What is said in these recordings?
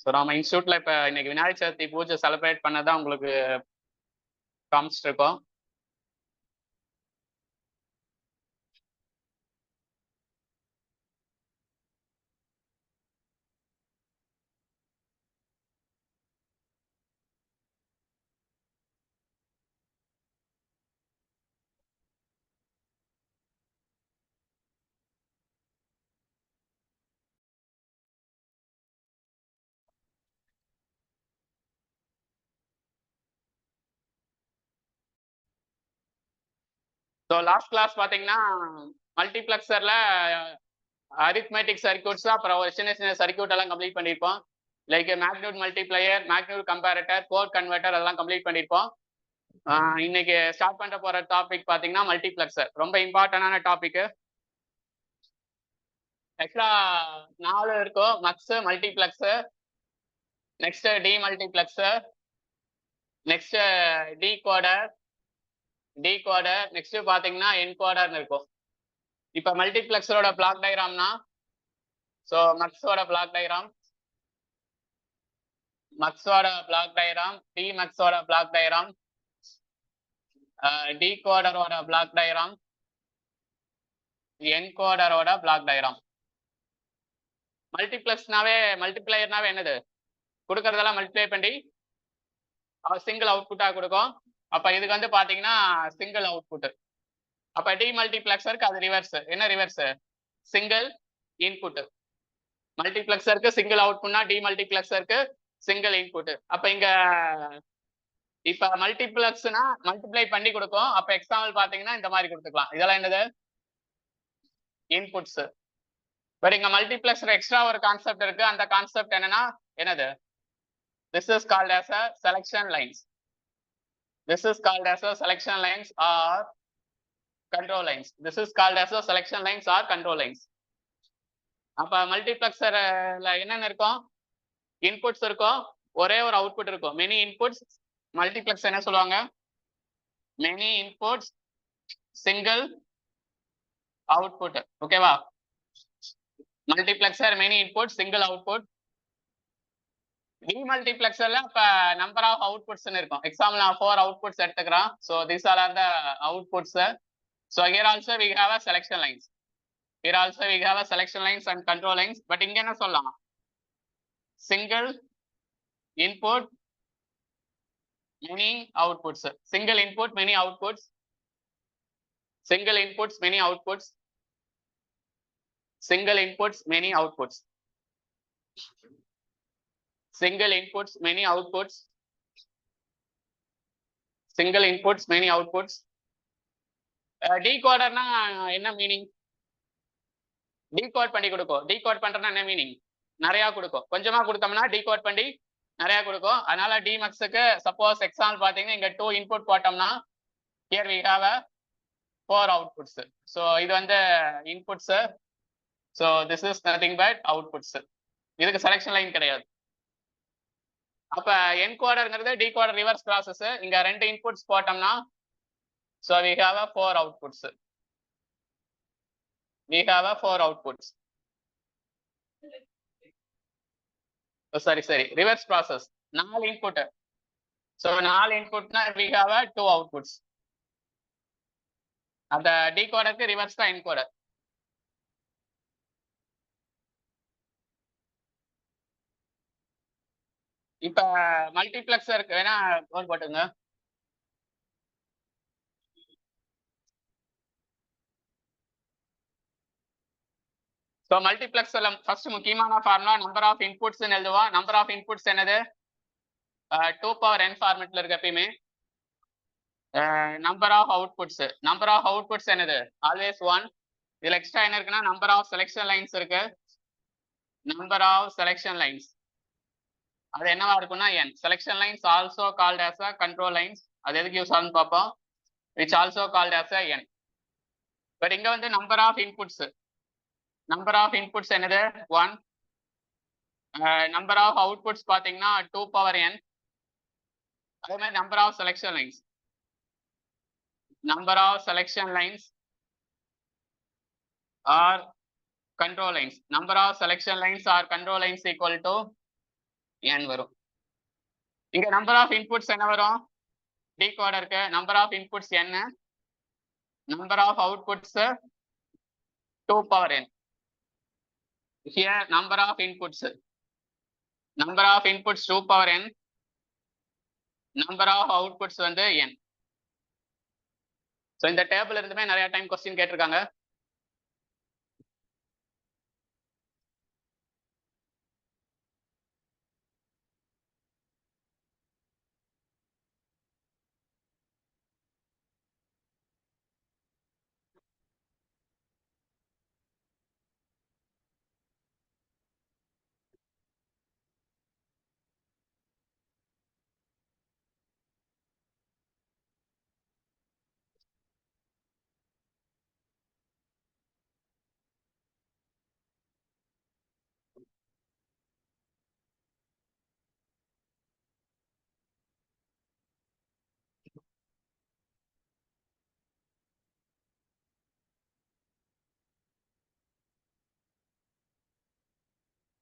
So நம்ம இன்ஸ்டியூட்ல இப்போ இன்னைக்கு விநாயகர் சதுர்த்தி பூஜை செலிப்ரேட் பண்ணதான் உங்களுக்கு காமிச்சிட்டு இருக்கோம். ஸோ லாஸ்ட் கிளாஸ் பார்த்தீங்கன்னா மல்டிப்ளெக்சர்ல அரித்மெட்டிக் சர்க்கியூட்ஸ் அப்புறம் ஒரு சின்ன சின்ன சர்க்கியூட் எல்லாம் கம்ப்ளீட் பண்ணியிருப்போம். Like magnitude multiplier, magnitude comparator, code converter அதெல்லாம் கம்ப்ளீட் பண்ணியிருப்போம். இன்னைக்கு ஸ்டார்ட் பண்ண போற டாபிக் பார்த்தீங்கன்னா மல்டிப்ளெக்சர். ரொம்ப இம்பார்ட்டன்டான டாபிக். ஆக்சுவலா 4 இருக்கும். Mux, multiplexer, next demultiplexer, next decoder, next பாத்தீங்கன்னா என்கோடர்னு இருக்கும். இப்ப மல்டிப்ளெக்சரோட பிளாக் டயக்ராம்னா, ஸோ மக்ஸோட பிளாக் டயக்ராம், டி மக்ஸோட பிளாக் டயக்ராம், டிகோடரோட பிளாக் டயக்ராம், என்கோடரோட பிளாக் டயக்ராம். மல்டிப்ளையர்னாவே என்னது? கொடுக்கறதெல்லாம் மல்டிப்ளை பண்ணி சிங்கிள் அவுட்புட்டா கொடுக்கும். அப்ப இதுக்கு வந்து பாத்தீங்கன்னா சிங்கிள் அவுட்புட். அப்ப டி மல்டிப்ளெக்சருக்கு அது ரிவர்ஸ். என்ன ரிவர்ஸ்? Single input. மல்டிப்ளெக்சருக்கு சிங்கிள் அவுட்புட்னா டி மல்டிப்ளெக்சருக்கு சிங்கிள் இன்புட். அப்ப இங்க இப்ப மல்டிப்ளெக்ஸ்னா மல்டிப்ளை பண்ணி கொடுக்கும். அப்ப எக்ஸாம்பிள் பாத்தீங்கன்னா இந்த மாதிரி கொடுத்துக்கலாம். இதெல்லாம் என்னது? இன்புட்ஸ். பட் இங்க மல்டிப்ளெக்சர் எக்ஸ்ட்ரா ஒரு கான்செப்ட் இருக்கு. அந்த கான்செப்ட் என்னது? This is called as a selection lines. This is called as a selection lines or control lines. This is called as a selection lines or control lines. அப்ப மல்டிப்ளெக்சர்ல என்னென்ன இருக்கும்? Inputs இருக்கும், ஒரே ஒரு அவுட்புட் இருக்கும். Many inputs. மல்டிப்ளெக்ஸ் என்ன சொல்லுவாங்க? Many inputs single output. ஓகேவா? Multiplexer many input single output. டிமல்டிப்ளெக்சர்ல இப்ப நம்பர் ஆஃப் அவுட்புட்ஸ் இருக்கும். எக்ஸாம்பிள் நான் 4 அவுட்புட்ஸ் எடுத்துக்கிறேன். So these are the outputs. So here also we have a selection lines. Here also we have a selection lines and control lines. But இங்க என்ன சொல்லலாம்? Single input many outputs. Single input many outputs. Single inputs many outputs. Single inputs many outputs. Single inputs many outputs. Single inputs many outputs. Decoderனா என்ன meaning? Decode பண்ணி கொடுக்கும். Decode பண்றதுனா என்ன meaning? நிறைய கொடுக்கும். கொஞ்சமா கொடுத்தோம்னா டீகோட் பண்ணி நிறைய கொடுக்கும். அதனால டிமக்ஸுக்கு சப்போஸ் எக்ஸாம்பிள் பாத்தீங்கன்னா இங்க 2 இன்புட் போட்டோம்னா here we have a 4 outputs. So இது வந்து inputs. So this is nothing but outputs. இதுக்கு செலக்ஷன் லைன் கிடையாது. அப்ப என்கோடர்ங்கிறது டிகோடர் ரிவர்ஸ் ப்ராசஸ். இங்க 2 இன்புட்ஸ் போட்டோம்னா so we have a 4 outputs. We have a 4 outputs. Oh, sorry. Reverse process. 4 input. So 4 input na we have a 2 outputs. அந்த decoder reverse தான் encoder. இப்ப மல்டிப்ளெக்சருக்கு வேணா code போட்டுங்க. So மல்டிப்ளெக்சர்ல first முக்கியமான formula number of inputs எழுதுவோம். Number of inputs என்னது? 2 power n ஃபார்மெட்ல இருக்கு எப்பயுமே. நம்பர் ஆஃப் அவுட்புட்ஸ் என்னது? ஆல்வேஸ் 1. இதுல எக்ஸ்ட்ரா என்ன இருக்குன்னா நம்பர் ஆஃப் செலக்ஷன் லைன்ஸ் இருக்கு. நம்பர் ஆஃப் செலக்ஷன் லைன்ஸ் அது என்னவா இருக்கும்னா n. Selection lines also called as a control lines. அது எதுக்கு யூஸ் ஆகும்னு பார்ப்போம். which also called as a n. But இங்க வந்து நம்பர் ஆஃப் இன்புட்ஸ் என்னது? 1. நம்பர் ஆஃப் அவுட்புட்ஸ் பாத்தீங்கன்னா 2 பவர் n. அதே மாதிரி number of selection lines are control lines. Number of selection lines or control lines equal to n வரும். இங்க number of inputs என்ன வரும்? டிகோடருக்கு number of inputs n, number of outputs 2 power n. Here number of inputs 2 power n, number of outputs வந்து n. So இந்த table இருந்துமே நிறைய time question கேட்டிருக்காங்க.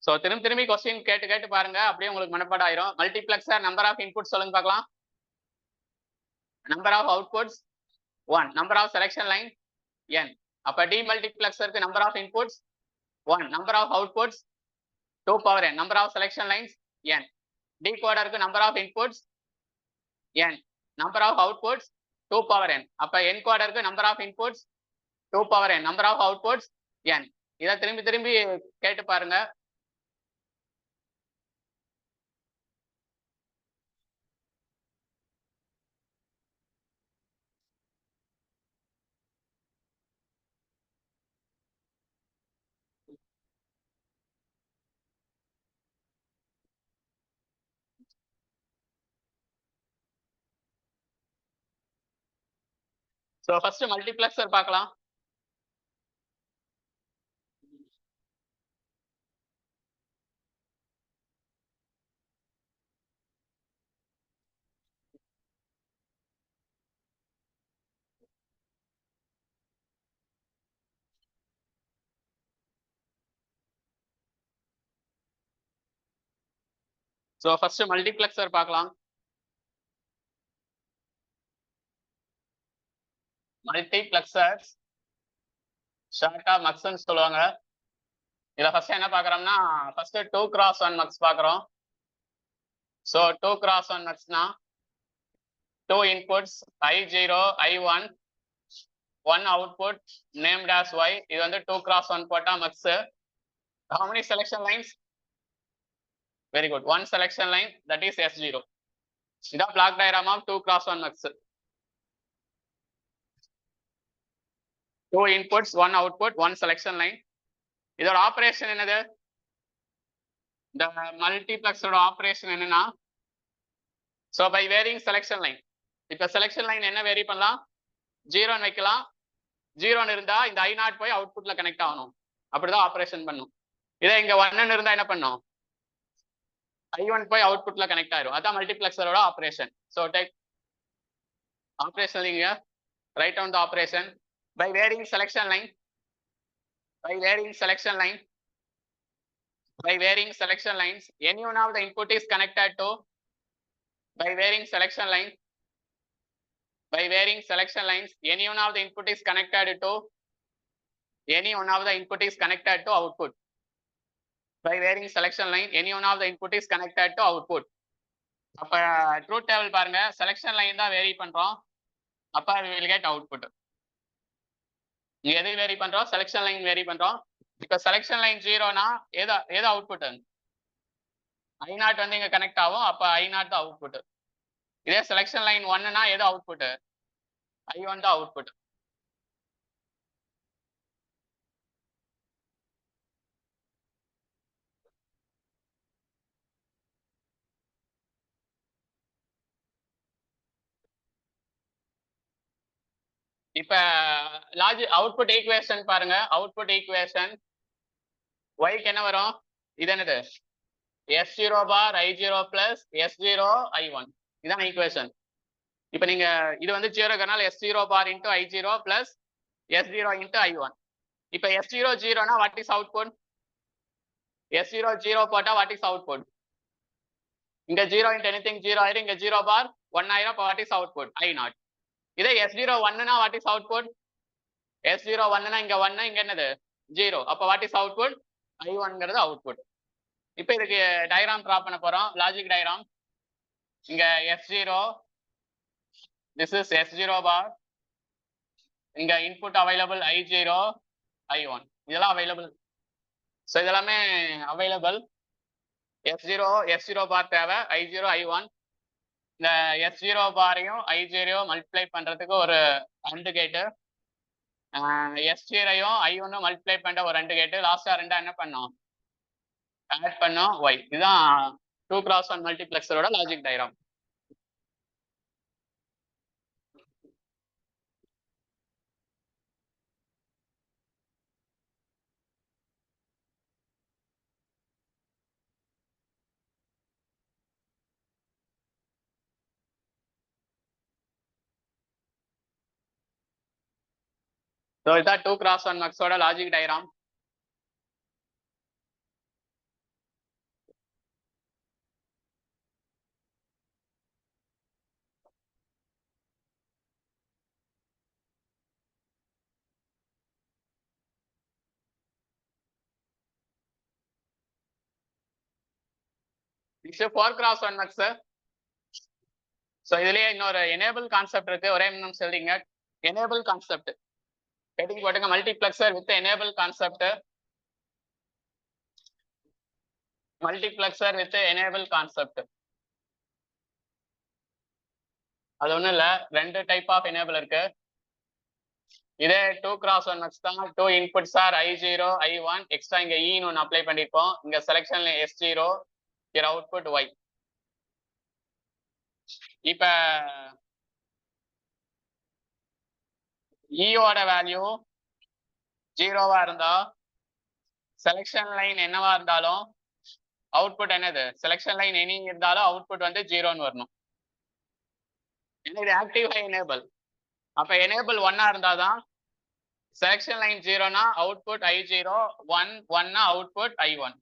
ஸோ திரும்பி கொஸ்டின் கேட்டு பாருங்க, அப்படியே உங்களுக்கு மனப்பாடம் ஆயிரும். மல்டிபிளெக்சர் நம்பர் ஆஃப் இன்புட் சொல்லுங்க பார்க்கலாம். Number of outputs 1, number of selection line n. அப்ப டிமல்டிபிளெக்சருக்கு number of inputs 1, number of outputs 2 power n, number of selection lines n. டிகோடருக்கு number of inputs n, number of outputs 2 power n. அப்ப என்கோடருக்கு number of inputs 2 power n, number of outputs n. இதை திரும்பி கேட்டு பாருங்க. So first multiplexer பார்க்கலாம். So first multiplexer பார்க்கலாம். Multiplexers ஷார்ட்டா மக்ஸ்ன்னு சொல்லுவாங்க. இதை ஃபர்ஸ்ட் என்ன பார்க்குறோம்னா, ஃபர்ஸ்ட் 2x1 மக்ஸ் பார்க்குறோம். So 2x1 மக்ஸ்னா 2 inputs I0, I1, 1 output named as Y. இது வந்து 2x1 போட்டா mugs. How many selection lines? Very good. 1 selection line, that is S0. இதான் block diagram of 2x1 mux. 2 inputs, 1 output, 1 selection line. இதோட operation என்னது? இந்த மல்டிபிளெக்ஸரோட operation என்னன்னா, so by varying selection line. இப்ப selection line என்ன vary பண்ணலாம்? 0 வைக்கலாம். 0 இருந்தா இந்த I0 போய் அவுட்புட்ல கனெக்ட் ஆகணும். அப்படிதான் ஆபரேஷன் பண்ணும். இதே இங்க 1 இருந்தா என்ன பண்ணும்? I1 போய் அவுட்புட்ல கனெக்ட் ஆயிரும். அதான் மல்டிபிளெக்சரோட operation. So take operation here, write down the operation by varying selection line. By varying selection line, by varying selection lines, any one of the input is connected to. By varying selection line, by varying selection lines, any one of the input is connected to. Any one of the input is connected to output. By varying selection line, any one of the input is connected to output. அப்ப truth table பாருங்க, selection line தான் vary பண்றோம். அப்ப we will get output. இங்க எது vary பண்றோம்? Selection line vary பண்றோம். இப்ப செலக்ஷன் லைன் 0னா ஏதோ அவுட்புட் I0 வந்து இங்க கனெக்ட் ஆகும். அப்ப I0 தான் அவுட்புட். இதே செலக்ஷன் லைன் 1னா ஏதோ அவுட்புட் I1 தான் அவுட்புட். இப்ப அவுட்புட் ஈக்குவேஷன் பாருங்க. அவுட்புட் ஈக்குவேஷன் Yக்கு என்ன வரும்? இது என்னது? S0 bar I0 plus S0 I1. இதான் ஈக்குவேஷன். இப்ப நீங்க இது வந்து 0 S0 bar into I0 plus S0 into I1. இப்ப S0 0னா what is output? S0 0 போட்டா what is output? இங்க 0 into anything 0 ஆயிரும், இங்க 0 bar 1 ஆயிரும். அப்ப வாட் இஸ் அவுட்புட்? I0. இதே S0 1னா வாட் இஸ் அவுட்புட்? S0 1னா இங்க 1, இங்க என்னது 0. அப்ப வாட் இஸ் அவுட்புட்? I1ங்கிறது அவுட்புட். இப்போ இதுக்கு டயக்ராம் டிரா பண்ண போறோம், லாஜிக் டயக்ராம். இங்க S0, this is S0 bar. இங்க இன்புட் அவைலபிள் I0, I1 இதெல்லாம் அவைலபிள். ஸோ இதெல்லாமே அவைலபிள். S0 பார் தேவை, I0 I1. இந்த S0 பாரையும் I0 மல்டிப்ளை பண்றதுக்கு ஒரு AND கேட்டு, S0யும் I1 மல்டிப்ளை பண்ற ஒரு AND கேட்டு, லாஸ்டா ரெண்டா என்ன பண்ணோம்? ஆட் பண்ணோம் Y. இதுதான் 2x1 மல்டிப்ளெக்சரோட லாஜிக் டயக்ராம். ஸோ இதுதான் 2x1 மக்ஸோட logic diagram. Next 4x1 mux. So இதுலயே இன்னொரு எனேபிள் கான்செப்ட் இருக்கு, ஒரே நிமிஷம் சொல்றீங்க. எனேபிள் கான்செப்ட் ஹெட்டிங் போட்டுங்க, multiplexer with enable concept. Multiplexer with enable concept. அது ஒன்றும் இல்லை, ரெண்டு டைப் ஆஃப் எனேபிள் இருக்கு. இதே 2x1 மக்ஸ் தான். 2 inputs R I0 I1. Extra இங்க ன்னு ஒன்று அப்ளை பண்ணிருப்போம். இங்க செலக்ஷன்ல S0, here அவுட்புட் Y. இப்ப ஈயோட வேல்யூ 0வா இருந்தா, செலக்ஷன் லைன் என்னவா இருந்தாலும் அவுட்புட் என்னது? செலக்ஷன் லைன் எனி இருந்தாலும் அவுட்புட் வந்து 0ன்னு வரணும். இது ஆக்டிவ் ஹை எனேபிள். அப்ப எனேபிள் 1ஆ இருந்தாதான் செலக்ஷன் லைன் 0னா அவுட்புட் I0, 1னா அவுட்புட் I1.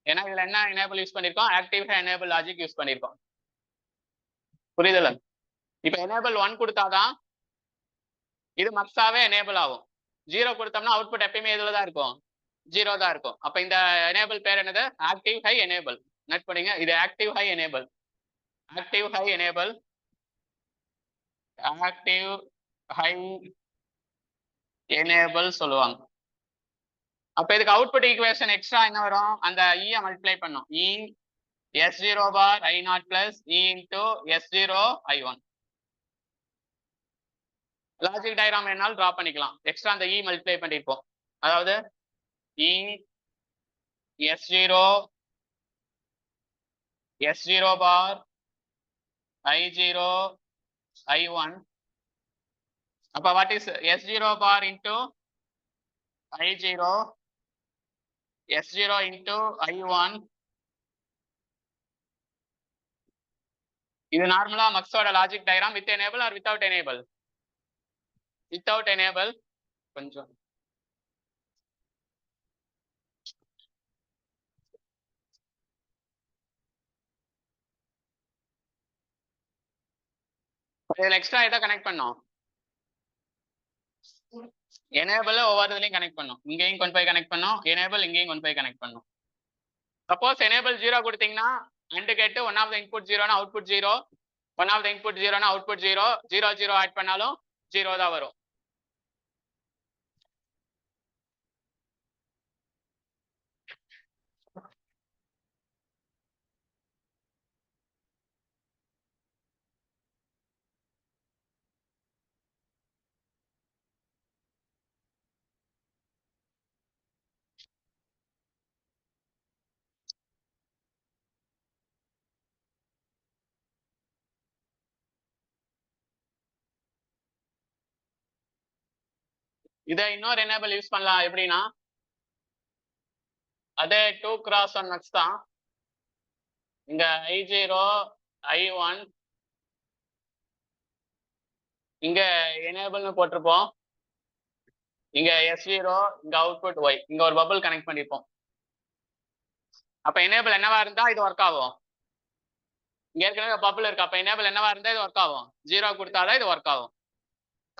ஏன்னா இதுல என்ன எனேபிள் யூஸ் பண்ணிருக்கோம்? Active high enable logic use பண்ணிருக்கோம். புரியுதுல? இப்ப எனேபிள் 1 கொடுத்தாதான் இது மக்ஸாவே எனேபிள் ஆகும். 0 கொடுத்தோம்னா அவுட்புட் எப்பயுமே இதுல தான் இருக்கும், 0 தான் இருக்கும். அப்ப இந்த எனேபிள் பேர் என்னது? Active high enable. நோட் பண்ணுங்க, இது active high enable. Active high enable, active high enable சொல்லுவாங்க. அப்ப இதுக்கு அவுட்புட் ஈக்குவேஷன் எக்ஸ்ட்ரா என்ன வரும்? அந்த E மல்டிப்ளை பண்ணும். E S0 bar I0 plus E into S0 I1. Logic diagram என்னாலும் டிரா பண்ணிக்கலாம். எக்ஸ்ட்ரா அந்த E மல்டிப்ளை பண்ணிருப்போம். அதாவது E S0 bar I0 I1. அப்ப what is S0 bar into I0, S0 into I1. இது நார்மலா மக்ஸோட logic diagram. With enable or without enable? Without enable. கொஞ்சம் இதுல எக்ஸ்ட்ரா எதை கனெக்ட் பண்ணோம்? எனேபிள் ஒவ்வொரு இதுலையும் கனெக்ட் பண்ணும். இங்கேயும் கொண்டு போய் கனெக்ட் பண்ணும், எனேபிள் இங்கேயும் கொண்டு போய் கனெக்ட் பண்ணும். சப்போஸ் எனேபிள் 0 கொடுத்தீங்கன்னா AND கேட்டு ஒன் ஆஃப் த இன்புட் 0னா output 0, one of the input 0னா அவுட்புட் 0, 0 0 ஆட் பண்ணாலும் 0 தான் வரும். இதை இன்னொரு எனேபிள் யூஸ் பண்ணலாம். எப்படின்னா அதே 2x1 மக்ஸ் தான். இங்க I0 I1 இங்க எனேபிள்னு போட்டிருப்போம். இங்க S0, இங்க அவுட்புட் Y. இங்க ஒரு பபிள் கனெக்ட் பண்ணிருப்போம். அப்ப எனேபிள் என்னவா இருந்தா இது ஒர்க் ஆகும். இங்க ஏற்கனவே பபிள் இருக்கு. அப்ப எனேபிள் என்னவா இருந்தா இது ஒர்க் ஆகும். 0 கொடுத்தாதான் இது ஒர்க் ஆகும்.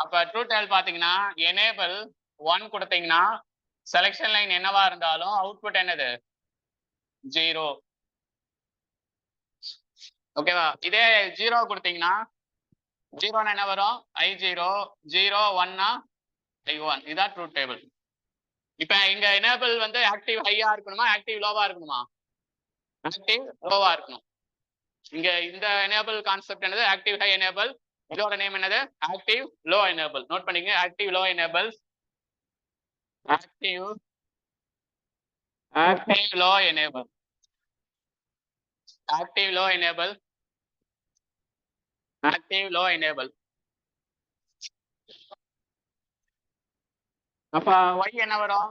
அப்ப ட்ரூத் டேபிள் பாத்தீங்கன்னா எனேபிள் 1 கொடுத்தீங்கன்னா செலக்ஷன் லைன் என்னவா இருந்தாலும் அவுட்புட் என்னது 0. ஓகேவா? இதே 0 கொடுத்தீங்கன்னா 0 என்ன வரும் I0, 0 1 I1. இதான் ட்ரூத் டேபிள். இப்ப இங்க எனேபிள் வந்து ஆக்டிவ் ஹையா இருக்கணுமா ஆக்டிவ் லோவா இருக்கணுமா? ஆக்டிவ் லோவா இருக்கணும். இங்க இந்த எனேபிள் கான்செப்ட் என்னது ஆக்டிவ் ஹை எனேபிள். இதோட நேம் என்னது ஆக்டிவ் லோ எனேபிள். நோட் பண்ணிங்க active low enable, active low enable, active low enable, active low enable. அப்ப y என்ன வரும்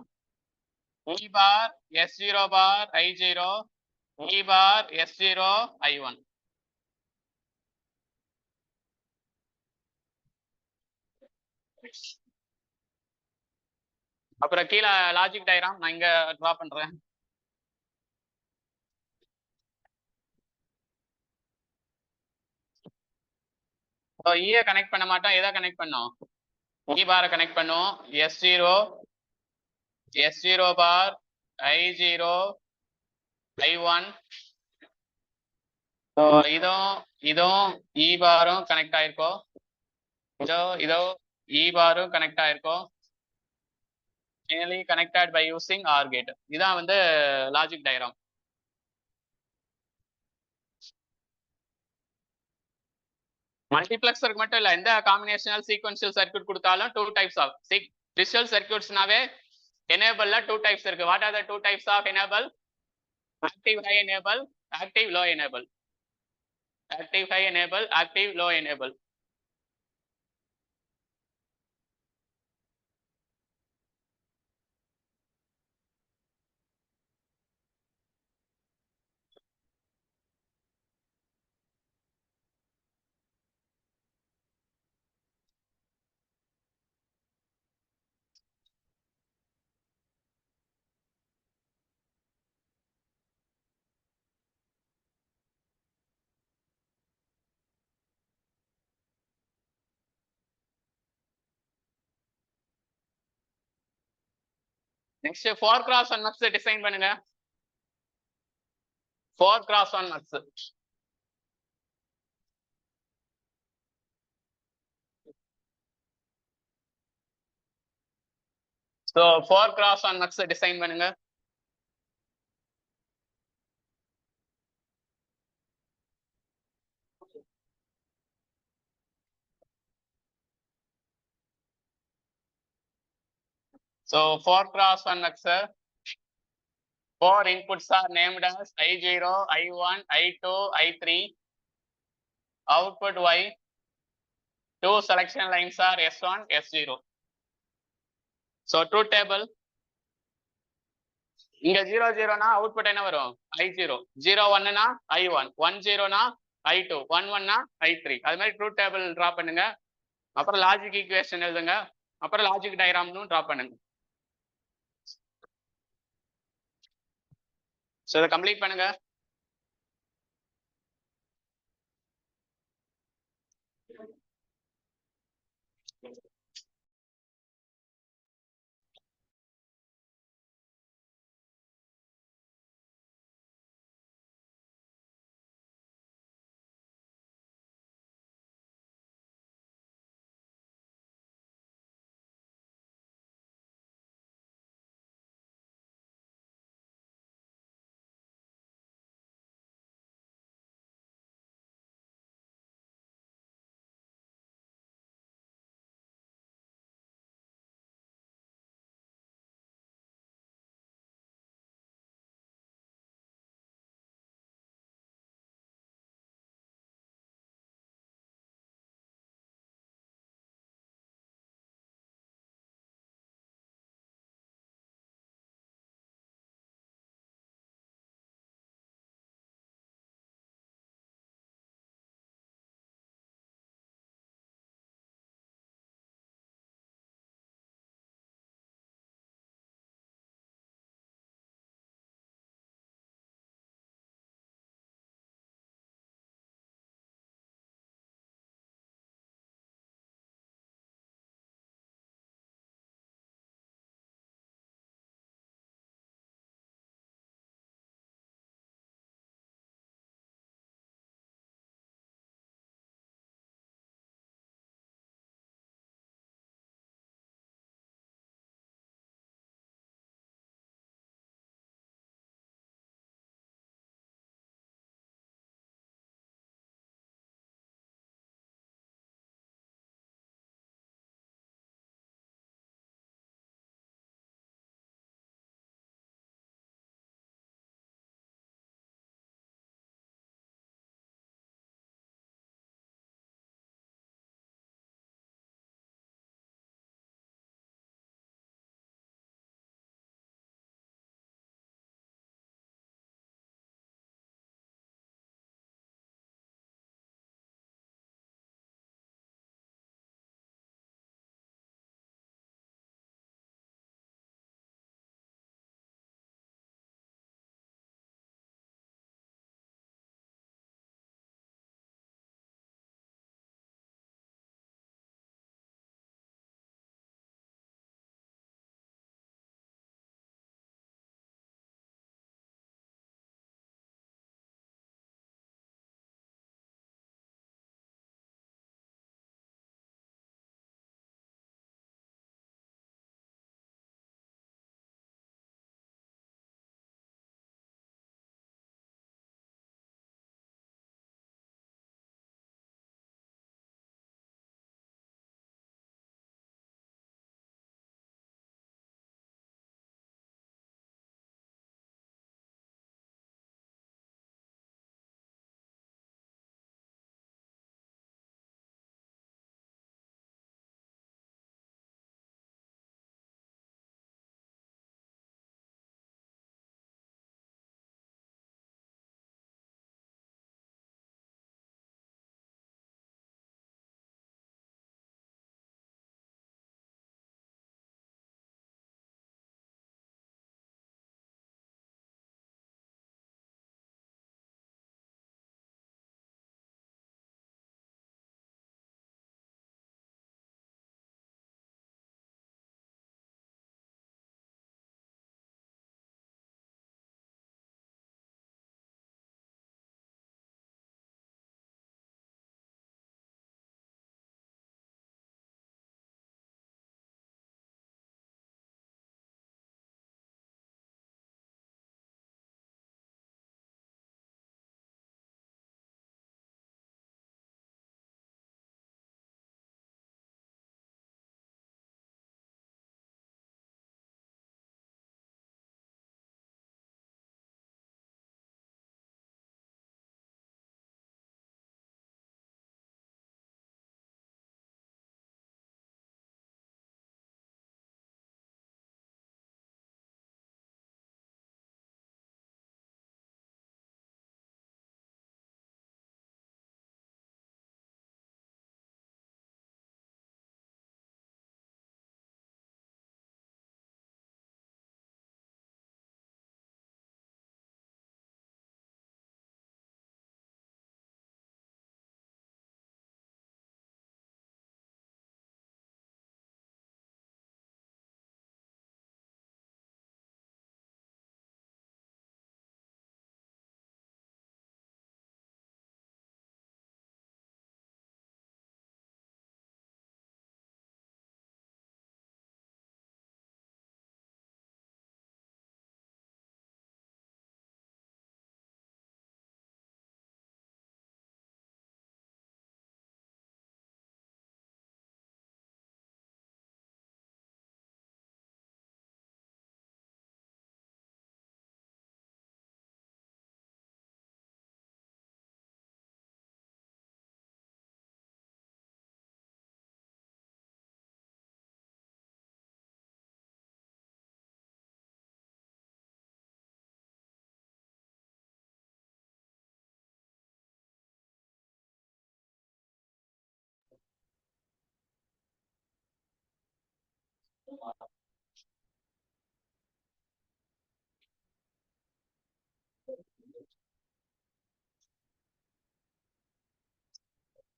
E bar S0 bar I0, E bar S0 I1. அப்புறம் கீழே logic diagram நான் இங்க டிரா பண்றேன். ஈய கனெக்ட் பண்ண மாட்டோம். எதை கனெக்ட் பண்ணோம்? E பாரை கனெக்ட் பண்ணும். S0 பார் I0 I1. இதுவும் E பாரும் கனெக்ட் ஆயிருக்கோம். இதோ E பாரும் connect ஆயிருக்கோம். finally connected by using OR gate. இதான் வந்து லாஜிக் டயக்ராம். மல்டிப்ளெக்சருக்கு மட்டும் இல்ல, எந்த காம்பினேஷனல் சீக்வென்ஷியல் சர்க்யூட் கொடுத்தாலும் 2 டைப்ஸ் ஆஃப் டிஜிட்டல் சர்க்யூட்ஸ்னாவே எனேபிள்ல 2 டைப்ஸ் இருக்கு. What are the 2 types of enable? Active high enable, active low enable. Active high enable, active low enable. Next 4x1 mux design பண்ணுங்க. 4x1 mux. So 4x1 mux design பண்ணுங்க. So 4x1 mux, 4 inputs are named as I0, I1, I2, I3. Output Y. 2 selection lines are S1, S0. So truth table. இங்க 0 0 னா output என்ன வரும்? I0. 0 1 னா I1, 1 0 னா I2, 1 1 னா I3. அது மாதிரி ட்ரூத் டேபிள் டிரா பண்ணுங்க. அப்புறம் லாஜிக் ஈக்குவேஷன் எழுதுங்க. அப்புறம் லாஜிக் டயக்ராம்னும் டிரா பண்ணுங்க. ஸோ இதை கம்ப்ளீட் பண்ணுங்க.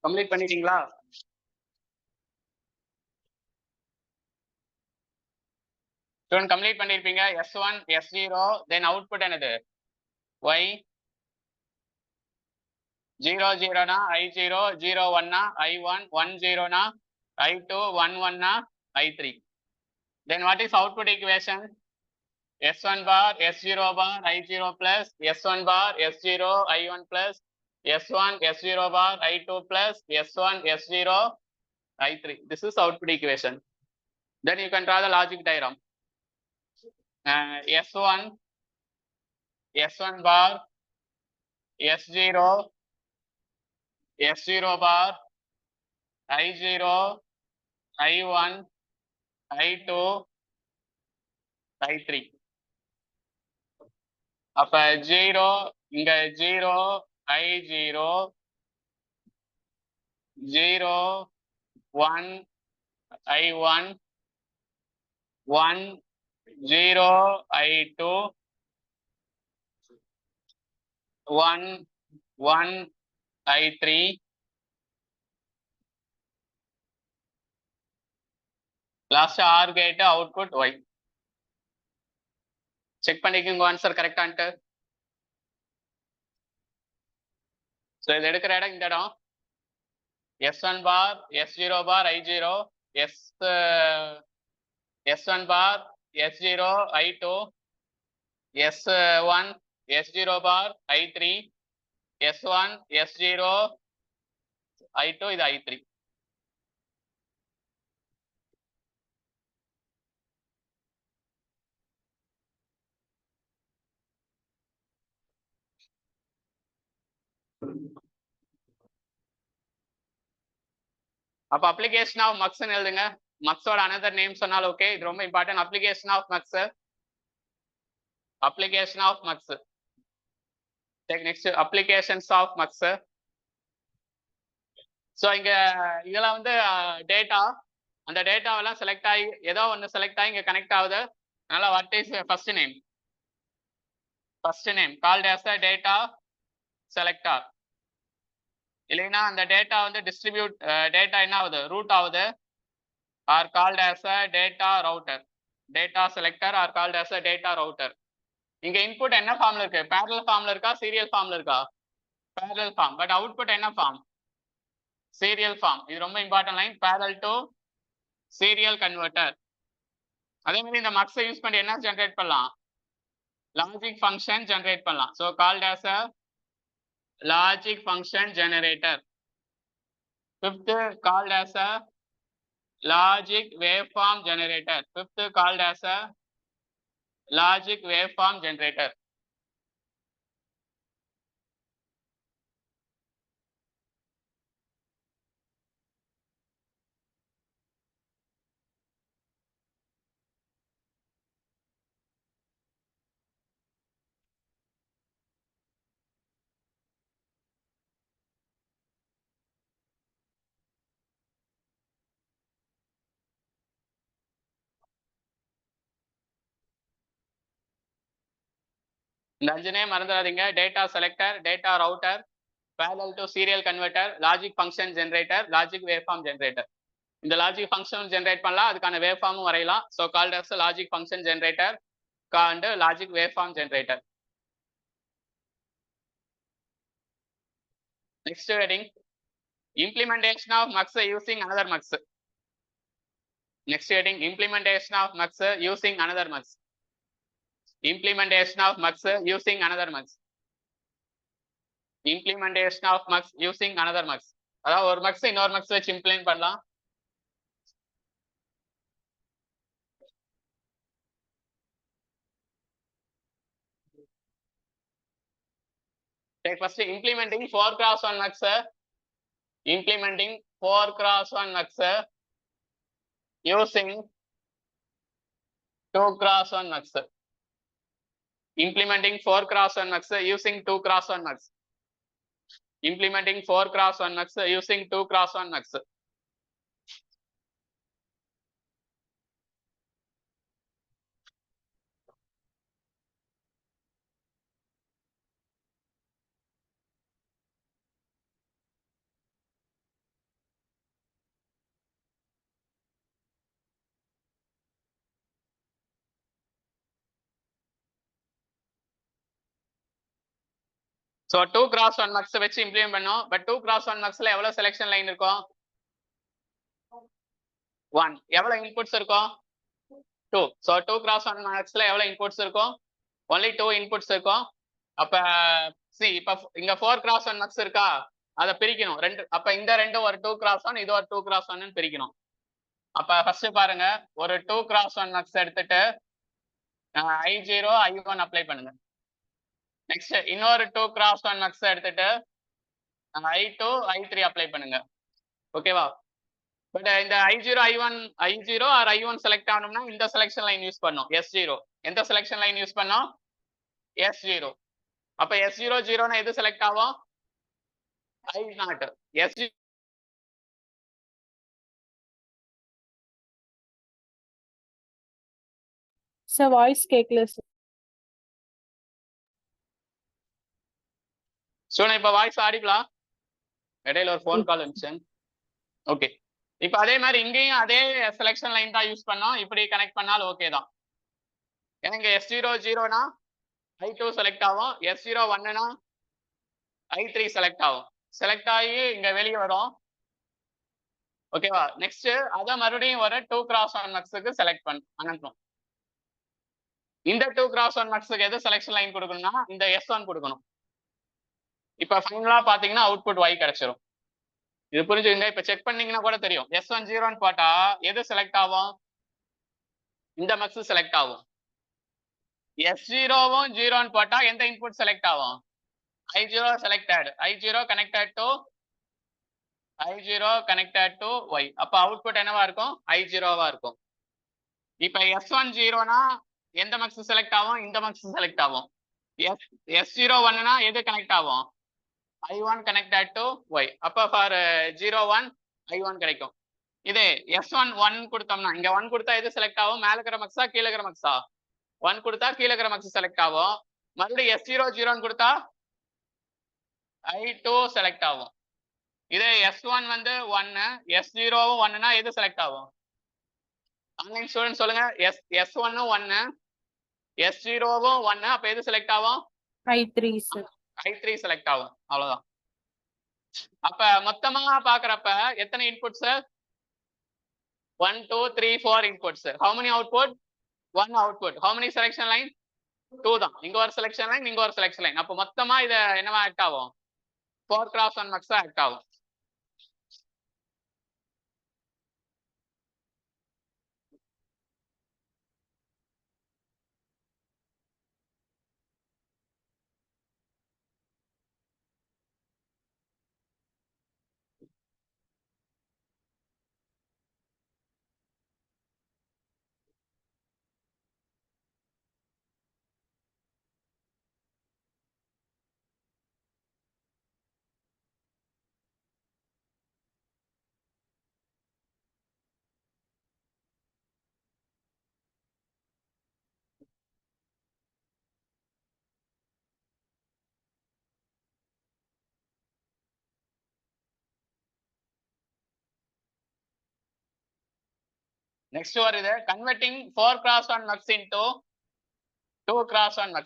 கம்ப்ளீட் பண்ணிட்டீங்களா? ஸ்டூடெண்ட் கம்ப்ளீட் பண்ணிருப்பீங்க. S1 S0 தென் அவுட்புட் என்னது? Y 0 0 I0 0 1 I1 1 0 I2 1 1 I3. Then what is output equation? S1 bar S0 bar I0 plus S1 bar S0 I1 plus S1 S0 bar I2 plus S1 S0 I3. This is output equation. Then you can draw the logic diagram. S1 bar S0 S0 bar I0 I1 I2 I3. அப்ப 0 இங்க 0 I0 0 1 I1 1 0 I2 1 1 I3. Last OR gate output Y. Check பண்ணிக்கோங்க answer கரெக்டான்ட்டு. So இது எடுக்கிற இடம் இந்த இடம் S1 bar S0 bar I0 S1 bar S0 I2 S1 S0 bar I3 S1 S0 I2 இது I3. அப்ப அப்ளிகேஷன் ஆஃப் மக்ஸ் எழுதுங்க. மக்ஸோட அனதர் நேம் சொன்னாலும் ஓகே. இது ரொம்ப important. Application of mux application of mux. Take next applications of mux. So இங்க இதெல்லாம் வந்து டேட்டா, அந்த டேட்டாவெல்லாம் செலக்ட் ஆகி ஏதோ ஒன்று செலக்ட் ஆகி இங்க கனெக்ட் ஆகுது. அதனால what is first name? First name called as a data selector. இல்லைன்னா அந்த டேட்டா வந்து டிஸ்ட்ரிபியூட் டேட்டா என்ன ஆகுது? ரூட் ஆகுது. Or called as a data router. Data selector or called as a data router. இங்க இன்புட் என்ன ஃபார்ம்ல இருக்கு? பேரலல் ஃபார்ம்ல இருக்கா, சீரியல் ஃபார்ம்ல இருக்கா? Parallel form. பட் அவுட்புட் என்ன ஃபார்ம்? Serial form. இது ரொம்ப important line. Parallel to serial converter. அதே மாதிரி இந்த மக்ஸை யூஸ் பண்ணி என்ன ஜெனரேட் பண்ணலாம்? லாஜிக் ஃபங்க்ஷன் ஜெனரேட் பண்ணலாம். So called as a logic function generator. Fifth called as a logic waveform generator. Fifth called as a logic waveform generator. இந்த 5 name மறந்துடாதீங்க. Data selector, data router, parallel to serial converter, logic function generator, logic waveform generator. இந்த logic function generate பண்ணலாம், அதுக்கான wave ஃபார்மும் வரையலாம். So called as logic function generator and logic wave form generator. Next heading implementation of mux using another mux. Next heading implementation of mux using another mux. Implementation of mux using another mux. Implementation of mux using another mux. அதாவது ஒரு mux இன்னொரு mux வச்சு implement பண்ணலாம். Take first implementing 4x1 mux. Implementing 4x1 mux using 2x1 mux. Implementing 4x1 mux using 2x1 mux. Implementing 4x1 mux using 2x1 mux. So 2x1 mux வச்சு implement பண்ணோம். But 2x1 muxல எவ்வளவு selection line இருக்கும்? 1. எவ்வளவு inputs இருக்கும்? 2. So 2x1 muxல எவ்வளவு inputs இருக்கும்? Only 2 inputs இருக்கும். அப்ப சி இப்ப இங்க 4x1 mux இருக்கா, அதை பிரிக்கணும் ரெண்டு. அப்ப இந்த ரெண்டும் ஒரு 2x1, இது ஒரு 2x1 பிரிக்கணும். அப்ப ஃபர்ஸ்ட் பாருங்க, ஒரு 2x1 mux எடுத்துட்டு I0 I1 அப்ளை பண்ணுங்க. நெக்ஸ்ட் இன்னொரு 2x1 mux எடுத்துட்டு I2 I3 அப்ளை பண்ணுங்க. ஓகேவா? பட் இந்த I0 ஆர் I1 செலக்ட் ஆகணும்னா இந்த செலக்ஷன் லைன் யூஸ் பண்ணோம், S0. எந்த செலக்ஷன் லைன் யூஸ் பண்ணோம்? S0. அப்ப S0 0னா எது செலக்ட் ஆகும்? I0. S0 சார் வாய்ஸ் கேட்கல சார். சோனா இப்ப வாய்ஸ் ஆடிங்களா? இடையில ஒரு ஃபோன் கால் வந்துச்சு. ஓகே, இப்ப அதே மாதிரி இங்கேயும் அதே செலக்ஷன் லைன் தான் யூஸ் பண்ணோம். இப்படி கனெக்ட் பண்ணாலும் ஓகே தான். எனக்கு S0 0னா I2 செலக்ட் ஆகும், S0 1னா I3 செலக்ட் ஆகும். செலக்ட் ஆகி இங்க வெளியே வரும். ஓகேவா? நெக்ஸ்ட் அத மறுபடியும் ஒரு 2x1 muxக்கு செலக்ட் அனுப்பணும். இந்த 2x1 muxக்கு எது செலக்ஷன் லைன் கொடுக்கணும்னா இந்த S1 கொடுக்கணும். இப்ப ஃபைனலா பாத்தீங்கன்னா அவுட்புட் Y கிடைச்சிரும். இது புரிஞ்சுங்க. இப்ப செக் பண்ணீங்கன்னா கூட தெரியும். S1 0ன்னு போட்டா எது செலக்ட் ஆகும்? இந்த மக்ஸ் செலக்ட் ஆகும். S0வும் 0ன்னு போட்டா எந்த இன்புட் செலக்ட் ஆகும்? I0 selected. I0 connected to Y. அப்ப அவுட்புட் என்னவா இருக்கும்? I0வா இருக்கும். இப்ப S1 0னா எந்த மக்ஸ் செலக்ட் ஆகும்? இந்த மக்ஸ் செலக்ட் ஆகும். S0 1னா எது கனெக்ட் ஆகும்? I1 connected to Y. அப்ப for 0 1 I1 கிடைக்கும். இதே S1 1 கொடுத்தோம்னா இங்க 1 கொடுத்தா எது செலக்ட் ஆகும்? மேல இருக்கிற மக்ஸா கீழே இருக்கிற மக்ஸா? 1 கொடுத்தா கீழே இருக்கிற மக்ஸ் செலக்ட் ஆகும். மறுபடியும் S0 0 கொடுத்தா I2 செலக்ட் ஆகும். இதே S1 வந்து 1, S0வும் 1னா எது செலக்ட் ஆகும்? ஆன்லைன் ஸ்டூடெண்ட் சொல்லுங்க. S1ம் 1, S0வும் 1, அப்ப எது செலக்ட் ஆகும்? I3 sir. I3 செலக்ட் ஆகும். அவ்வளவுதான். அப்ப மொத்தமா பாக்குறப்ப எத்தனை inputs? 1 2 3 4 inputs. how many output? 1 output. how many selection line? 2 தான். இங்க ஒரு செலக்ஷன் லைன், இங்க ஒரு செலக்ஷன் லைன். அப்ப மொத்தமா இத என்னவா ஆக்ட் ஆகும்? 4x1 mux ஆக்ட் ஆகும். நெக்ஸ்ட் வருது converting 4x1 mux into 2x1 mux.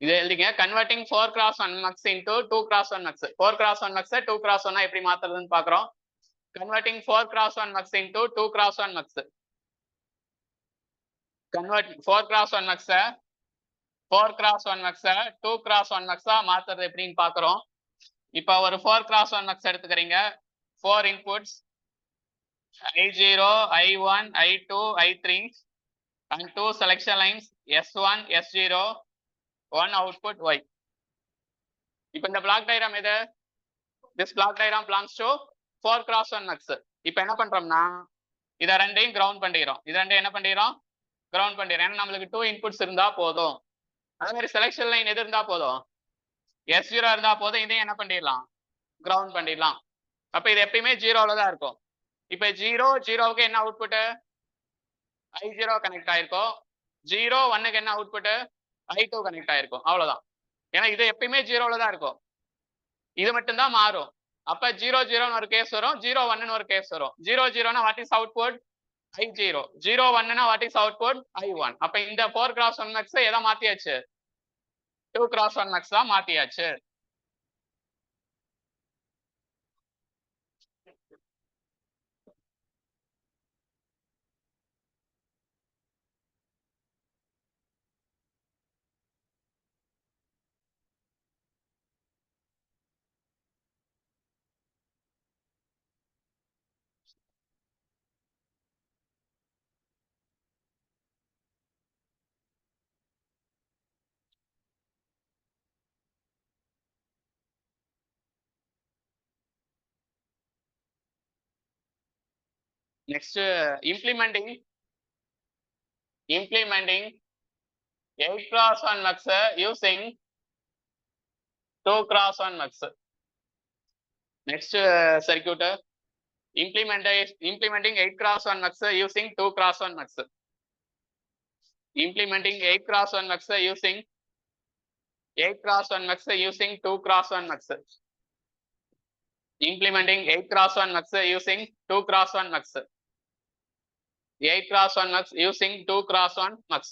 இது எழுதிங்க. Converting 4x1 mux into 2x1 mux. 4x1 mux 2x1 எப்படி மாத்துறதுன்னு பாக்குறோம். Converting 4x1 mux into 2x1 mux. Convert 4x1 mux 2x1 mux மாத்துறது எப்படின்னு பாக்குறோம். இப்ப ஒரு 4x1 mux எடுத்துக்கிறீங்க. 4 inputs I0, I1, I2, I3 and 2 selection lines S1, S0, 1 output Y. இப்ப இந்த பிளாக் டயக்ராம் எது? this block diagram belongs to 4x1 mux. இப்ப என்ன பண்றோம்னா இத ரெண்டையும் கிரவுண்ட் பண்ணிடுறோம். இது ரெண்டையும் என்ன பண்ணிடுறோம்? கிரவுண்ட் பண்ணிடுறோம். ஏன்னா நம்மளுக்கு 2 இன்புட்ஸ் இருந்தா போதும். அதே மாதிரி செலக்ஷன் லைன் எது இருந்தா போதும்? S0 இருந்தா போதும். இதையும் என்ன பண்ணிடலாம்? கிரவுண்ட் பண்ணிடலாம். அப்ப இது எப்பயுமே 0ல தான் இருக்கும். இப்ப 0க்கு என்ன அவுட்புட்? I0 கனெக்ட் ஆயிருக்கும். 0 1க்கு என்ன அவுட்புட்? I2 கனெக்ட் ஆயிருக்கும். அவ்வளவுதான். ஏன்னா இது எப்பயுமே 0ல தான் இருக்கும். இது மட்டும் தான் மாறும். அப்ப 0 0ன்னு ஒரு கேஸ் வரும், 0 1ன்னு ஒரு கேஸ் வரும். 0 0னா வாட் இஸ் அவுட்புட்? I0. 0 1னா வாட் இஸ் அவுட்புட்? I1. அப்ப இந்த 4x1 mux எதை மாத்தியாச்சு? 2x1 max தான் மாத்தியாச்சு. Next, implementing 8x1 max using 2x1 max. Next circuit, implementing 8x1 max using 2x1 max. Implementing 8x1 max using 8x1 max using 2x1 max. Implementing 8x1 max using 2x1 max. 8x1 max using 2x1 max.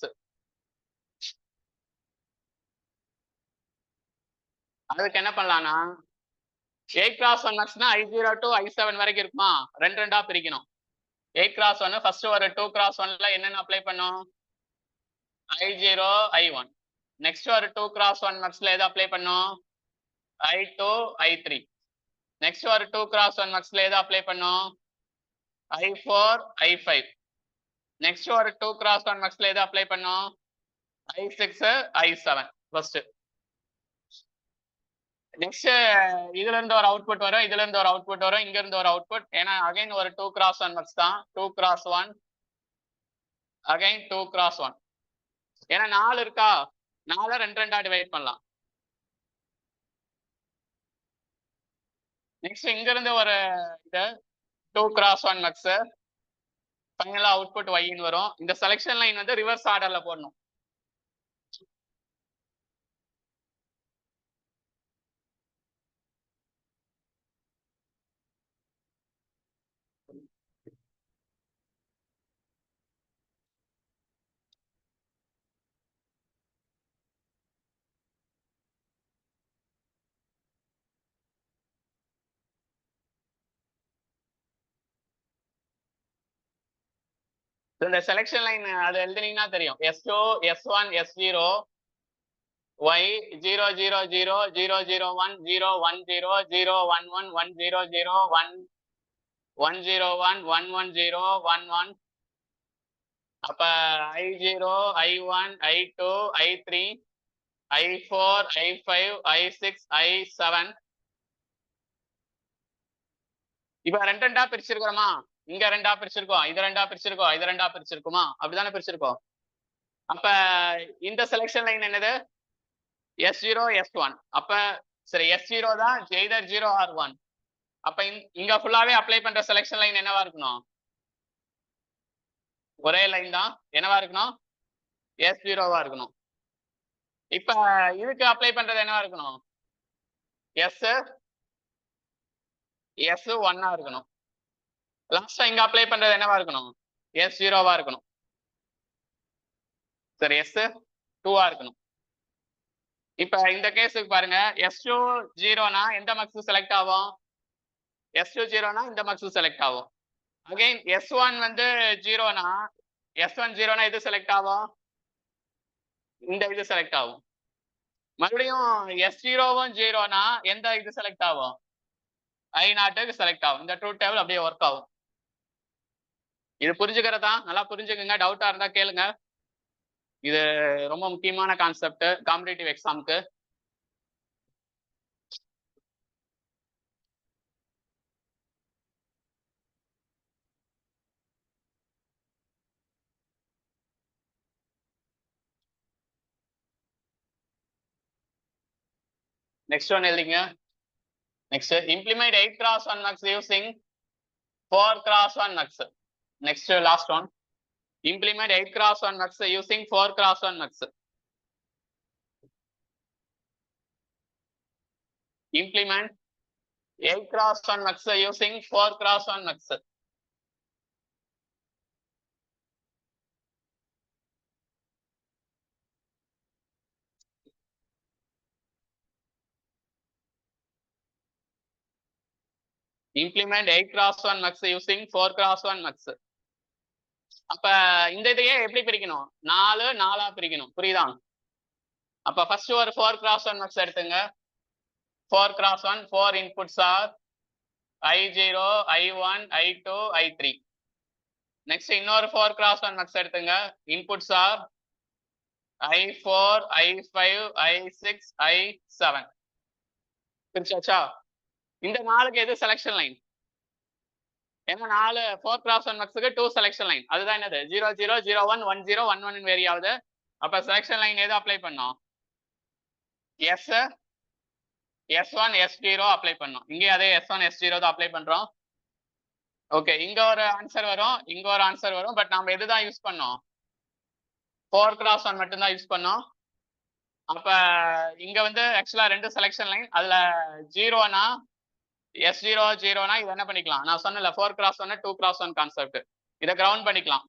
அதுக்கு என்ன பண்ணலாம்னா 8x1 maxனா I0 to I7 வரைக்கும் இருக்குமா, ரெண்டா பிரிக்கணும். 8x1 first ஒரு 2x1ல என்னென்ன apply பண்ணோம், I0 I1. நெக்ஸ்ட் ஒரு 2x1 maxல எது அப்ளை பண்ணோம், I2 I3. நெக்ஸ்ட் ஒரு 2x1 maxல எது அப்ளை பண்ணோம், I4 I5. நெக்ஸ்ட் ஒரு 2x1 maxல எது அப்ளை பண்ணோம், I6 I7 ஃபர்ஸ்ட். நெக்ஸ்ட் இதுல இருந்து ஒரு அவுட்புட் வரும், இதுல இருந்து ஒரு அவுட்புட் வரும், இங்க இருந்து ஒரு அவுட்புட். ஏன்னா அகைன் ஒரு 2x1 max தான், 2x1 அகைன் 2x1. ஏன்னா 4 இருக்கா, 4 ரெண்டா டிவைட் பண்ணலாம். நெக்ஸ்ட் இங்க இருந்து ஒரு இது 2x1 max ஃபைனலா அவுட்புட் Yன்னு வரும். இந்த செலக்ஷன் லைன் வந்து ரிவர்ஸ் ஆர்டர்ல போடணும். இந்த செலக்ஷன் லைன் அது எழுதுனீங்கன்னா தெரியும். S2 S1 S0 Y 0 0 0 0 0 1 0 1 0 0 1 1 1 0 0 1 1 0 1 1 1 0 1 1. அப்ப I0 I1 I2 I3 I4 I5 I6 I7. இப்ப ரெண்டா பிரிச்சிருக்கிறோமா, இங்க ரெண்டா பிரிச்சிருக்கோம், இது ரெண்டா பிரிச்சிருக்கோம், இது ரெண்டா பிரிச்சிருக்குமா, அப்படிதானே பிரிச்சிருக்கோம். அப்ப இந்த செலக்ஷன் லைன் என்னது, S0 S1. அப்ப சரி S0 தான் either 0 or 1. அப்ப இங்க ஃபுல்லாவே அப்ளை பண்ற செலக்ஷன் லைன் என்னவா இருக்கணும், ஒரே லைன் தான், என்னவா இருக்கணும், S0வா இருக்கணும். இப்ப இதுக்கு அப்ளை பண்றது என்னவா இருக்கணும், S1 இருக்கணும். லாஸ்டா இங்க அப்ளை பண்றது என்னவா இருக்கணும், S0வா இருக்கணும். சரி S2 இருக்கணும். இப்ப இந்த கேஸுக்கு பாருங்க, S2 0னா எந்த மார்க்ஸ் செலக்ட் ஆகும், S2 0னா இந்த மார்க்ஸ் செலக்ட் ஆகும். அகைன் S1 வந்து 0னா S1 0னா இது செலக்ட் ஆகும், இந்த இது செலக்ட் ஆகும். மறுபடியும் S0வும் 0னா எந்த இது செலக்ட் ஆகும், I0க்கு செலக்ட் ஆகும். இந்த ட்ரூத் டேபிள் அப்படியே ஒர்க் ஆகும். இது புரிஞ்சுக்கிறதா, நல்லா புரிஞ்சுக்கங்க. டவுட்டா இருந்தா கேளுங்க. இது ரொம்ப முக்கியமான கான்செப்ட் காம்படிட்டிவ் எக்ஸாமுக்கு. நெக்ஸ்ட் ஒன் எழுதிங்க. Next implement 8x1 max using 4x1 max. Next last one, implement 8x1 max using 4x1 max. Implement 8x1 max using 4x1 max. Implement 8x1 mux using 4x1 mux. அப்ப இந்த இதையே எப்படி பிரிக்கணும்? 4 4ஆ பிரிக்கணும். புரியுதா? அப்ப ஃபர்ஸ்ட் ஒரு 4x1 mux எடுத்துங்க. 4x1 4 inputs are I0, I1, I2, I3. Next இன்னொரு 4x1 mux எடுத்துங்க. Inputs are I4, I5, I6, I7. பிரிச்சாச்சா? இந்த 4க்கு எது செலக்ஷன் லைன்? ஏன்னா 4 4x1 maxக்கு 2 செலக்ஷன் லைன். அதுதான் என்னது? 0 0 0 1 1 0 1 1 வேரி ஆகுது. அப்ப செலக்ஷன் லைன் எது அப்ளை பண்ணோம்? எஸ் S1 S0 அப்ளை பண்ணோம். இங்கே அதே S1 S0 தான் அப்ளை பண்றோம். ஓகே, இங்க ஒரு ஆன்சர் வரும், இங்க ஒரு ஆன்சர் வரும். பட் நம்ம எதுதான் யூஸ் பண்ணோம்? 4x1 மட்டும் தான் யூஸ் பண்ணோம். அப்ப இங்க வந்து ஆக்சுவலா 2 செலக்ஷன் லைன். அதுல 0னா S0 0னா இது என்ன பண்ணிக்கலாம்? நான் சொன்னல 4x1 2x1 கான்செப்ட். இதை கிரவுண்ட் பண்ணிக்கலாம்.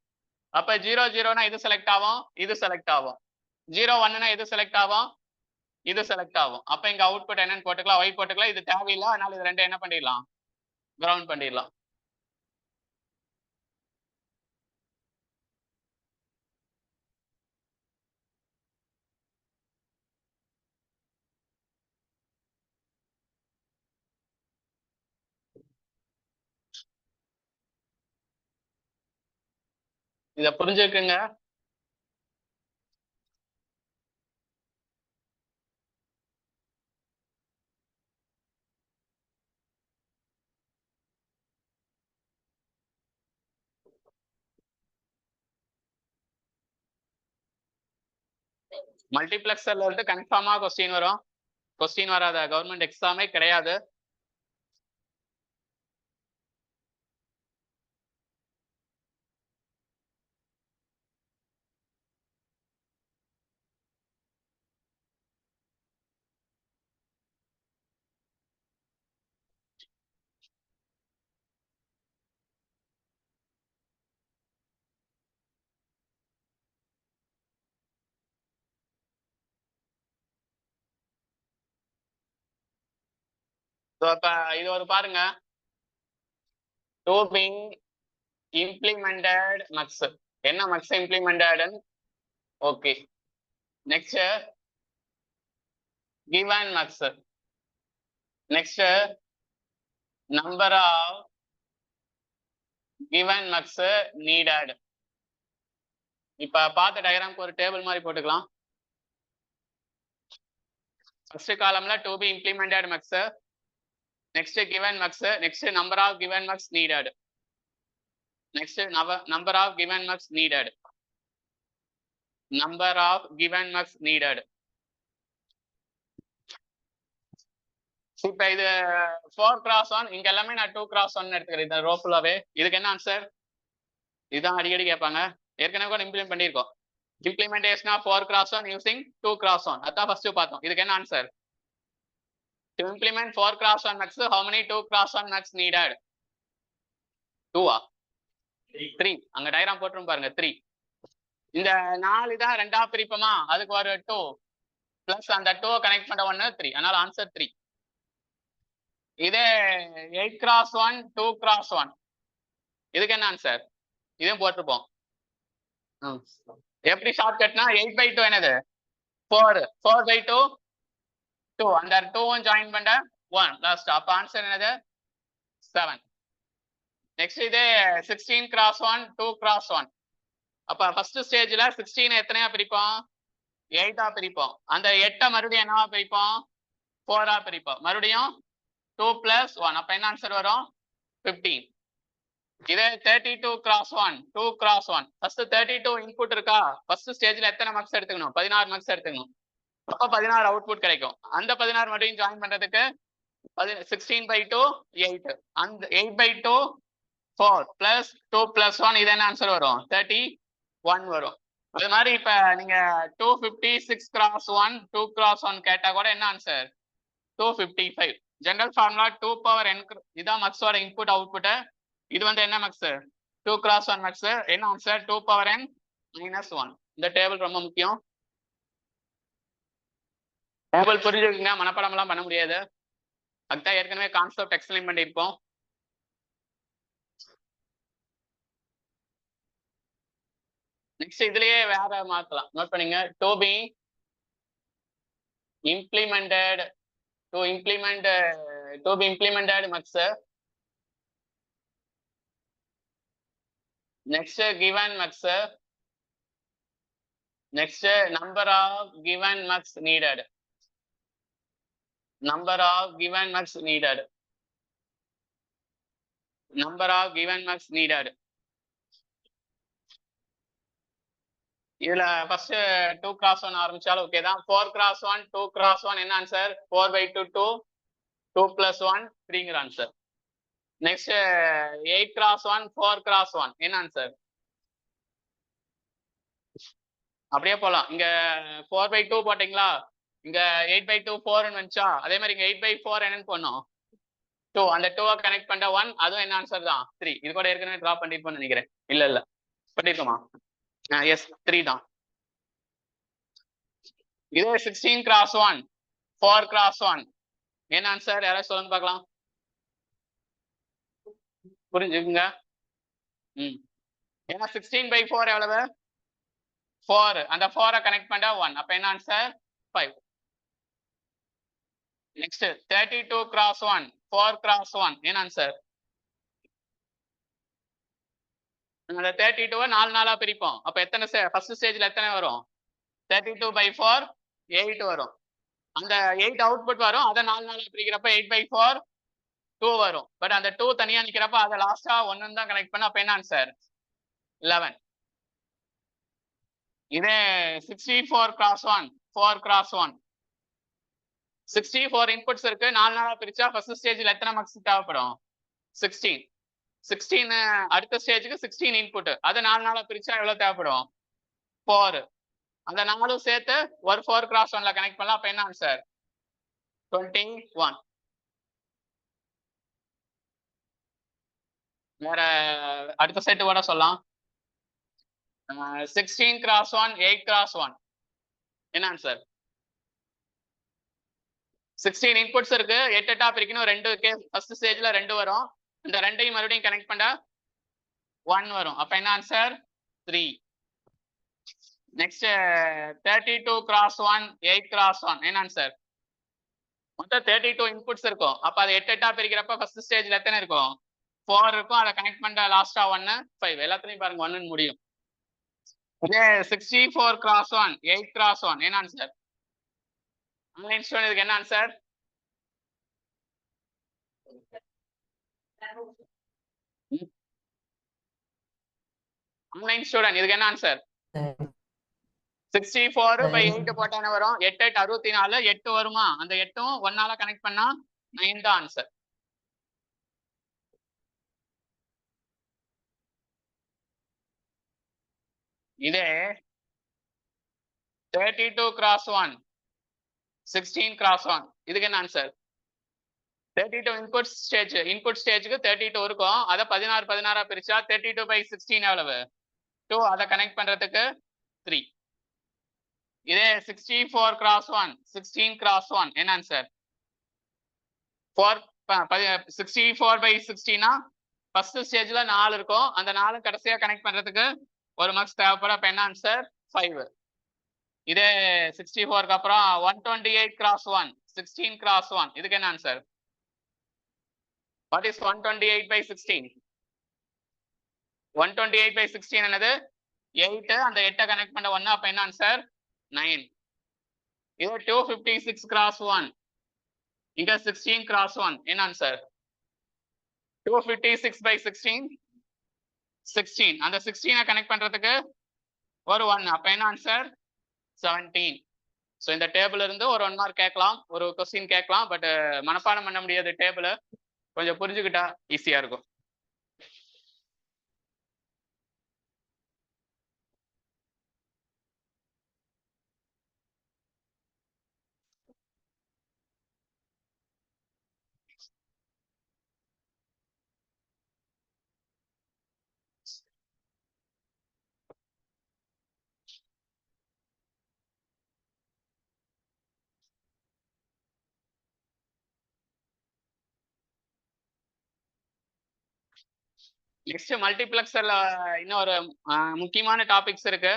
அப்ப 0 0னா இது செலக்ட் ஆகும், இது செலக்ட் ஆகும். 0 1னா இது செலக்ட் ஆகும், இது செலக்ட் ஆகும். அப்ப இங்க அவுட்புட் என்னன்னு போட்டுக்கலாம், y போட்டுக்கலாம். இது தேவையில்லை, அதனால இது ரெண்டு என்ன பண்ணிடலாம்? கிரவுண்ட் பண்ணிடலாம். இத புரிஞ்சுக்குங்க. மல்டிபிளெக்சர்ல இருந்து கன்ஃபார்மா கொஸ்டின் வரும். கொஸ்டின் வராத கவர்மெண்ட் எக்ஸாமே கிடையாது. அப்ப இது ஒரு பாருங்க, to being implemented mux. என்ன mux implemented? Okay, next given mux. Next number of given mux needed. இப்ப பார்த்த டயக்ராம்க்கு ஒரு டேபிள் மாதிரி போட்டுக்கலாம். ஃபர்ஸ்ட் காலம்ல to be implemented mux, next given mux, next number of given mux needed, next number of given mux needed, number of given mux needed. இப்ப இது 4x1, இங்க எல்லாமே நான் 2x1 எடுத்துக்கிறேன். இந்த ரோ ஃபுல்லாவே. இதுக்கு என்ன ஆன்சர்? இதுதான் அடிக்கடி கேட்பாங்க, ஏற்கனவே கூட இம்ப்ளிமெண்ட் பண்ணியிருக்கோம். Implementation of 4x1 using 2x1. அதான் ஃபர்ஸ்ட் பார்த்தோம். இதுக்கு என்ன answer? To implement 4x1 mux, how many 2x1 mux needed? 2 3. அங்க டயக்ராம் போட்டுரும் பாருங்க, 3. இந்த 4 தான் ரெண்டா பிரிப்போமா, அதுக்கு ஒரு 2 பிளஸ் அந்த 2 கனெக்ட் பண்ண 1 3. அதனால ஆன்சர் 3. இதே 8x1 2x1, இதுக்கு என்ன ஆன்சர்? இதையும் போட்டுருப்போம். எப்படி ஷார்ட் கட்னா 8/2 என்னது? 4 4/2 2. அந்த 2 ஜாயின் பண்ண 1 லாஸ்ட். அப்ப ஆன்சர் என்னது? 7. நெக்ஸ்ட் இதே 16x1 2x1. அப்ப ஃபர்ஸ்ட் ஸ்டேஜ்ல 16 எத்தனையா பிரிப்போம்? 8ஆ பிரிப்போம். அந்த 8 மறுபடியும் என்னவா பிரிப்போம்? 4ஆ பிரிப்போம். மறுபடியும் 2 + 1. அப்ப என்ன ஆன்சர் வரும்? 15. இதே 32x1 2x1. ஃபர்ஸ்ட் 32 இன்புட் இருக்கா? ஃபர்ஸ்ட் ஸ்டேஜ்ல எத்தனை மக்ஸ் எடுத்துக்கணும்? 16 மக்ஸ் எடுத்துக்கணும். அப்ப 16 அவுட்புட் கிடைக்கும். அந்த 16 மறுபடியும் ஜாயின் பண்றதுக்கு 16/2 8. அந்த 8/2 4 + 2 + 1. இது என்ன ஆன்சர் வரும்? 31 வரும். அது மாதிரி இப்ப நீங்க 256x1 2x1 கேட்டா கூட என்ன ஆன்சர்? 255. General formula 2n. இதான் மக்ஸோட இன்புட் அவுட்புட். இது வந்து என்ன மக்ஸ்? 2x1 mugs. என்ன ஆன்சர்? 2n - 1. இந்த டேபிள் ரொம்ப முக்கியம். டேபிள் புரிஞ்சுக்குங்க, மனப்பாடம் எல்லாம் பண்ண முடியாது. அதுதான் ஏற்கனவே கான்செப்ட் எக்ஸ்பிளைன் பண்ணியிருப்போம். நெக்ஸ்ட் இதுலயே வேற மாத்தலாம். நோட் பண்ணீங்க. To be implemented to implement to be implemented mugs next given mux next number of given mux needed number of given mux needed number of given mux needed இதுல first 2 cross 1 ஆரம்பிச்சாலும் okay தான். 4 cross 1 2 cross 1 என்ன answer 4/2 2 2 + 1 3ங்கிற answer. Next 8 cross 1 4 cross 1 என்ன answer. அப்படியே போலாம். இங்க 4/2 போட்டீங்களா, இங்க 8/2 4 வந்துச்சா, அதே மாதிரி இங்க 8/4 என்னன்னு போடணும் 2. அந்த 2 கனெக்ட் பண்ண 1, அதுவும் என்ன ஆன்சர் தான் 3. இது கூட ஏற்கனவே டிரா பண்ணிருப்போம்னு நினைக்கிறேன். இல்ல பண்ணிருக்கோமா? எஸ் 3 தான். இதே 16 cross 1 4 cross 1 என்ன ஆன்சர் யாராவது சொல்லுங்க பார்க்கலாம். புரிஞ்சுக்குங்க. ஏன்னா 16/4 எவ்வளவு 4. அந்த 4 கனெக்ட் பண்ணா 1. அப்ப என்ன ஆன்சர் 5. நெக்ஸ்ட் 32 cross 1 4 cross 1 என்ன ஆன்சர். அந்த 32 4 நாளா பிரிப்போம். அப்ப எத்தனை ஃபர்ஸ்ட் ஸ்டேஜ்ல எத்தனை வரும் 32/4 8 வரும். அந்த 8 அவுட்புட் வரும். அதை 4 நாளா பிரிக்கிறப்ப 8/4 2 வரும். பட் அந்த 2 தனியா நிக்கிறப்ப அதை லாஸ்டா 1 தான் கனெக்ட் பண்ண. அப்ப என்ன ஆன்சர் 11. இதே 64 cross 1 4 cross 1 64 இன்புட்ஸ் இருக்கு. 4 நாளா பிரிச்சா ஃபர்ஸ்ட் ஸ்டேஜ்ல எத்தனை மார்க்ஸ் தேவைப்படும் 16. 16 அடுத்த ஸ்டேஜுக்கு 16 இன்புட். அது 4 நாளா பிரிச்சா எவ்வளவு தேவைப்படும் 4. அந்த 4 சேர்த்து ஒரு 4 cross 1ல கனெக்ட் பண்ணலாம். அப்ப என்ன ஆன்சர் 21. வேற அடுத்த செட் கூட சொல்லலாம். 16 cross 1 8 cross 1 என்ன ஆன்சர். 16 இன்புட்ஸ் இருக்கு. 8 8 பிரிக்கணும். 2 கேஸ் ஃபர்ஸ்ட் ஸ்டேஜ்ல 2 வரும். இந்த ரெண்டையும் மறுபடியும் கனெக்ட் பண்ணா 1 வரும். அப்ப என்ன ஆன்சர் 3. நெக்ஸ்ட் 32 cross 1 8 cross 1 என்ன ஆன்சர். மொத்தம் 32 இன்புட்ஸ் இருக்கும். அப்ப அது 8 8 பிரிக்கிறப்ப ஃபர்ஸ்ட் ஸ்டேஜ்ல எத்தனை இருக்கும் 4 இருக்கும். அதை கனெக்ட் பண்ண லாஸ்டா 1 5. எல்லாத்துலயும் பாருங்க 1 முடியும். இதே 64 cross 1 8 cross 1 என்ன ஆன்சர். ஆன்லைன் ஸ்டூடெண்ட் இதுக்கு என்ன ஆன்சர். ஆன்லைன் ஸ்டூடெண்ட் இதுக்கு என்ன ஆன்சர். 64/8 போட்டா என்ன வரும் 8 8 64 8 வருமா. அந்த 8ம் 1ஆல கனெக்ட் பண்ணா 9 தான் ஆன்சர். இதே 32 cross 1 16 cross 1 இதுக்கு என்ன ஆன்சர். 32 இன்புட் ஸ்டேஜுக்கு 32 இருக்கும். அதை 16 16 பிரிச்சா 32/16 எவ்வளவு 2. அதை கனெக்ட் பண்றதுக்கு 3. இதே 64 cross 1 16 cross 1 என்ன ஆன்சர் 4. 64/16 ஃபர்ஸ்ட் ஸ்டேஜ்ல 4 இருக்கும். அந்த 4 கடைசியா கனெக்ட் பண்றதுக்கு ஒரு மார்க்ஸ் தேவைப்படும். அப்ப என்ன ஆன்சர் 5. இதே 64க்கு அப்புறம் 128 cross 1 16 cross 1 இதுக்கு என்ன ஆன்சர். What is 128/16. 128/16 என்னது 8. அந்த 8 கனெக்ட் பண்ண 1. அப்ப என்ன ஆன்சர் 9. இது 256 cross 1 இங்க 16 cross 1 என்ன ஆன்சர் 256/16 16. அந்த 16 கனெக்ட் பண்றதுக்கு ஒரு 1. அப்ப என்ன ஆன்சர் 17. ஸோ இந்த டேபிள் இருந்து ஒரு 1 மார்க் கேட்கலாம், ஒரு கொஸ்டின் கேட்கலாம். பட் மனப்பாடம் பண்ண முடியாது. டேபிள் கொஞ்சம் புரிஞ்சுக்கிட்டா ஈஸியா இருக்கும். நெக்ஸ்ட் மல்டிபிளெக்சர்ல இன்னொரு முக்கியமான டாபிக்ஸ் இருக்கு.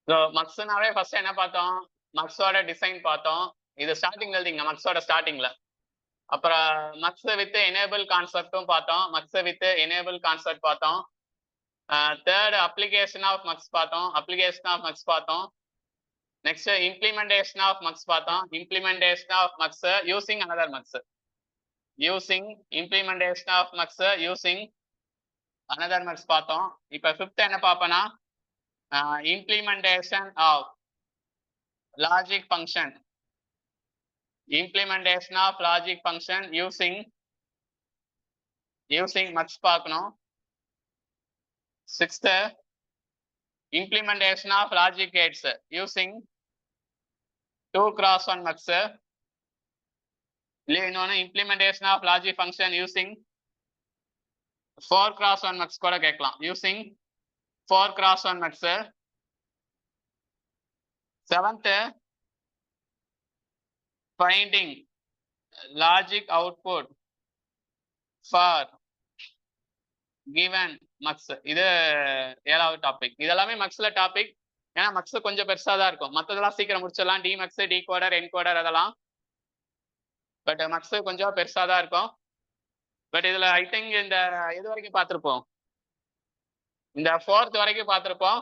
ஸோ மக்ஸ்னாவே ஃபர்ஸ்ட் என்ன பார்த்தோம்? மக்ஸோட டிசைன் பார்த்தோம். இது ஸ்டார்டிங்ல எழுதிங்க, மக்ஸோட ஸ்டார்டிங்ல. அப்புறம் மக்ஸ் வித் எனேபிள் கான்செப்டும் பார்த்தோம். மக்ஸ் வித் எனேபிள் கான்செப்ட் பார்த்தோம். தேர்ட் அப்ளிகேஷன் ஆஃப் மக்ஸ் பார்த்தோம். அப்ளிகேஷன் ஆஃப் மக்ஸ் பார்த்தோம். நெக்ஸ்ட் இம்ப்ளிமெண்டேஷன் ஆஃப் மக்ஸ் பார்த்தோம். Implementation of mux using another mux. Using implementation of mux using another mux பார்த்தோம். இப்போ fifth என்ன பார்ப்போம்னா implementation of logic function. Implementation of logic function using mux பார்க்கணும். Sixth, implementation of logic gates using 2x1 mux. இன்னொன்று implementation of logic function using 4x1 mux கூட கேட்கலாம். using 4x1 mux. Seventh, finding logic output for given mux. இது 7வது topic. இதெல்லாமே மக்ஸ்ல topic. ஏன்னா mugs கொஞ்சம் பெருசா தான் இருக்கும். மற்றதெல்லாம் சீக்கிரம் முடிச்சிடலாம். டி மக்ஸ், டி கோடர், என் கோடர் அதெல்லாம். பட் மக்ஸ் கொஞ்சம் பெருசா தான் இருக்கும். பட் இதுல ஐ திங்க் இந்த இது வரைக்கும் பார்த்துருப்போம். இந்த 4th வரைக்கும் பார்த்துருப்போம்.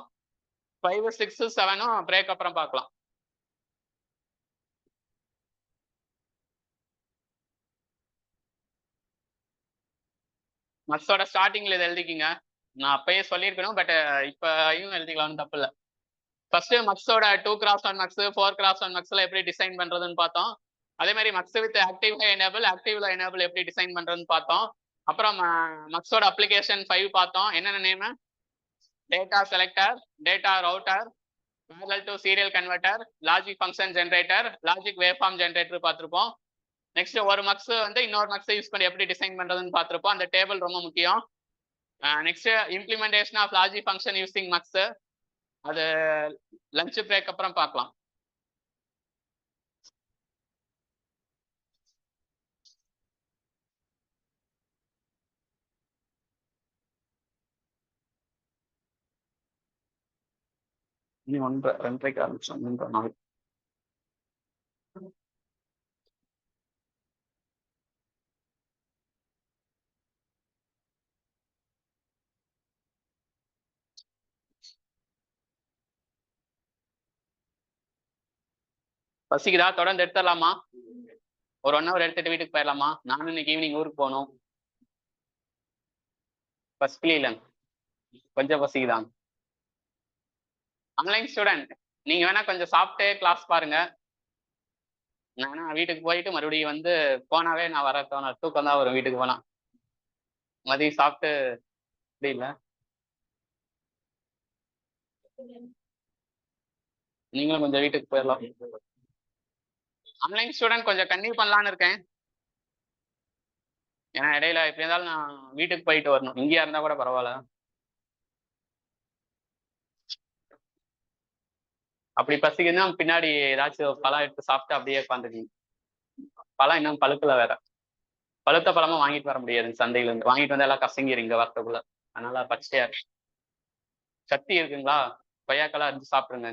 5, 6, 7 பிரேக் அப்புறம் பார்க்கலாம். மக்ஸோட ஸ்டார்டிங்ல இதை எழுதிக்கிங்க. நான் அப்பயே சொல்லியிருக்கணும், பட் இப்பயும் எழுதிக்கலாம்னு தப்பு இல்லை. ஃபர்ஸ்ட் மக்ஸோட 2x1 மக்ஸ், 4x1 மக்ஸ்ல எப்படி டிசைன் பண்றதுன்னு பார்த்தோம். அதே மாதிரி மக்ஸ் வித் ஆக்டிவ்ல எனேபிள், ஆக்டிவ்ல எனேபிள் எப்படி டிசைன் பண்றதுன்னு பார்த்தோம். அப்புறம் மக்ஸோட அப்ளிகேஷன் 5 பார்த்தோம். என்னென்ன name? Data selector, data router, parallel to serial converter, logic function generator, logic waveform generator பார்த்திருப்போம். நெக்ஸ்ட் ஒரு மக்ஸ் வந்து இன்னொரு மக்ஸ் யூஸ் பண்ணி எப்படி டிசைன் பண்றதுன்னு பார்த்திருப்போம். அந்த டேபிள் ரொம்ப முக்கியம். Next implementation of logic function using mux, அது லஞ்ச் பிரேக் அப்புறம் பார்க்கலாம். இனி 1:30 ஆரம்பிச்சோம். 3:04. பசிக்குதா? தொடர்ந்து எடுத்துடலாமா? ஒரு 1 ஹவர் எடுத்துட்டு வீட்டுக்கு போயிடலாமா? நானும் இன்னைக்கு ஈவினிங் ஊருக்கு போகணும். பசிக்கல இல்லைங்க, கொஞ்சம் பசிக்குதாங்க. ஆன்லைன் ஸ்டூடெண்ட் நீங்க வேணா கொஞ்சம் சாப்பிட்டு கிளாஸ் பாருங்க. நான் வீட்டுக்கு போயிட்டு மறுபடியும் வந்து போனாவே நான் வர தூக்கம் தான் வரும். வீட்டுக்கு போனா மதியம் சாப்பிட்டு அப்படி இல்லை. நீங்களும் கொஞ்சம் வீட்டுக்கு போயிடலாம். ஆன்லைன் ஸ்டூடெண்ட் கொஞ்சம் கன்டினியூ பண்ணலான்னு இருக்கேன். ஏன்னா இடையில எப்படி இருந்தாலும் நான் வீட்டுக்கு போயிட்டு வரணும். இங்கேயா இருந்தா கூட பரவாயில்ல. அப்படி பசிக்குன்னா பின்னாடி ஏதாச்சும் பழம் எடுத்து சாப்பிட்டு அப்படியே உட்காந்துருக்கீங்க. பழம் இன்னும் பழுக்கல வேற. பழுத்த பழமா வாங்கிட்டு வர முடியாது சந்தையில இருந்து. வாங்கிட்டு வந்து எல்லாம் கசங்கிரு இங்க வரத்துக்குள்ள. அதனால பச்சையா இருக்கு. சக்தி இருக்குங்களா? கொய்யாக்கெல்லாம் அரிஞ்சு சாப்பிடுங்க.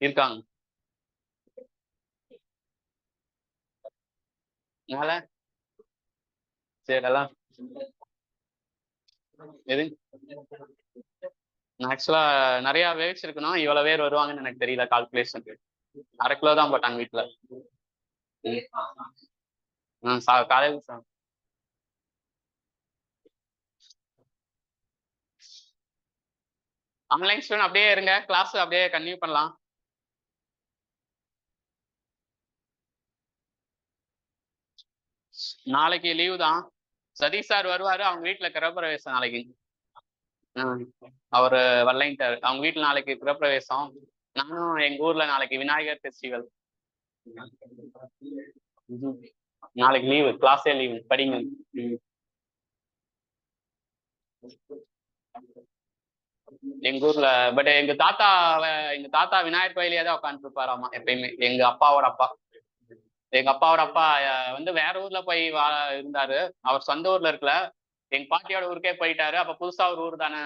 இருக்காங்க அதனால சரி எல்லாம் எது ஆக்சுவலா நிறைய வேவ்ஸ் இருக்கணும். இவ்வளவு பேர் வருவாங்கன்னு எனக்கு தெரியல. கால்குலேஷன் 1/2 கிலோ தான் போட்டாங்க வீட்டுல. காலையில் ஆன்லைன் ஸ்டூடெண்ட் அப்படியே இருங்க. கிளாஸ் அப்படியே கன்டினியூ பண்ணலாம். நாளைக்கு லீவு தான். சதீஷ் சார் வருவாரு. அவங்க வீட்டுல கிரகப்பிரவேசம் நாளைக்கு. அவரு வரலைன்ட்டாரு. அவங்க வீட்டுல நாளைக்கு கிரகப்பிரவேசம். நானும் எங்க ஊர்ல நாளைக்கு விநாயகர் ஃபெஸ்டிவல். நாளைக்கு லீவு, கிளாஸே லீவு, படிங்க. எங்க ஊர்ல பட் எங்க தாத்தா விநாயகர் கோயிலே தான் உட்காந்துருப்பாராமா எப்பயுமே. எங்க அப்பாவோட அப்பா வந்து வேற ஊர்ல போய் இருந்தாரு. அவர் சொந்த ஊர்ல இருக்கல, எங்க பாட்டியோட ஊருக்கே போயிட்டாரு. அப்ப புதுசா ஒரு ஊர் தானே,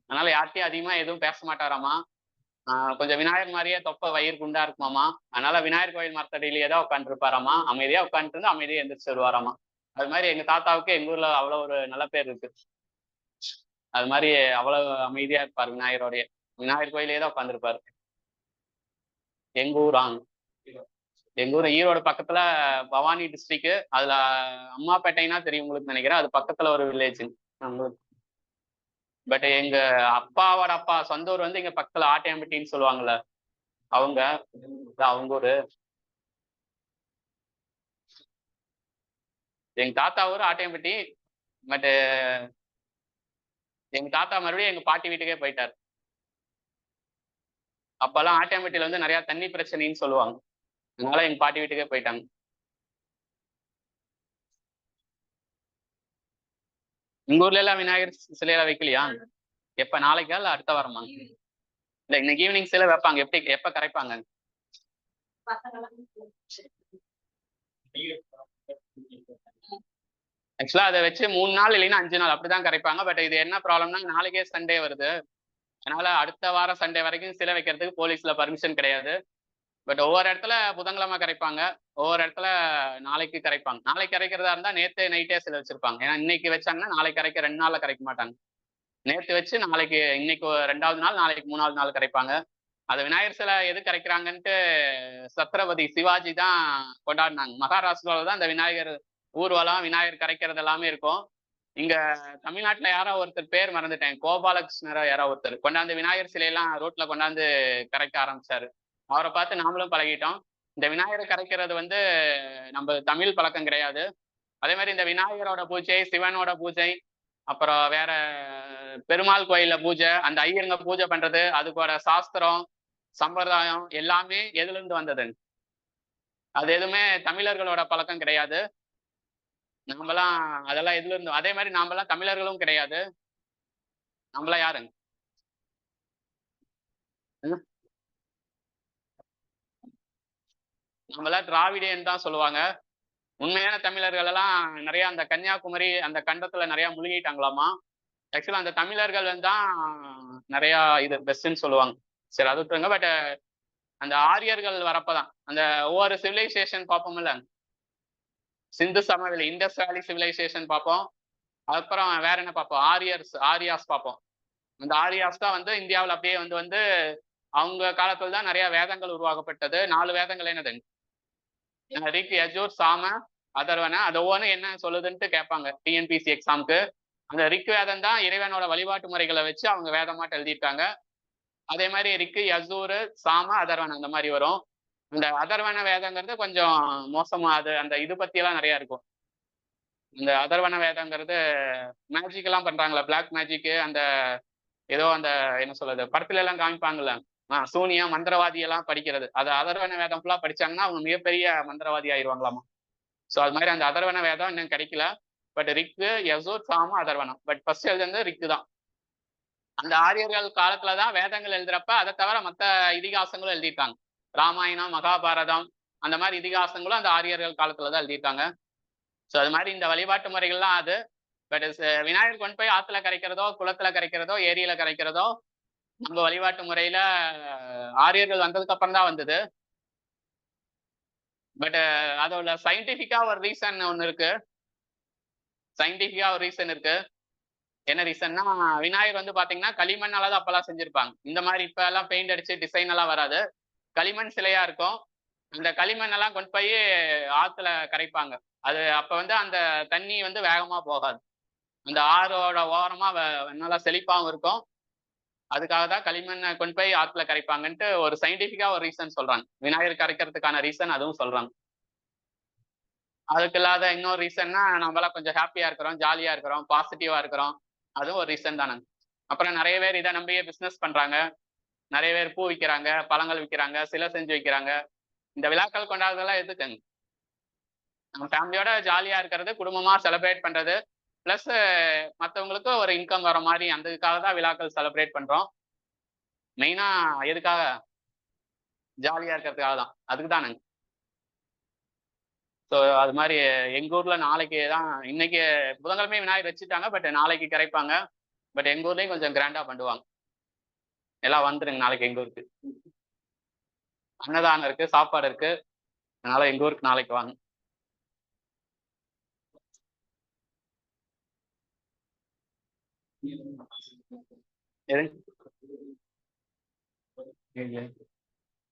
அதனால யார்ட்டையும் அதிகமா எதுவும் பேச மாட்டாராமா. கொஞ்சம் விநாயகர் மாதிரியே தொப்பை வயிறு குண்டா இருக்குமாமா. அதனால விநாயகர் கோயில் மரத்தடியிலேயே தான் உட்காந்துருப்பாராமா. அமைதியா உட்காந்துட்டு இருந்து அமைதியா எந்திரிச்சு வருவாராமா. அது மாதிரி எங்க தாத்தாவுக்கு எங்க ஊர்ல அவ்வளவு ஒரு நல்ல பேர் இருக்கு. அது மாதிரி அவ்வளவு அமைதியா இருப்பார் விநாயகரோடைய. விநாயகர் கோயிலே தான் உட்காந்துருப்பாரு. எங்க ஊர் ஈரோடு பக்கத்துல பவானி டிஸ்ட்ரிக்ட். அதுல அம்மாப்பேட்டைனா தெரியும் உங்களுக்கு நினைக்கிறேன். அது பக்கத்துல ஒரு வில்லேஜ். பட் எங்க அப்பாவோட அப்பா சொந்த ஊர் வந்து இங்க பக்கத்துல ஆட்டையாம்பட்டின்னு சொல்லுவாங்கல்ல, அவங்க ஊரு. எங்க தாத்தா ஊர் ஆட்டையாம்பட்டி. பட் எங்க தாத்தா மறுபடியும் எங்க பாட்டி வீட்டுக்கே போயிட்டாரு. அப்பெல்லாம் ஆட்டையாம்பட்டியில வந்து நிறைய தண்ணி பிரச்சனைன்னு சொல்லுவாங்க, அதனால எங்க பாட்டி வீட்டுக்கே போயிட்டாங்க. உங்க ஊர்ல எல்லாம் விநாயகர் சிலையில வைக்கலையா? எப்ப, நாளைக்கா இல்ல அடுத்த வாரமா? இல்ல இன்னைக்கு ஈவினிங் சிலை வைப்பாங்க. எப்ப கரைப்பாங்க? ஆக்சுவலா அதை வச்சு 3 நாள் இல்லைன்னா 5 நாள் அப்படிதான் கரைப்பாங்க. பட் இது என்ன ப்ராப்ளம்னா, நாளைக்கே சண்டே வருது. அதனால அடுத்த வாரம் சண்டே வரைக்கும் சிலை வைக்கிறதுக்கு போலீஸ்ல பர்மிஷன் கிடையாது. பட் ஒவ்வொரு இடத்துல புதன்கிழமை கரைப்பாங்க, ஒவ்வொரு இடத்துல நாளைக்கு கரைப்பாங்க. நாளைக்கு கரைக்கிறதா இருந்தா நேத்து நைட்டே சிலை வச்சிருப்பாங்க. ஏன்னா இன்னைக்கு வச்சாங்கன்னா நாளைக்கு கரைக்க 2 நாள்ல கரைக்க மாட்டாங்க. நேத்து வச்சு நாளைக்கு, இன்னைக்கு 2வது நாள், நாளைக்கு 3வது நாள் கரைப்பாங்க. அது விநாயகர் சிலை எது கரைக்கிறாங்கன்ட்டு சத்ரபதி சிவாஜி தான் கொண்டாடினாங்க. மகாராஷ்டிராவில் தான் அந்த விநாயகர் ஊர்வலம், விநாயகர் கரைக்கிறது எல்லாமே இருக்கும். இங்க தமிழ்நாட்டுல யாரோ ஒருத்தர் பேர் மறந்துட்டேன், கோபாலகிருஷ்ணரோ யாரோ ஒருத்தர் கொண்டாந்து விநாயகர் சிலையெல்லாம் ரோட்ல கொண்டாந்து கரைக்க ஆரம்பிச்சாரு. அவரை பார்த்து நாமளும் பழகிட்டோம். இந்த விநாயகர் கரைக்கிறது வந்து நம்ம தமிழ் பழக்கம் கிடையாது. அதே மாதிரி இந்த விநாயகரோட பூஜை, சிவனோட பூஜை, அப்புறம் வேற பெருமாள் கோயில்ல பூஜை, அந்த ஐயருங்க பூஜை பண்றது, அதுக்கோட சாஸ்திரம் சம்பிரதாயம் எல்லாமே எதுல இருந்து வந்தது? அது எதுவுமே தமிழர்களோட பழக்கம் கிடையாது. நாமெல்லாம் அதெல்லாம் எதுல இருந்து? அதே மாதிரி நாமெல்லாம் தமிழர்களும் கிடையாது. நம்மளாம் யாருங்க? நம்மளாம் திராவிடியன் தான் சொல்லுவாங்க. உண்மையான தமிழர்கள் எல்லாம் நிறைய அந்த கன்னியாகுமரி அந்த கண்டத்துல நிறைய முழுகிட்டாங்களாமா. ஆக்சுவலா அந்த தமிழர்கள் தான் நிறைய இது பெஸ்ட்ன்னு சொல்லுவாங்க. சரி, அது விட்டுருங்க. பட் அந்த ஆரியர்கள் வரப்பதான் அந்த ஒவ்வொரு சிவிலைசேஷன் பார்ப்போம்ல, சிந்து சமவெளி இண்டஸ் வேலி சிவிலைசேஷன் பார்ப்போம். அதுக்கப்புறம் வேற என்ன பார்ப்போம்? ஆரியாஸ் பார்ப்போம். அந்த ஆரியாஸ் தான் வந்து இந்தியாவில் அப்படியே வந்து அவங்க காலத்துல தான் நிறைய வேதங்கள் உருவாக்கப்பட்டது. 4 வேதங்கள் என்னது? ரிக், யஜூர், சாம, அதர்வன. அது ஒவ்வொன்றும் என்ன சொல்லுதுன்ட்டு கேட்பாங்க டிஎன்பிசி எக்ஸாமுக்கு. அந்த ரிக் வேதம் தான் இறைவனோட வழிபாட்டு முறைகளை வச்சு அவங்க வேதமாட்டு எழுதியிருக்காங்க. அதே மாதிரி ரிக்கு, யசூரு, சாம, அதர்வன அந்த மாதிரி வரும். இந்த அதர்வன வேதங்கிறது கொஞ்சம் மோசமா, அது அந்த இது பத்தி எல்லாம் நிறைய இருக்கும். இந்த அதர்வன வேதங்கிறது மேஜிக் எல்லாம் பண்றாங்களா, பிளாக் மேஜிக், அந்த ஏதோ அந்த என்ன சொல்றது படத்துல எல்லாம் காமிப்பாங்கல்ல, சூனியம் மந்திரவாதி எல்லாம் படிக்கிறது. அது அதர்வன வேதம் ஃபுல்லா படிச்சாங்கன்னா அவங்க மிகப்பெரிய மந்திரவாதி ஆயிடுவாங்களாமா. ஸோ அது மாதிரி அந்த அதர்வன வேதம் இன்னும் கிடைக்கல. But Rig, Yajur, Sama, Atharvanam. But first எழுதுறது ரிக்கு தான். அந்த ஆரியர்கள் காலத்துலதான் வேதங்கள் எழுதுறப்ப அதை தவிர மற்ற இதிகாசங்களும் எழுதியிருக்காங்க. ராமாயணம், மகாபாரதம் அந்த மாதிரி இதிகாசங்களும் அந்த ஆரியர்கள் காலத்துலதான் எழுதியிருக்காங்க. ஸோ அது மாதிரி இந்த வழிபாட்டு முறைகள்லாம் அது. பட் விநாயகர் கொண்டு போய் ஆத்துல கரைக்கிறதோ, குளத்துல கரைக்கிறதோ, ஏரியில கரைக்கிறதோ நம்ம வழிபாட்டு முறையில ஆரியர்கள் வந்ததுக்கு அப்புறம் தான் வந்தது. பட் அதோட சயின்டிபிக்கா ஒரு ரீசன் ஒன்று இருக்கு. என்ன ரீசன்னா, விநாயகர் வந்து பாத்தீங்கன்னா களிமண்ணால தான் அப்பெல்லாம் செஞ்சிருப்பாங்க. இந்த மாதிரி இப்ப எல்லாம் பெயிண்ட் அடிச்சு டிசைன் எல்லாம் வராது. களிமண் சிலையா இருக்கும். அந்த களிமண் எல்லாம் கொண்டு போய் ஆத்துல கரைப்பாங்க. அது அப்ப வந்து அந்த தண்ணி வந்து வேகமா போகாது. அந்த ஆறோட ஓரமா நல்லா செழிப்பாவும் இருக்கும். அதுக்காக தான் களிமண்ணை கொண்டு போய் ஆத்துல கரைப்பாங்கன்ட்டு ஒரு சயின்டிபிக்கா ஒரு ரீசன் சொல்றாங்க. விநாயகர் கரைக்கிறதுக்கான ரீசன் அதுவும் சொல்றாங்க. அதுக்கு இல்லாத இன்னொரு ரீசன்னா, நம்மளாம் கொஞ்சம் ஹாப்பியா இருக்கிறோம், ஜாலியா இருக்கிறோம், பாசிட்டிவா இருக்கிறோம். அதுவும் ஒரு ரீசன் தானே. அப்புறம் நிறைய பேர் இதை நம்பியே பிசினஸ் பண்றாங்க. நிறைய பேர் பூ விற்கிறாங்க, பழங்கள் விற்கிறாங்க, சிலை செஞ்சு வைக்கிறாங்க. இந்த விழாக்கள் கொண்டாடுறதெல்லாம் எதுக்குங்க? நம்ம ஃபேமிலியோட ஜாலியா இருக்கிறது, குடும்பமா செலிப்ரேட் பண்றது, பிளஸ் மற்றவங்களுக்கு ஒரு இன்கம் வர மாதிரி அதுக்காக தான் விழாக்கள் செலிப்ரேட் பண்றோம். மெயினா எதுக்காக? ஜாலியா இருக்கிறதுக்காக தான். அதுக்கு தானே. ஸோ அது மாதிரி எங்க ஊர்ல நாளைக்கு தான், இன்னைக்கு புதன்கிழமை விநாயகர் வச்சுட்டாங்க, பட் நாளைக்கு கரைப்பாங்க. பட் எங்க ஊர்லயும் கொஞ்சம் கிராண்டா பண்ணுவாங்க. எல்லாம் வந்துருங்க நாளைக்கு எங்க ஊருக்கு. அன்னதானம் இருக்கு, சாப்பாடு இருக்கு. அதனால எங்க ஊருக்கு நாளைக்கு வாங்க.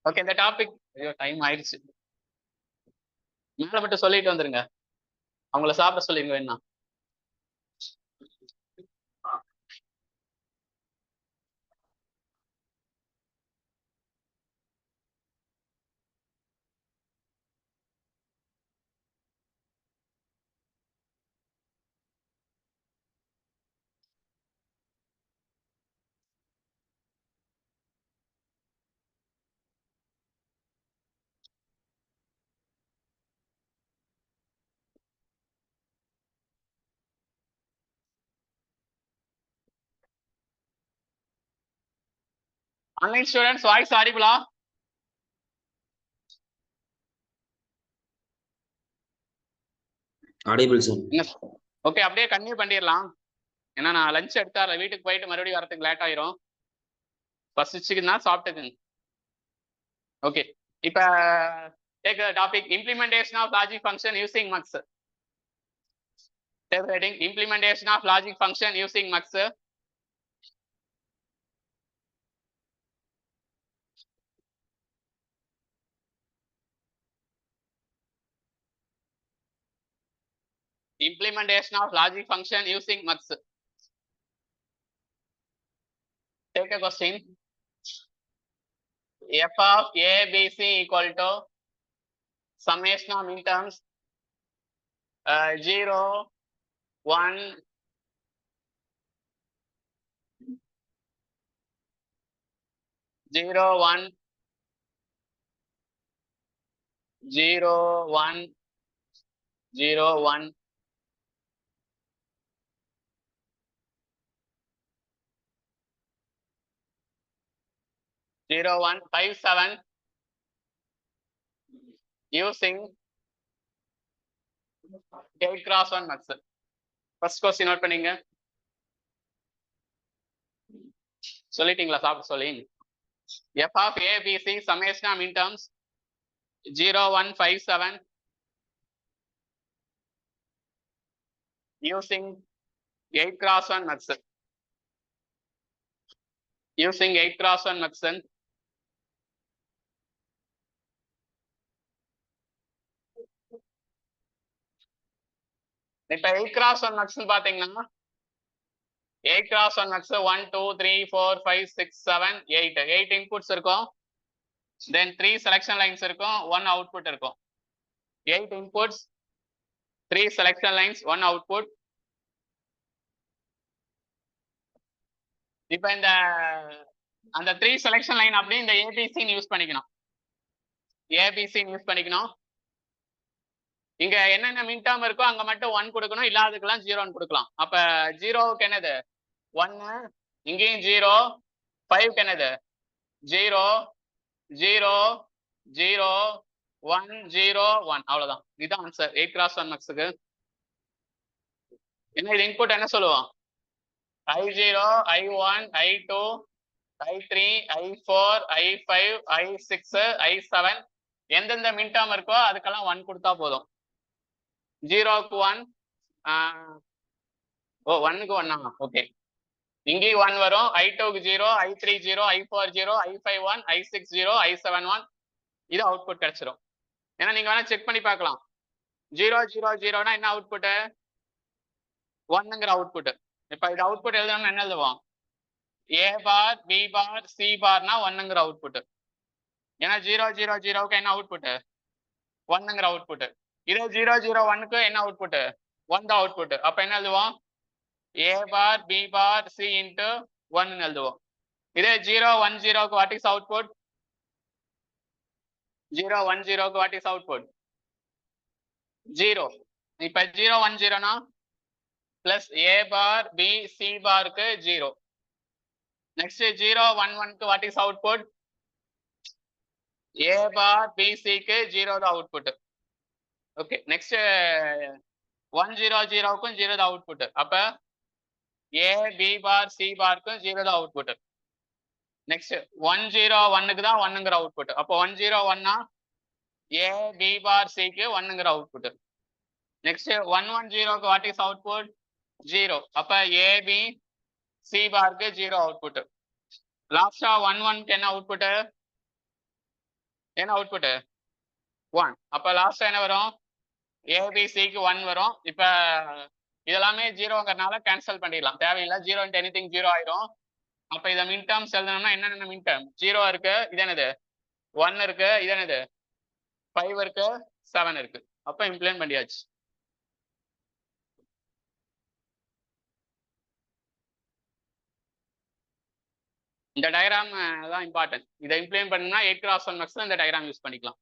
ஓகே, இந்த டாபிக் டைம் ஆயிடுச்சு. மேல மட்டும் சொல்லிட்டு வந்துருங்க. அவங்கள சாப்பிட சொல்லிருங்க வேணா. ஆன்லைன் ஸ்டூடெண்ட்ஸ் வாய்ஸ் ஆடிபிளா? Audible sir. ஓகே, அப்படியே கன்டினியூ பண்ணிடலாம். ஏன்னா நான் லஞ்ச் எடுத்தார வீட்டுக்கு போயிட்டு மறுபடியும் வரதுக்கு லேட் ஆயிரும். பசிச்சுக்குன்னா சாப்பிட்டுக்குங்க. ஓகே, இப்ப take the topic implementation of logic function using mux. Heading implementation of logic function using mux. Implementation of logic function using mux. Take a question. F of a b c equal to summation of minterms 0 1 0 1 0 1 0 1 0 1 5 7 using 8x1 mux. First question note பண்ணீங்க. சொல்லிட்டீங்களா? சாப்பிட சொல்லி. f of a b c summation of minterms 0 1 5 7 using 8x1 mux. Using 8x1 mux. இப்ப 8x1 mux பாத்தீங்கன்னா 8x1 mux 1 2 3 4 5 6 7 8 8 inputs இருக்கும். Then 3 selection lines இருக்கும், 1 output இருக்கும். 8 inputs, 3 selection lines, 1 output. இப்ப இந்த அந்த 3 selection line அப்படி இந்த ABC யூஸ் பண்ணிக்கணும். ABC யூஸ் பண்ணிக்கணும். இங்க என்னென்ன மின்டர்ம் இருக்கோ அங்க மட்டும் 1 கொடுக்கணும், இல்லாததுக்கெல்லாம் 0 கொடுக்கலாம். அப்ப 0க்கு என்னது 1, இங்கேயும் 0, 5க்கு என்னது 0 0 0 1 0 1. அவ்வளவுதான். இதுதான் ஆன்சர் 8x1 மக்ஸுக்கு. என்ன இது இன்புட் என்ன சொல்லுவோம்? I0 I1 I2 I3 I4 I5 I6 I7 எந்தெந்த மின்டர்ம் இருக்கோ அதுக்கெல்லாம் 1 கொடுத்தா போதும். 0க்கு 1, 1க்கு 1. ஓகே, இங்கேயும் 1 வரும். I2க்கு 0, I3 0, I4 0, I5 1, I6 0, I7 1. இது அவுட்புட் கிடைச்சிரும். ஏன்னா நீங்க வேணா செக் பண்ணி பார்க்கலாம். 0 0 0னா என்ன அவுட்புட்? 1ங்கிற அவுட்புட். இப்ப இது அவுட்புட் எழுதணும்னா என்ன எழுதுவோம்? A bar B bar C பார்னா 1ங்கிற அவுட்புட். ஏன்னா 0 0 0க்கு என்ன அவுட்புட்? 1ங்கிற அவுட்புட். இதே 0 0 1க்கு என்ன அவுட்புட்? 1 தான் அவுட்புட். அப்ப என்ன எழுதுவோம்? A bar B bar C into 1 எழுதுவோம். இதே 0 1 0க்கு வாட் இஸ் அவுட்புட்? 0 1 0க்கு வாட் இஸ் அவுட்புட்? 0. இப்ப 0 1 0னா plus a bar b c barக்கு 0. next 0 1 1 க்கு what is output? a bar b c க்கு 0 தான் output. okay next 1 0 0 க்கும் 0 தான் output. அப்ப a b bar c barக்கும் 0 தான் output. next 1 0 1 க்கு தான் 1ங்கற output. அப்ப 1 0 1னா a b bar c க்கு 1ங்கற output. next 1 1 0 க்கு what is output? 0. அப்ப a b c barக்கு 0 output. last 1 1 க்கு என்ன output? என்ன output? 1. அப்ப லாஸ்ட் என்ன வரும்? a b c க்கு 1 வரும். இப்ப இதெல்லாமே 0ங்கறனால கேன்சல் பண்ணிடலாம், தேவையில்லை. 0 into anything 0 ஆயிடும். அப்ப இத மின் டேர்ம்ஸ் எழுதணும்னா என்னென்ன மின் டேர்ம்? 0 இருக்கு, இது என்னது? 1 இருக்கு, இது என்னது? 5 இருக்கு, 7 இருக்கு. அப்ப இம்ப்ளிமெண்ட் பண்ணியாச்சு. இந்த டயக்ராம் தான் இம்பார்ட்டன்ட். இதை இம்ப்ளிமெண்ட் பண்ணா 8x1 மேக்ஸ்ல இந்த டயக்ராம் யூஸ் பண்ணிக்கலாம்.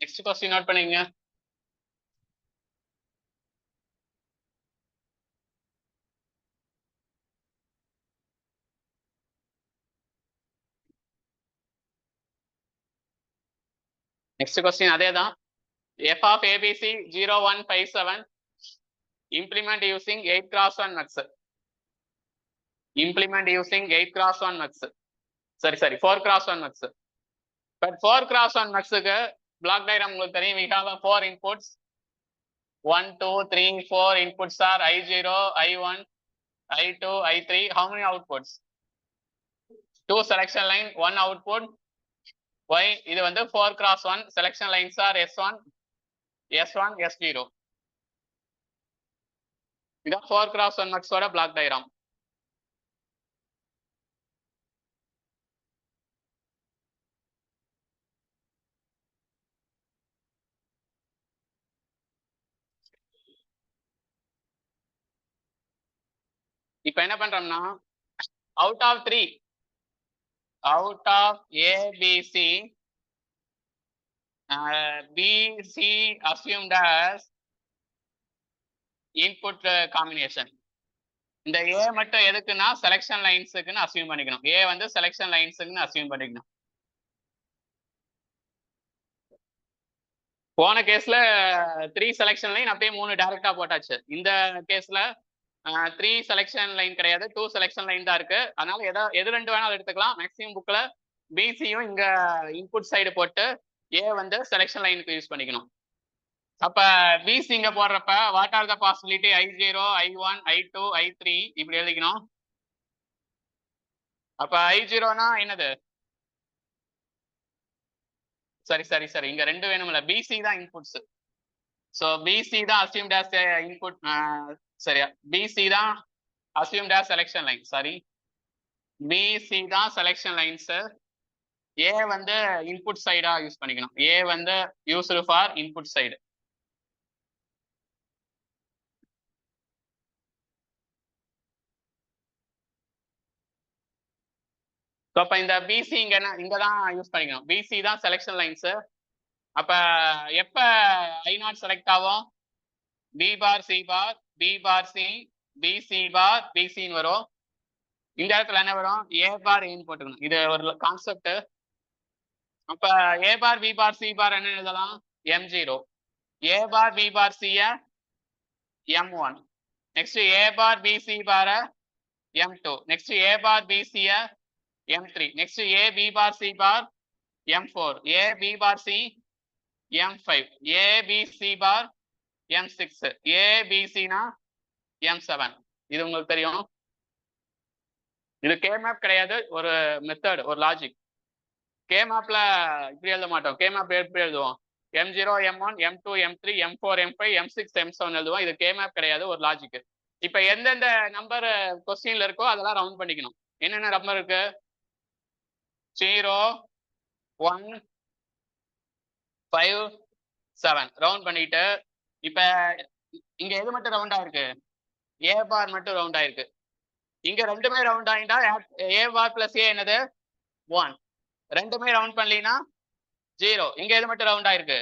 நெக்ஸ்ட் கொஸ்டின் நோட் பண்ணிக்கங்க. நெக்ஸ்ட் கொஸ்டின் அதே தான். f of abc 0 1 5 7 implement using 8x1 max. implement using 8x1 max. sorry 4x1 max. but 4x1 max க்கு block diagram உங்களுக்கு தெரியும். we have 4 inputs. 1 2 3 4 inputs are i0 i1 i2 i3. how many outputs? 2 selection line, 1 output. why? இது வந்து 4x1 selection lines are s1 s1 s0. இதான் 4x1 max ஓட block diagram. இப்ப என்ன பண்றோம்னா out of a b c b c assumed as input combination. இந்த a மட்டும் எதுக்குன்னா செலக்ஷன் லைன்ஸுக்குன்னு அசியூம் பண்ணிக்கணும். a வந்து செலக்ஷன் லைன்ஸுக்குன்னு அசியூம் பண்ணிக்கணும். போன கேஸ்ல 3 செலக்ஷன் லைன் அப்படியே 3 டைரக்டா போட்டாச்சு. இந்த கேஸ்ல 3 செலக்ஷன் லைன் கிடையாது, 2 செலக்ஷன் லைன் தான் இருக்கு. அதனால எது ரெண்டு வேணாலும் எடுத்துக்கலாம். மேக்ஸிமம் புக்ல பிசியும் இங்க இன்புட் சைடு போட்டு a வந்து செலக்ஷன் லைனுக்கு யூஸ் பண்ணிக்கணும். அப்ப பிசி இங்க போடுறப்ப what are the possibility? i0 i1 i2 i3 இப்படி எழுதிக்கணும். அப்ப i0னா என்னது? சரி இங்க ரெண்டு வேணும்ல, பிசி தான் இன்புட்ஸ். சோ பிசி தான் அசியூம்ட் as இன்புட். சரியா, பிசி தான் assumed as selection line. Sorry, B C தான் செலக்ஷன் லைன்ஸ். ஏ வந்து இன்புட் சைடா யூஸ் பண்ணிக்கணும். ஏ வந்து யூஸ்டு ஃபார் இன்புட் சைடு. அப்ப இந்த பிசி இங்கதான் யூஸ் பண்ணிக்கணும். பிசி தான் செலக்ஷன் லைன்ஸ். அப்ப எப்ப i0 செலக்ட் ஆகும்? b பார் c பார் b bar c b c பார் b c வரும். இந்த இடத்துல என்ன வரும்? a பார் a போட்டுக்கணும். இது ஒரு கான்செப்ட். அப்ப a bar b bar c பார் என்ன எழுதலாம்? m0. A bar B bar C M1. Next A bar B C bar M2. Next A bar B C M3. Next A B bar C bar M4. A B bar C M5. A B C bar M6. A B C னா M7. இது உங்களுக்கு தெரியும். இது K map கிடையாது, ஒரு method, ஒரு logic. K mapல இப்படி எழுத மாட்டோம். K map எப்படி எழுதுவோம்? M0 M1 M2 M3 M4 M5 M6 M7 எழுதுவோம். இது K map கிடையாது, ஒரு லாஜிக். இப்ப எந்தெந்த நம்பர் கொஸ்டின்ல இருக்கோ அதெல்லாம் ரவுண்ட் பண்ணிக்கணும். என்னென்ன நம்பர் இருக்கு? 0 1 5 7 ரவுண்ட் பண்ணிட்டு, இப்ப இங்க எது மட்டும் ரவுண்ட் ஆயிருக்கு? A பார் மட்டும் ரவுண்ட் ஆயிருக்கு. இங்க ரெண்டுமே ரவுண்ட் ஆயிட்டா A பார் பிளஸ் A என்னது? 1. ரெண்டுமே ரவுண்ட் பண்ணலீங்கன்னா 0. இங்க எது மட்டும் ரவுண்ட் ஆயிருக்கு?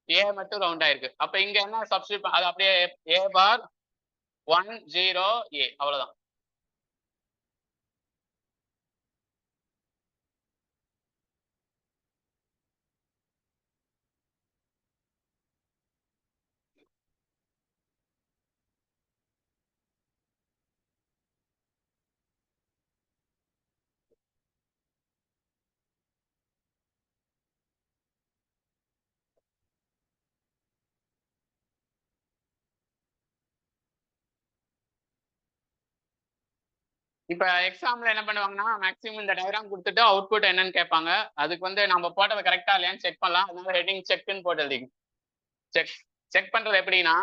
A மட்டும் ரவுண்ட் ஆயிருக்கு. அப்ப இங்க என்ன சப்ஸ்டிட்யூட், அது அப்படியே A பார் 1 0 A, அவ்வளவுதான். இப்ப எக்ஸாம்ல என்ன பண்ணுவாங்கன்னா, மேக்ஸிமம் இந்த டயக்ராம் கொடுத்துட்டு அவுட்புட் என்னன்னு கேட்பாங்க. அதுக்கு வந்து நம்ம போட்டது கரெக்டா இல்லையான்னு செக் பண்ணலாம். அதனால ஹெட்டிங் செக்னு போட்டு எழுதிங்க. செக் பண்றது எப்படின்னா,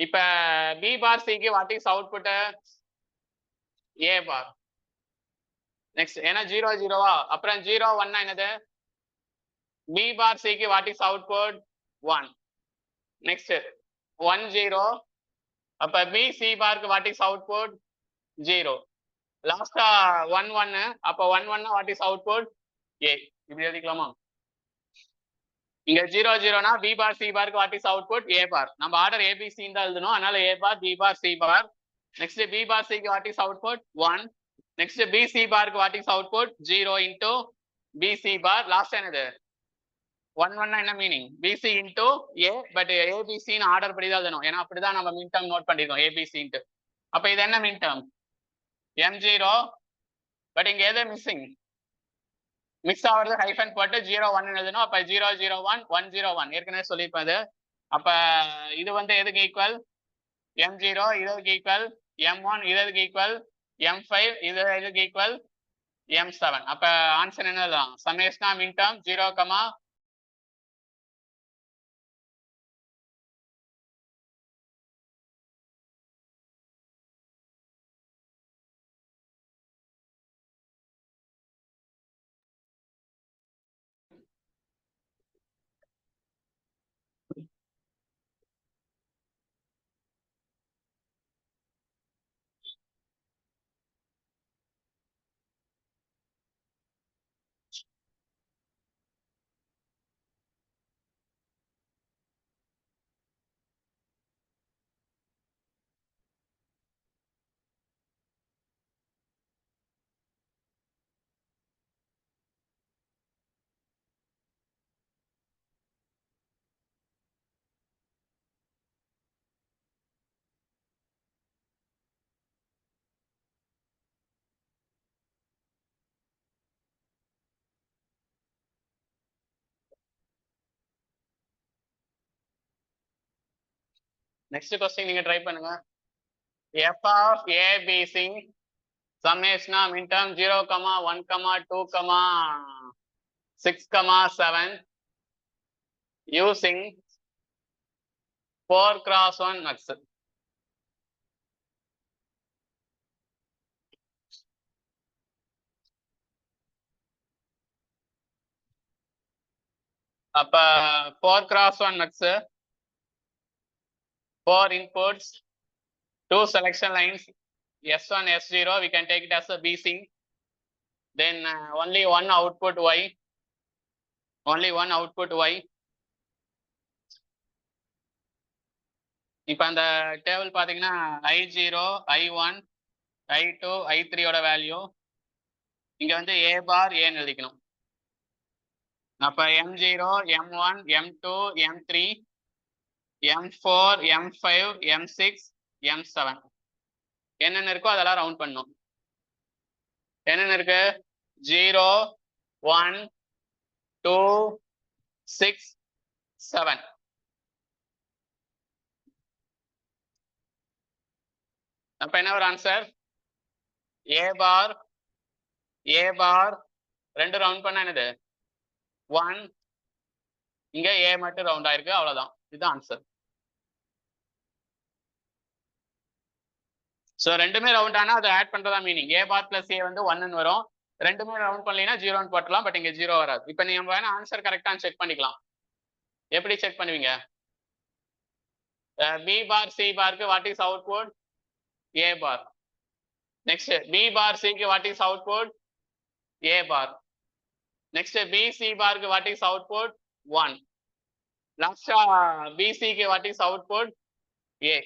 இப்ப B பார் சிக்கு what is output? A bar. Next ஏன்னா 0 0வா, அப்புறம் 0 1 என்னது? B பார் சிக்கு வாட் இஸ் அவுட்புட்? 1. நெக்ஸ்ட் 1 0, அப்ப B C பாருக்கு வாட் இஸ் அவுட்புட்? 0. லாஸ்டா 1 1, அப்ப 1 1 வாட் இஸ் அவுட்புட்? A. இப்படி எழுதிக்கலாமா? இங்க 0 0னா B பார் C பாருக்கு what is output? A bar. நம்ம ஆர்டர் ABC தான் எழுதணும், அதனால A bar B bar C bar. Next B bar C க்கு what is output? 1. Next BC பாருக்கு what is output? 0 into BC bar. Last என்னது? 1 1 என்ன meaning? BC into A, but ABC ன்னு order படி தான் எழுதணும், ஏன்னா அப்படிதான் நம்ம மின் டேர்ம் நோட் பண்ணிருக்கோம் ABC இன்டு. அப்ப இது என்ன மின் டேர்ம்? M0, பட் இங்க எது மிஸ்ஸிங்? மிக்ஸ் ஆகிறது ஹைஃபன் போட்டு 0 1 எழுதணும். அப்ப 0 0 1 1 0 1 ஏற்கனவே சொல்லியிருப்பேன் அது. அப்ப இது வந்து எதுக்கு ஈக்குவல்? M0 இதுக்கு ஈக்குவல், M1 இதுக்கு ஈக்குவல், M5 இதுக்கு ஈக்குவல், M7. அப்ப ஆன்சர் என்னதான்? சமேஷனா மின் டேர்ம் 0, நெக்ஸ்ட் கொஸ்டின் நீங்க ட்ரை பண்ணுங்க. F of ABC summation மின் டேர்ம் 0, 1, 2, 6, 7 using 4x1 max. அப்ப 4x1 max, 4 inputs, 2 selection lines, S1 S0, we can take it as a BC. Then only one output Y, இப்ப அந்த table பாத்தீங்கன்னா I0 I1 I2 I3 ஓட value இங்க வந்து A பார் ஏன்னு எழுதிக்கணும். அப்ப M0 M1 M2 M3 M4, M5, M6, M7 என்னென்ன இருக்கோ அதெல்லாம் ரவுண்ட் பண்ணும். என்னென்ன இருக்கு? 0, 1, 2, 6, 7. அப்ப என்ன ஒரு ஆன்சர்? A பார் ரெண்டு ரவுண்ட் பண்ணா என்னது? 1. இங்க A மட்டும் ரவுண்ட் ஆயிருக்கு, அவ்வளவுதான். இதுதான் ஆன்சர். சோ ரெண்டுமே ரவுண்ட் ஆனா அதை ஆட் பண்றதா meaning. A bar plus A வந்து 1 வரும். ரெண்டுமே ரவுண்ட் பண்ணலனா 0 போட்டலாம். பட் இங்க 0 வராது. இப்போ நீங்க வேணா ஆன்சர் கரெக்டான்னு செக் பண்ணிக்கலாம். எப்படி செக் பண்ணுவீங்க? B பார் C பாருக்கு what is output? A bar. Next B bar C க்கு what is output? A bar. Next B C பாருக்கு வாட் இஸ் அவுட்புட்? 1. லாஸ்டா B C க்கு வாட் இஸ் அவுட்புட்? A.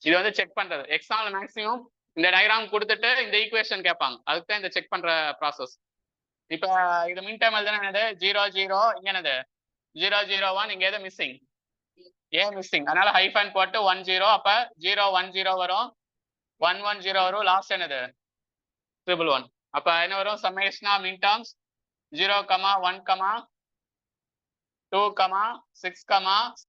இது வந்து செக் பண்றது. எக்ஸாம்ல மேக்ஸிமம் இந்த டயக்ராம் கொடுத்துட்டு இந்த ஈக்குவேஷன் கேட்பாங்க. அதுக்கு தான் இந்த செக் பண்ற ப்ராசஸ். இப்ப இது மீன் டைம் எழுதுனா என்னது? 0 0 இங்க என்னது? 0 0 1 இங்க எது மிஸ்ஸிங்? A missing. அதனால ஹைஃபன் போட்டு 1 0. அப்ப 0 1 0 வரும், 1 1 0 வரும். லாஸ்ட் என்னது? 1 1. அப்ப என்ன வரும்? Summation of min terms 0, 1, 2, 6,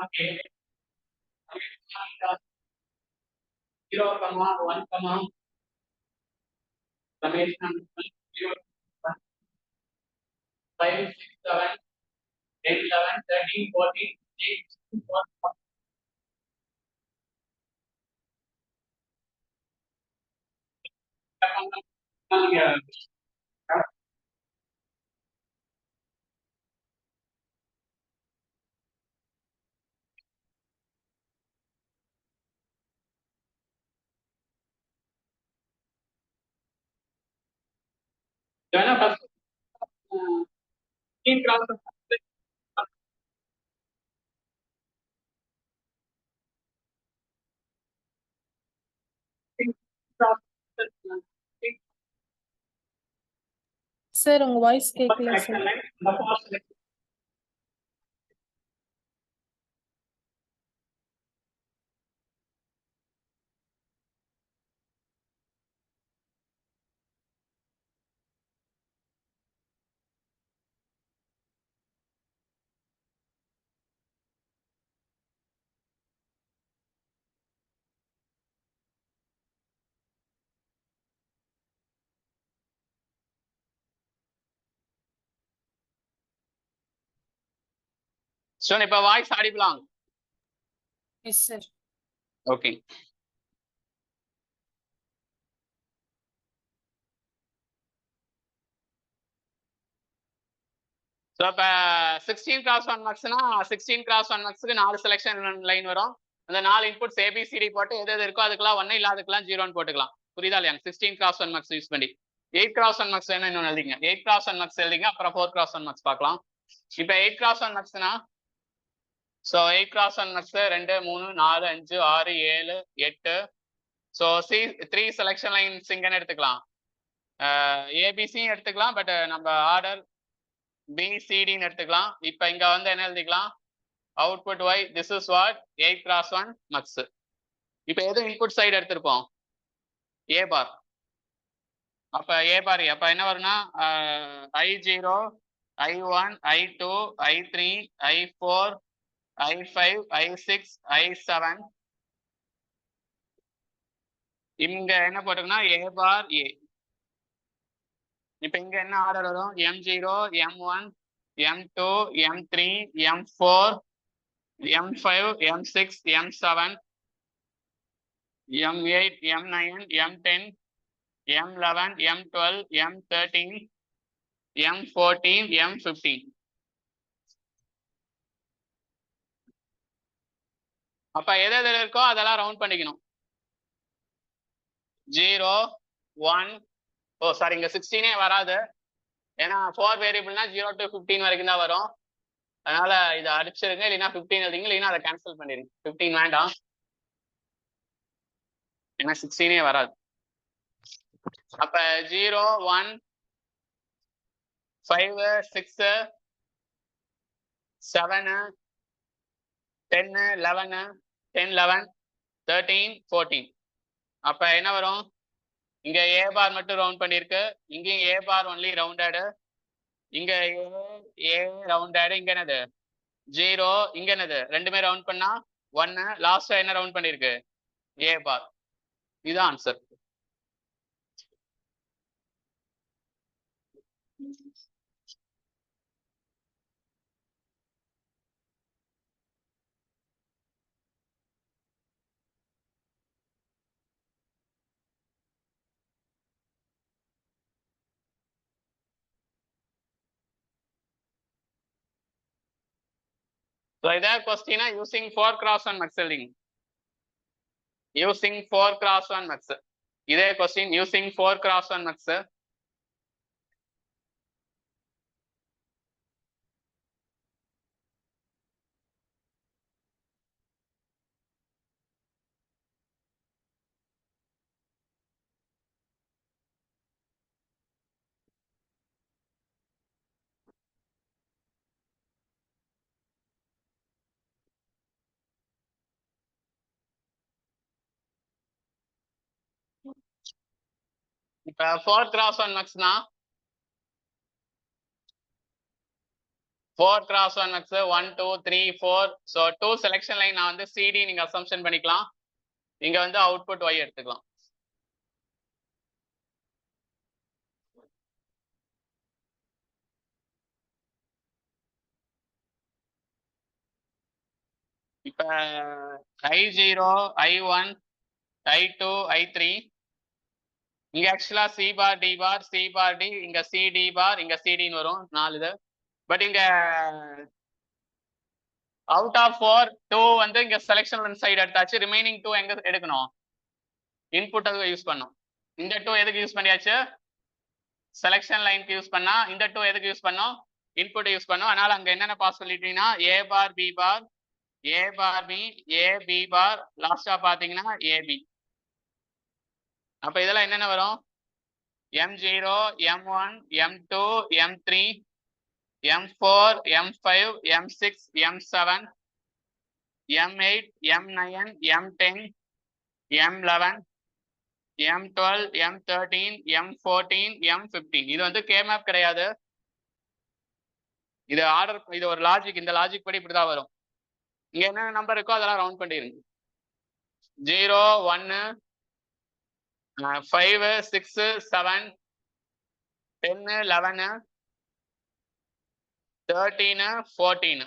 Okay. 0, 1, summation 0, 5, 6, 7, 8, 11, 13, 14, 16, 14. Sir, உங்க வாய்ஸ் கேட்கல சார். So இப்ப வாய்ஸ் ஆடிபிளாங். Yes sir. ஓகே. ஸோ இப்போ 16x1 மார்க்ஸ்னா 16x1 மார்க்ஸுக்கு 4 செலெக்ஷன் லைன் வரும். அந்த 4 இன்புட்ஸ் ABCD போட்டு எது எது இருக்கோ அதுக்கெல்லாம் 1 இல்லாததுக்கெல்லாம் 0 போட்டுக்கலாம். புரியுதா இல்லையா? 16x1 மார்க்ஸ் யூஸ் பண்ணி 8x1 மார்க்ஸ் வேணும் இன்னும் எழுதிங்க. 8x1 மார்க்ஸ் எழுதிங்க, அப்புறம் 4x1 மார்க்ஸ் பார்க்கலாம். இப்போ 8x1 மார்க்ஸ்னா so 8 cross 1 max 2 3 4 5 6 7 8. So C 3 selection lines இங்கன்னு எடுத்துக்கலாம். ஏபிசியும் எடுத்துக்கலாம், பட் நம்ம ஆர்டர் பிசிடின்னு எடுத்துக்கலாம். இப்போ இங்க வந்து என்ன எழுதிக்கலாம், output Y this is what 8 cross 1 max. இப்போ எது இன்புட் சைடு எடுத்திருப்போம், ஏ பார். அப்ப ஏ பார் அப்ப என்ன வரும்னா I0 I1 I2 I3 I4 I5 I6 I7. இங்க என்ன போட்டிருக்குன்னா ஏ பார் ஏ. இப்ப இங்க என்ன ஆர்டர் வரும், M0 M1 M2 M3 M4 M5 M6 M7 M8 M9 M10 M11 M12 M13 M14 M15. அப்ப எது எது இருக்கோ அதெல்லாம் ரவுண்ட் பண்ணிக்கணும். 0 1 ஓ சாரி இங்க 16 வராது, ஏன்னா 4 வேரியபிள்னா 0 to 15 வரைக்கும் தான் வரும். அதனால இதை அடிச்சிருங்க, இல்லைன்னா 15 எழுதிங்க, இல்லைன்னா அதை கேன்சல் பண்ணிடுங்க. 15 வேண்டாம், ஏன்னா 16 வராது. அப்ப 0 1 5 6 7 10 11 10 11 13 14. அப்ப என்ன வரும், இங்க ஏ பார் மட்டும் ரவுண்ட் பண்ணிருக்கு, இங்கேயும் ஏ பார் ஒன்லி ரவுண்டடு, இங்க ஏ ரவுண்டடு, இங்க என்னது 0, இங்க என்னது ரெண்டுமே ரவுண்ட் பண்ணா 1, லாஸ்டா என்ன ரவுண்ட் பண்ணிருக்கு ஏ பார். இதுதான் ஆன்சர். So இதே கொஸ்டினா யூசிங் 4 cross 1 max எழுதிங்க. Using 4 cross 1 max. இதே கொஸ்டின் யூசிங் 4 cross 1 max. இப்ப 4 cross 1 maxனா 4 cross 1 max 1 2 3 4. So 2 selection line நான் வந்து சிடி நீங்க அசம்ஷன் பண்ணிக்கலாம். இங்க வந்து அவுட்புட் ஒய் எடுத்துக்கலாம். இப்ப I0 I1 I2 I3 இங்க ஆக்சுவலா சி பார் டி பார் சி பார் டி, இங்க சி டி பார், இங்க சிடின்னு வரும் 4 இது. பட் இங்க அவுட் ஆஃப் 4 2 வந்து இங்க செலெக்ஷன் சைடு எடுத்தாச்சு, ரிமைனிங் 2 எங்க எடுக்கணும், இன்புட் அதுக்கு யூஸ் பண்ணும். இந்த 2 எதுக்கு யூஸ் பண்ணியாச்சு, செலெக்ஷன் லைனுக்கு யூஸ் பண்ணா. இந்த 2 எதுக்கு யூஸ் பண்ணோம், இன்புட் யூஸ் பண்ணோம். அதனால அங்க என்னென்ன பாசிபிலிட்டினா ஏ bar B bar A bar B A B பார், லாஸ்டா பாத்தீங்கன்னா ஏபி. அப்ப இதெல்லாம் என்னென்ன வரும், M0 M1 M2 M3 M4 M5 M6 M7 M8 M9 M10 M11 M12 M13 M14 M15. இது வந்து கே மேப் கிடையாது, இது ஆர்டர், இது ஒரு லாஜிக். இந்த லாஜிக் படி இப்படிதான் வரும். இங்க என்ன நம்பர் இருக்கோ அதெல்லாம் ரவுண்ட் பண்ணிருங்க. 0 1 5 6 7 10 11 13 14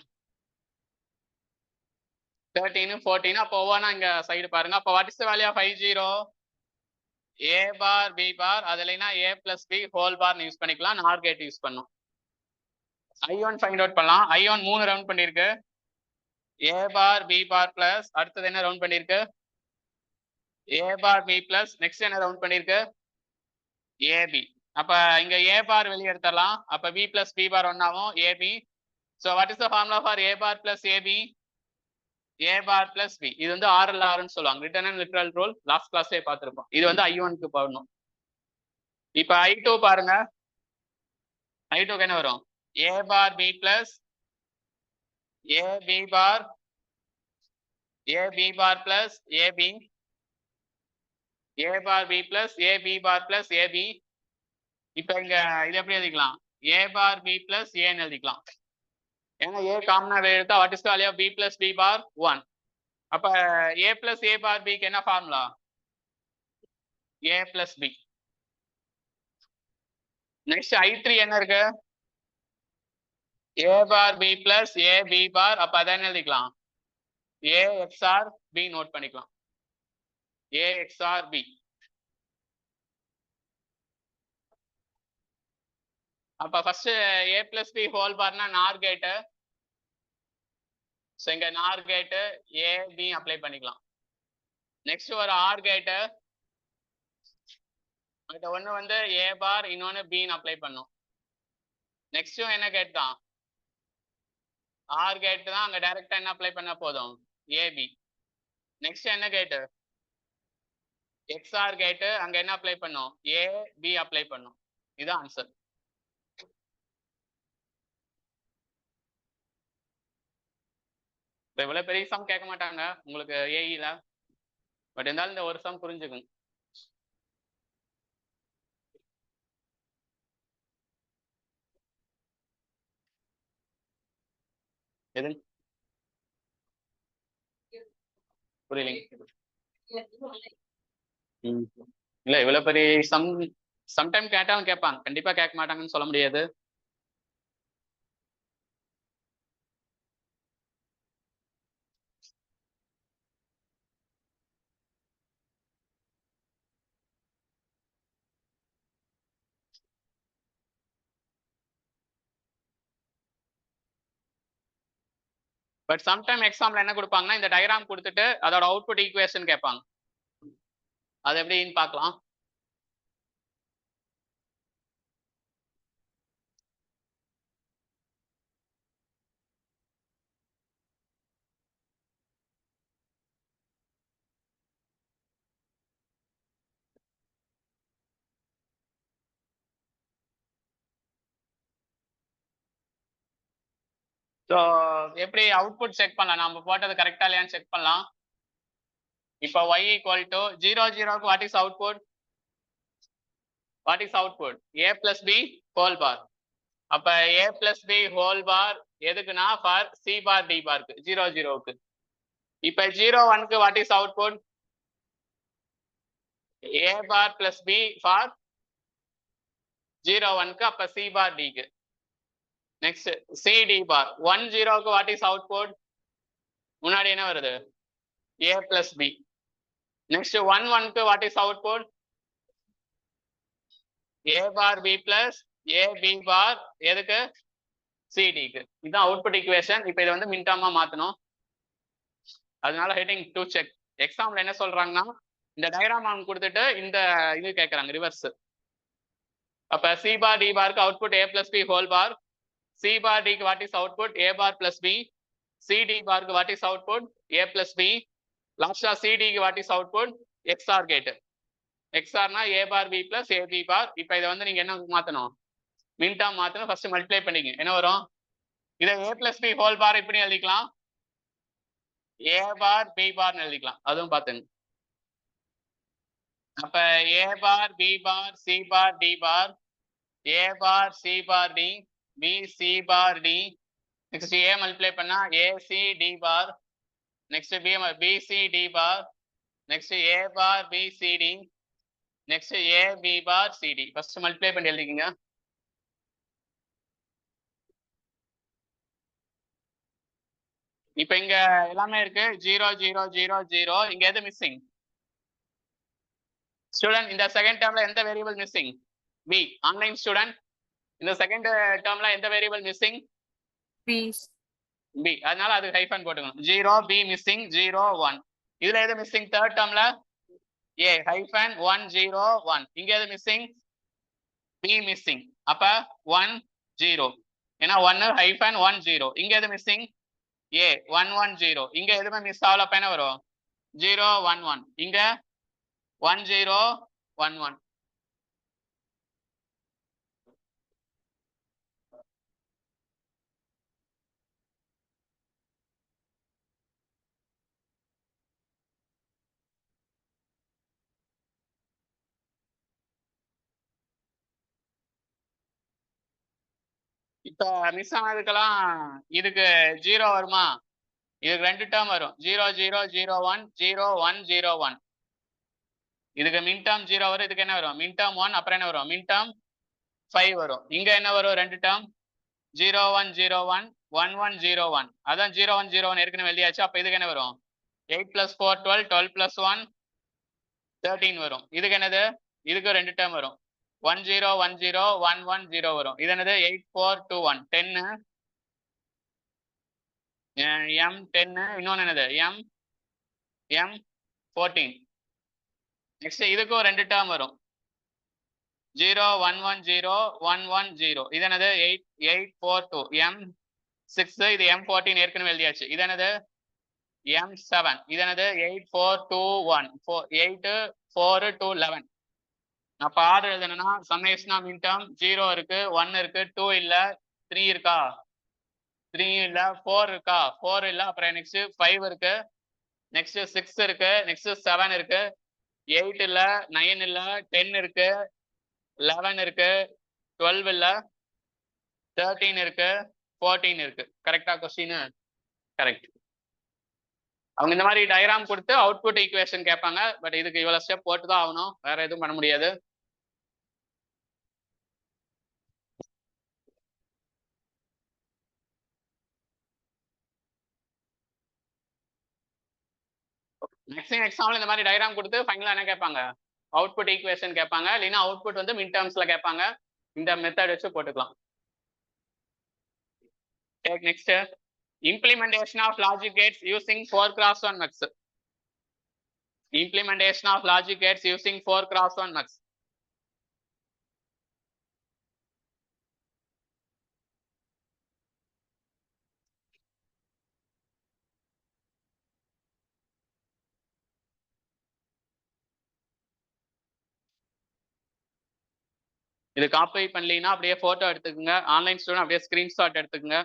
14. அப்போ ஒவ்வொன்றா இங்க சைடு பாருங்க. அப்போ what is the value of I0, A bar B bar, அது இல்லைன்னா A plus B whole bar use பண்ணிக்கலாம், நார் கேட் யூஸ் பண்ணும். I1 ஃபைண்ட் அவுட் பண்ணலாம். I1 3 ரவுண்ட் பண்ணிருக்கு, A bar B bar plus, அடுத்தது என்ன ரவுண்ட் பண்ணிருக்கு A bar B plus, next என்ன ரவுண்ட் பண்ணிருக்கு ஏபி. அப்ப இங்க ஏ பார் வெளியே எடுத்துடலாம், அப்ப பி பிளஸ் பி பார் ஒன்னாவும் AB. So what is the formula for A bar plus AB, A bar plus B. இது வந்து ஆர்எல்ஆர்னு சொல்லுவாங்க, redundant literal rule. Last கிளாஸ்லேயே பார்த்துருப்போம். இது வந்து I1க்கு போடணும். இப்போ I2 பாருங்க. I2க்கு என்ன வரும்? A bar B plus A B bar plus AB, A bar B plus AB bar plus AB. இப்போ இங்க இது எப்படி எழுதிக்கலாம்? ஏ பார் பி பிளஸ் ஏன்னு எழுதிக்கலாம். ஏன்னா ஏ காமனா எடுத்தா what is the value of B plus B bar 1. அப்ப ஏ பிளஸ் ஏ பார் பிக்கு என்ன formula? A plus B. Next I3 என்ன இருக்கு? A bar B plus A B bar. அப்ப அதை என்ன எழுதிக்கலாம்? ஏ எக்ஸ்ஆர் பி நோட் பண்ணிக்கலாம். A XOR B. அப்ப first A plus B whole பார்னா நார் கேட்டு. ஸோ இங்க NOR gate A B apply பண்ணிக்கலாம். நெக்ஸ்ட் ஒரு ஆர் கேட்டு. ஒன்று வந்து ஏ பார், இன்னொன்று பின்னு அப்ளை பண்ணும். நெக்ஸ்டும் என்ன கேட் தான்? ஆர் கேட் தான். அங்க டைரக்டா என்ன அப்ளை பண்ண போதும்? ஏபி. நெக்ஸ்ட் என்ன கேட்டு? எக்ஸ்ஆர் கேட்டு. அங்க என்ன அப்ளை பண்ணும்? ஏ பி அப்ளை பண்ணும். இதுதான் ஆன்சர். இப்போ இவ்வளவு பெரிய சம் கேட்க மாட்டாங்க உங்களுக்கு ஏஇல. பட் இருந்தாலும் இந்த ஒரு சம் புரிஞ்சுக்கும். எது புரியலைங்க? இல்ல இவ்வளவு பெரிய சம்டைம் கேட்டாலும் கேட்பாங்க, கண்டிப்பா கேட்க மாட்டாங்கன்னு சொல்ல முடியாது. பட் சம்டைம் எக்ஸாம்ல என்ன கொடுப்பாங்கன்னா இந்த டயக்ராம் கொடுத்துட்டு அதோட அவுட்புட் ஈக்குவேஷன் கேட்பாங்க. அது எப்படின்னு பார்க்கலாம். ஸோ எப்படி அவுட்புட் செக் பண்ணலாம்? நம்ம போட்டது கரெக்டா இல்லையான்னு செக் பண்ணலாம். இப்போ y ஈக்குவல் டு 0 0க்கு what is output? What is output? a plus B whole bar. அப்ப a plus B whole bar எதுக்குன்னா ஃபார் சி பார் டி பார்க்கு 0 0க்கு. இப்ப 0 1க்கு what is output? a bar plus B for 0 1க்கு. அப்ப C bar டிக்கு. நெக்ஸ்ட் சி டி பார் 1 0க்கு வாட் இஸ் அவுட்புட்? முன்னாடி என்ன வருது? a plus B. நெக்ஸ்ட் 1 1க்கு what is output? a bar B plus A B bar எதுக்கு? சிடிக்கு. இதுதான் அவுட்புட் ஈக்குவேஷன். இப்போ இதை வந்து மின்டர்மா மாத்தணும். அதனால ஹெட்டிங் டு செக். எக்ஸாம்ல என்ன சொல்றாங்கன்னா இந்த டயக்ராம் கொடுத்துட்டு இந்த இது கேட்கறாங்க ரிவர்ஸ். அப்ப சி பார் டி பாருக்கு output a plus B whole bar. C bar டிக்கு what is output? a bar plus B. CD பாருக்கு what is output? a plus B. லாஸ்டா சிடிக்கு what is output? XOR gate. எக்ஸ்ஆர்னா a bar B plus A B bar. இப்போ இதை வந்து நீங்க என்ன மாத்தணும்? மின்டர்ம் மாத்தணும். ஃபர்ஸ்ட் மல்டிப்ளை பண்ணிங்க. என்ன வரும்? இதை a பிளஸ் பி ஹோல் பார் இப்படி எழுதிக்கலாம், a பார் பி பார்னு எழுதிக்கலாம். அதுவும் பார்த்துங்க. அப்ப a bar B bar C bar D bar, a bar C bar D, b C bar D. Next a multiply பண்ணா a C D bar. Next b C D bar. Next a bar b C D. Next a b bar C D. First multiply பண்ணி எழுதிக்கங்க. இப்ப இங்க எல்லாமே இருக்கு 0 0 0 0. இங்க எது missing? Student இந்த செகண்ட் டேர்ம்ல எந்த variable missing? B. Online student இந்த செகண்ட் டேர்ம்ல எந்த வேரியபிள் மிஸ்ஸிங்? பி. அதனால அது ஹைஃபன் போட்டுக்கணும். 0 பி மிஸ்ஸிங் 0 1. இதுல எது மிஸ்ஸிங்? தேர்ட் டேர்ம்ல ஏ ஹைஃபன் 1 0 1. இங்க எது மிஸ்ஸிங்? B missing. அப்ப 1 0. ஏன்னா 1 ஹைஃபன் 1 0. இங்க எது மிஸ்ஸிங்? ஏ 1 1 0. இங்க எதுவுமே மிஸ் ஆகல, அப்ப என்ன வரும்? 0 1 1. இங்க 1 0 1 1. இப்ப மிஸ் ஆனதுக்கெல்லாம் இதுக்கு 0 வருமா? இதுக்கு 2 டேர்ம் வரும். 0 0 0 1 0 1 0 1. இதுக்கு மின் டேர்ம் 0 வரும். இதுக்கு என்ன வரும்? மின் டேர்ம் 1. அப்புறம் என்ன வரும்? மின் டேர்ம் 5 வரும். இங்க என்ன வரும்? 2 டேர்ம் 0 1 0 1 1 1 0 1. அதான் 0 1 0 1 ஏற்கனவே எழுதியாச்சு. அப்ப இதுக்கு என்ன வரும்? 8 plus 4 12 12 plus 1 13 வரும். இதுக்கு என்னது? இதுக்கு 2 டேர்ம் வரும். 1 0 1 0 1 1 0 வரும். இது என்னது? 8 4 2 1 10 m 10. இன்னொன்னு என்னது? m 14. நெக்ஸ்ட் இதுக்கும் 2 டேர்ம் வரும். 0 1 1 0 1 1 0. இது என்னது? 8 8 4 2 m 6. இது m 14 ஏற்கனவே எழுதியாச்சு. இது என்னது? m 7. இது என்னது? 8 4 2 1 8 4 2 11. அப்ப ஆர்டர் எழுதணும்னா சம்மேஷன் ஆஃப் மின் டேர்ம் 0 இருக்கு, 1 இருக்கு, 2 இல்ல, 3 இருக்கா, 3 இல்ல, 4 இருக்கா, 4 இல்ல, அப்புறம் நெக்ஸ்ட் 5 இருக்கு, நெக்ஸ்ட் 6 இருக்கு, நெக்ஸ்ட் 7 இருக்கு, 8 இல்ல, 9 இல்ல, 10 இருக்கு, 11 இருக்கு, 12 இல்ல, 13 இருக்கு, 14 இருக்கு. கரெக்டா கொஸ்டின்? கரெக்ட். அவங்க இந்த மாதிரி டயக்ராம் கொடுத்து அவுட்புட் ஈக்குவேஷன் கேட்பாங்க. பட் இதுக்கு இவ்வளவு ஸ்டெப் போட்டு தான் ஆகணும், வேற எதுவும் பண்ண முடியாது. மேக்ஸிமம் எக்ஸாம்பிள் இந்த மாதிரி டயக்ராம் கொடுத்து ஃபைனலா என்ன கேட்பாங்க? அவுட்புட் ஈக்குவேஷன் கேட்பாங்க. இல்லைன்னா அவுட்புட் வந்து மின் டேர்ம்ஸ்ல கேட்பாங்க. இந்த மெத்தட் வச்சு போட்டுக்கலாம். Next implementation of logic gates using 4x1 mux. Implementation of logic gates using 4x1 mux. இது காப்பி பண்ணலீங்கன்னா அப்படியே போட்டோ எடுத்துக்கோங்க. ஆன்லைன் ஸ்டூடெண்ட் அப்படியே ஸ்கிரீன்ஷாட் எடுத்துக்கோங்க.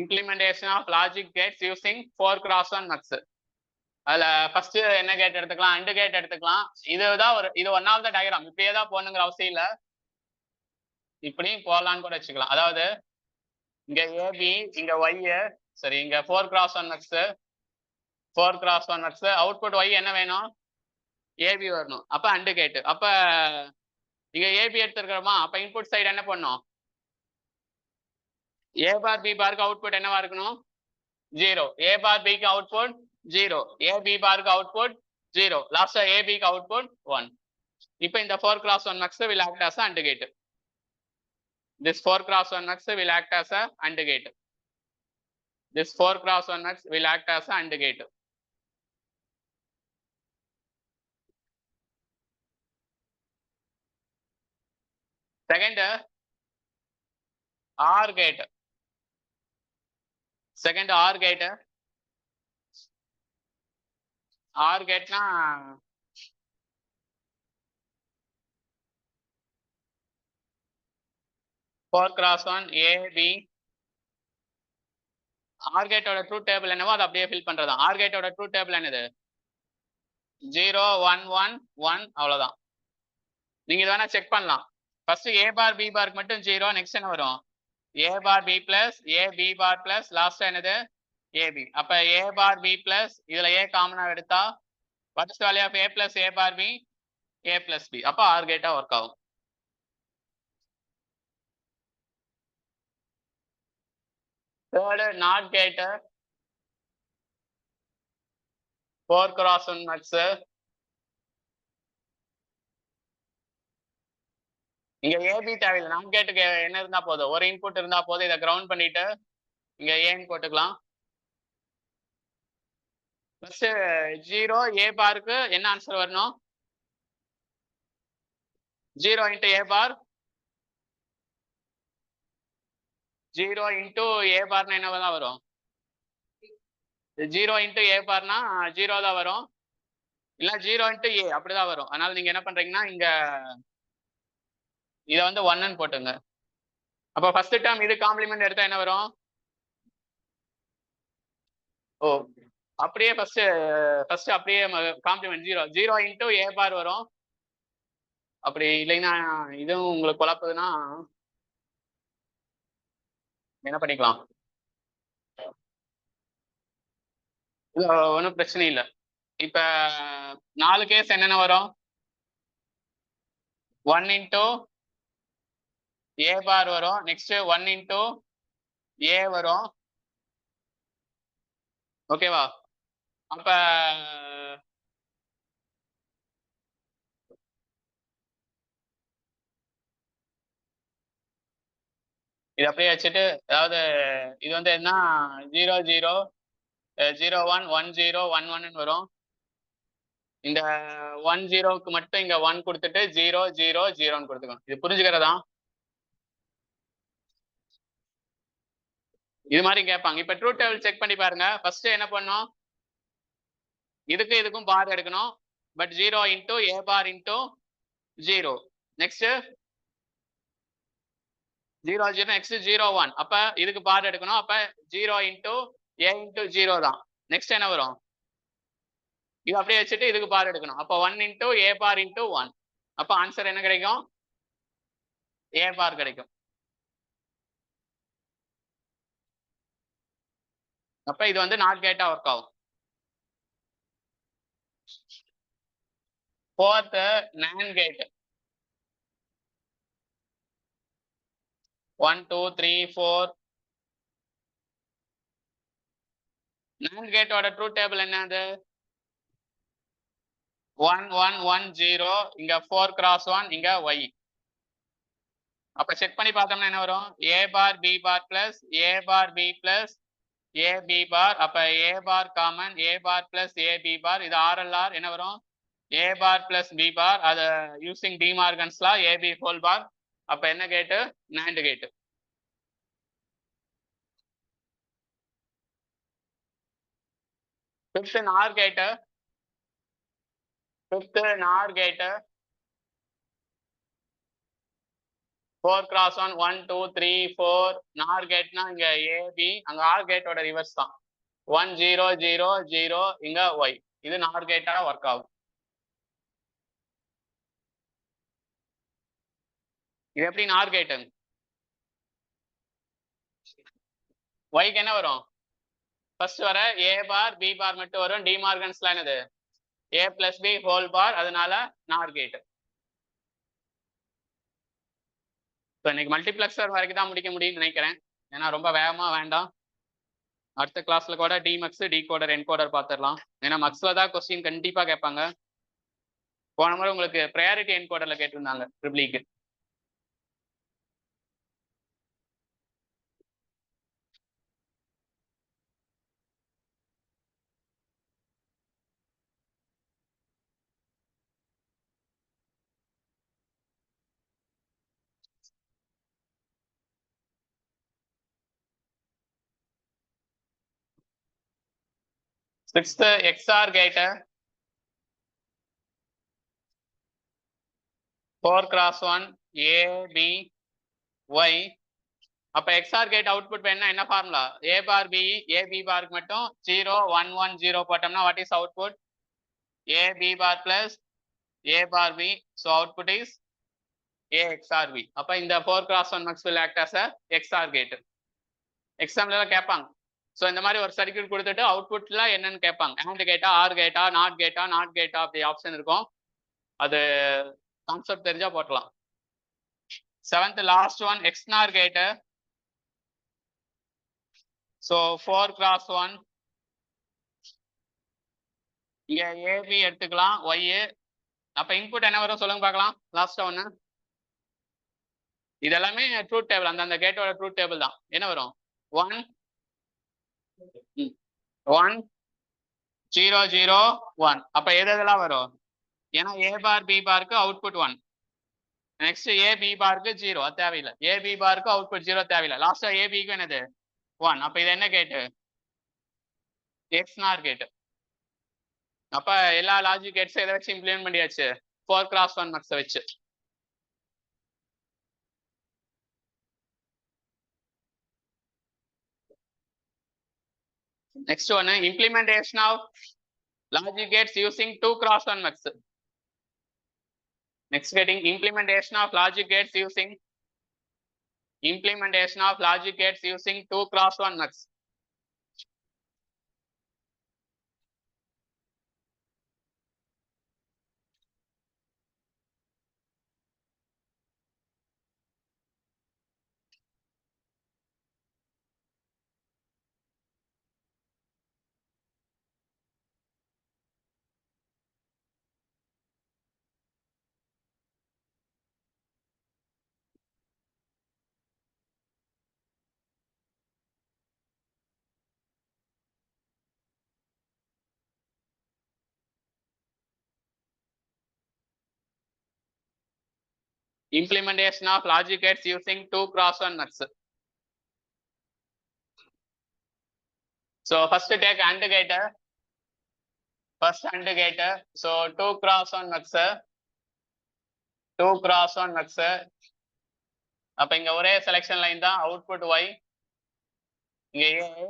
Implementation of logic gates using 4x1 mux. அதுல ஃபர்ஸ்ட் என்ன கேட் எடுத்துக்கலாம்? அண்ட் கேட் எடுத்துக்கலாம். இதுதான் இது ஒன் ஆஃப் த டயக்ராம். இப்படியே தான் போகணுங்கிற அவசியம் இல்லை, இப்படியும் போடலான்னு கூட வச்சுக்கலாம். அதாவது இங்க ஏபி, இங்க ஒய், சரி இங்க 4x1 mux, 4x1 mux. Output Y என்ன வேணும்? ஏபி வரணும். அப்ப அண்ட் கேட். அப்ப இங்க ஏபி எடுத்துருக்கிறோமா? அப்ப இன்புட் சைடு என்ன பண்ணும்? ஏ பார் பி பாருக்கு அவுட்புட் என்னவா இருக்கணும்? 0. ஏ பார் பிக்கு அவுட்புட் 0, ஏ பி பாருக்கு அவுட்புட் 0, லாஸ்டா ஏ பிக்கு அவுட்புட் 1. இப்போ இந்த 4x1 mux will act as AND gate. This 4x1 mux will act as a AND gate. This 4x1 mux will act as a AND gate. Second OR gate. Second OR gate. OR gate na four cross one A B. OR gate ஓட truth table என்னவோ அதை அப்படியே fill பண்றது. OR gate ஓட truth table என்னது? 0 1 1 1. அவ்வளவுதான். நீங்க இதை வேணா செக் பண்ணலாம். ஃபர்ஸ்ட் ஏ பார் பி பாருக்கு மட்டும் 0. நெக்ஸ்ட் என்ன வரும்? A bar B plus A B bar plus last என்னது? ஏபி. அப்ப ஏ பார் பி பிளஸ் இதுல ஏ காமனா எடுத்தா what is value of A plus A bar B? A plus B. அப்ப ஆர் கேட்டா ஒர்க் ஆகும். Third not gate 4x1 mux. இங்க A B தேவையில்லை, நாட் கேட்டுக்கு என்ன இருந்தா போதும், ஒரு இன்புட் இருந்தா போதும். இதை கிரவுண்ட் பண்ணிட்டு இங்க ஏன்னு போட்டுக்கலாம். ஃபர்ஸ்ட் 0 ஏ பாருக்கு என்ன ஆன்சர் வரணும்? 0 இன்ட்டு ஏ பார், 0 இன்ட்டு ஏ பார்னா என்னதான் வரும்? 0 இன்ட்டு ஏ பார்னா 0 தான் வரும், இல்ல 0 இன்ட்டு ஏ அப்படிதான் வரும். அதனால நீங்க என்ன பண்றீங்கன்னா இங்க இதை வந்து 1ன்னு போட்டுங்க. அப்போ ஃபர்ஸ்ட் டேர்ம் இது காம்ப்ளிமெண்ட் எடுத்தா என்ன வரும்? ஓ, அப்படியே ஃபர்ஸ்ட் அப்படியே காம்ப்ளிமெண்ட் 0 0 இன்ட்டு ஏ பார் வரும். அப்படி இல்லைன்னா இதுவும் உங்களுக்கு குழப்புதுன்னா என்ன பண்ணிக்கலாம், ஒன்றும் பிரச்சனை இல்லை. இப்ப 4 கேஸ் என்னென்ன வரும்? 1 இன்ட்டு ஏ பார் வரும், நெக்ஸ்ட் 1 இன்ட்டு ஏ வரும். ஓகேவா? அப்ப இது அப்படியே வச்சுட்டு, அதாவது இது வந்து என்ன 0 0 0 1 1 0 1 1ன்னு வரும். இந்த 1 0க்கு மட்டும் இங்க 1 கொடுத்துட்டு 0 0 0ன்னு கொடுத்துக்கணும். இது புரிஞ்சுக்கிறதா? இது மாதிரி கேட்பாங்க. இப்ப ட்ரூத் டேபிள் செக் பண்ணி பாருங்க. ஃபர்ஸ்ட் என்ன பண்ணும், இதுக்கும் பார் எடுக்கணும். But 0 into A bar into 0, next 0 0, next 0 1. அப்ப இதுக்கு பார் எடுக்கணும். அப்ப 0 இன்ட்டு ஏ இன்ட்டு 0 தான். நெக்ஸ்ட் என்ன வரும்? இது அப்படியே வச்சுட்டு இதுக்கு பார் எடுக்கணும். அப்ப 1 இன்ட்டு ஏ பார் இன்ட்டு 1. அப்ப ஆன்சர் என்ன கிடைக்கும்? ஏ பார் கிடைக்கும். அப்ப இது வந்து நாட் கேட்டா ஒர்க் ஆகும். Fourth NAND gate 1 2 3 4. NAND கேட்டோட ட்ரூத் டேபிள் என்னது? 1 1 1 0, இங்க 4 cross 1, இங்க y. அப்ப செக் பண்ணி பார்த்தோம்னா என்ன வரும்? A bar B bar plus A bar B plus A B bar. அப்ப A bar common, A bar plus A B பார். இது RLR என்ன வரும்? A bar plus B bar. அது யூசிங் டிமார்கன்ஸ் லா, ஏ பி ஹோல் பார். அப்ப என்ன கேட்டு? NAND கேட்டு. Fifth நார் கேட்டு, ஃபிஃப்த் நார் கேட்டு 4 cross 1 1 2 3 4. நார் கேட்னா இங்க ஏபி, அங்க ஆர் கேட்டோட ரிவர்ஸ் தான். 1 0 0 0, இங்க y. இது நார் கேட்டா ஒர்க் ஆகும். இது எப்படி நார் கேட்டு? yக்கு என்ன வரும்? ஃபர்ஸ்ட் வர ஏ பார் பி பார் மட்டும் வரும். டிமார்கன்ஸ் லா என்னது? ஏ பிளஸ் பி ஹோல் பார். அதனால நார் கேட். இப்போ இன்னைக்கு மல்டிப்ளெக்சர் வரைக்கும் தான் முடிக்க முடியும்னு நினைக்கிறேன். ஏன்னா ரொம்ப வேகமா வேண்டாம். அடுத்த கிளாஸ்ல கூட டிமக்ஸ் டிகோடர் என்கோடர் பார்த்துடலாம். ஏன்னா மக்ஸ்ல தான் கொஸ்டின் கண்டிப்பா கேட்பாங்க. போன முறை உங்களுக்கு ப்ரையாரிட்டி என்கோடர்ல கேட்டிருந்தாங்க ட்ரிபிளிக்கு. சிக்ஸ்த் எக்ஸ்ஆர் கேட்டு 4 cross 1 ஏ பி ஒய். அப்ப எக்ஸ்ஆர் கேட் அவுட்புட் என்ன formula? A bar B, A B பாருக்கு மட்டும் 0 1 1 0 போட்டோம்னா what is output? A B bar plus A bar B. So output is A XOR B. அப்ப இந்த 4 cross 1 mux will act as a XOR gate. எக்ஸாம்ல கேட்பாங்க. So இந்த மாதிரி ஒரு சர்க்யூட் கொடுத்துட்டு அவுட்புட்ல என்னன்னு கேட்பாங்க. AND கேட்டா, ஆர் கேட்டா, நாட் கேட்டா, நாட் கேட்டா, அப்படி ஆப்ஷன் இருக்கும். அது கான்செப்ட் தெரிஞ்சா போட்டலாம். செவன்த் லாஸ்ட் ஒன் எக்ஸ்நார் கேட்டு. ஸோ 4 cross 1, இங்க ஏபி எடுத்துக்கலாம், ஒய். அப்ப இன்புட் என்ன வரும் சொல்லுங்க பார்க்கலாம். லாஸ்ட் ஒன்னு இது எல்லாமே ட்ரூத் டேபிள், அந்த கேட்டோட ட்ரூத் டேபிள் தான். என்ன வரும்? 1 1 0 0 1. அப்ப எதெல்லாம் வரும்? ஏன்னா ஏ பார் பி பாருக்கு அவுட்புட் 1. நெக்ஸ்ட் ஏ பி பாருக்கு 0, அது தேவையில்லை. ஏ பி பாருக்கு அவுட்புட் 0 தேவையில்லை. லாஸ்டா ஏ பிக்கு என்னது? 1. அப்ப இது என்ன கேட்டு? எக்ஸ் நார் கேட்டு. அப்ப எல்லா லாஜிக் கேட்ஸ் எதை வச்சு இம்ப்ளிமெண்ட் பண்ணியாச்சு? 4x1 மக்ஸை வச்சு. Next one, implementation of logic gates using 2x1 mux. Next getting implementation of logic gates using 2x1 mux. Implementation of logic gates using 2x1 mux. So first take AND gate. First AND gate. So 2x1 mux. 2x1 mux. அப்ப இங்க ஒரே selection line தான், output y. இங்க a.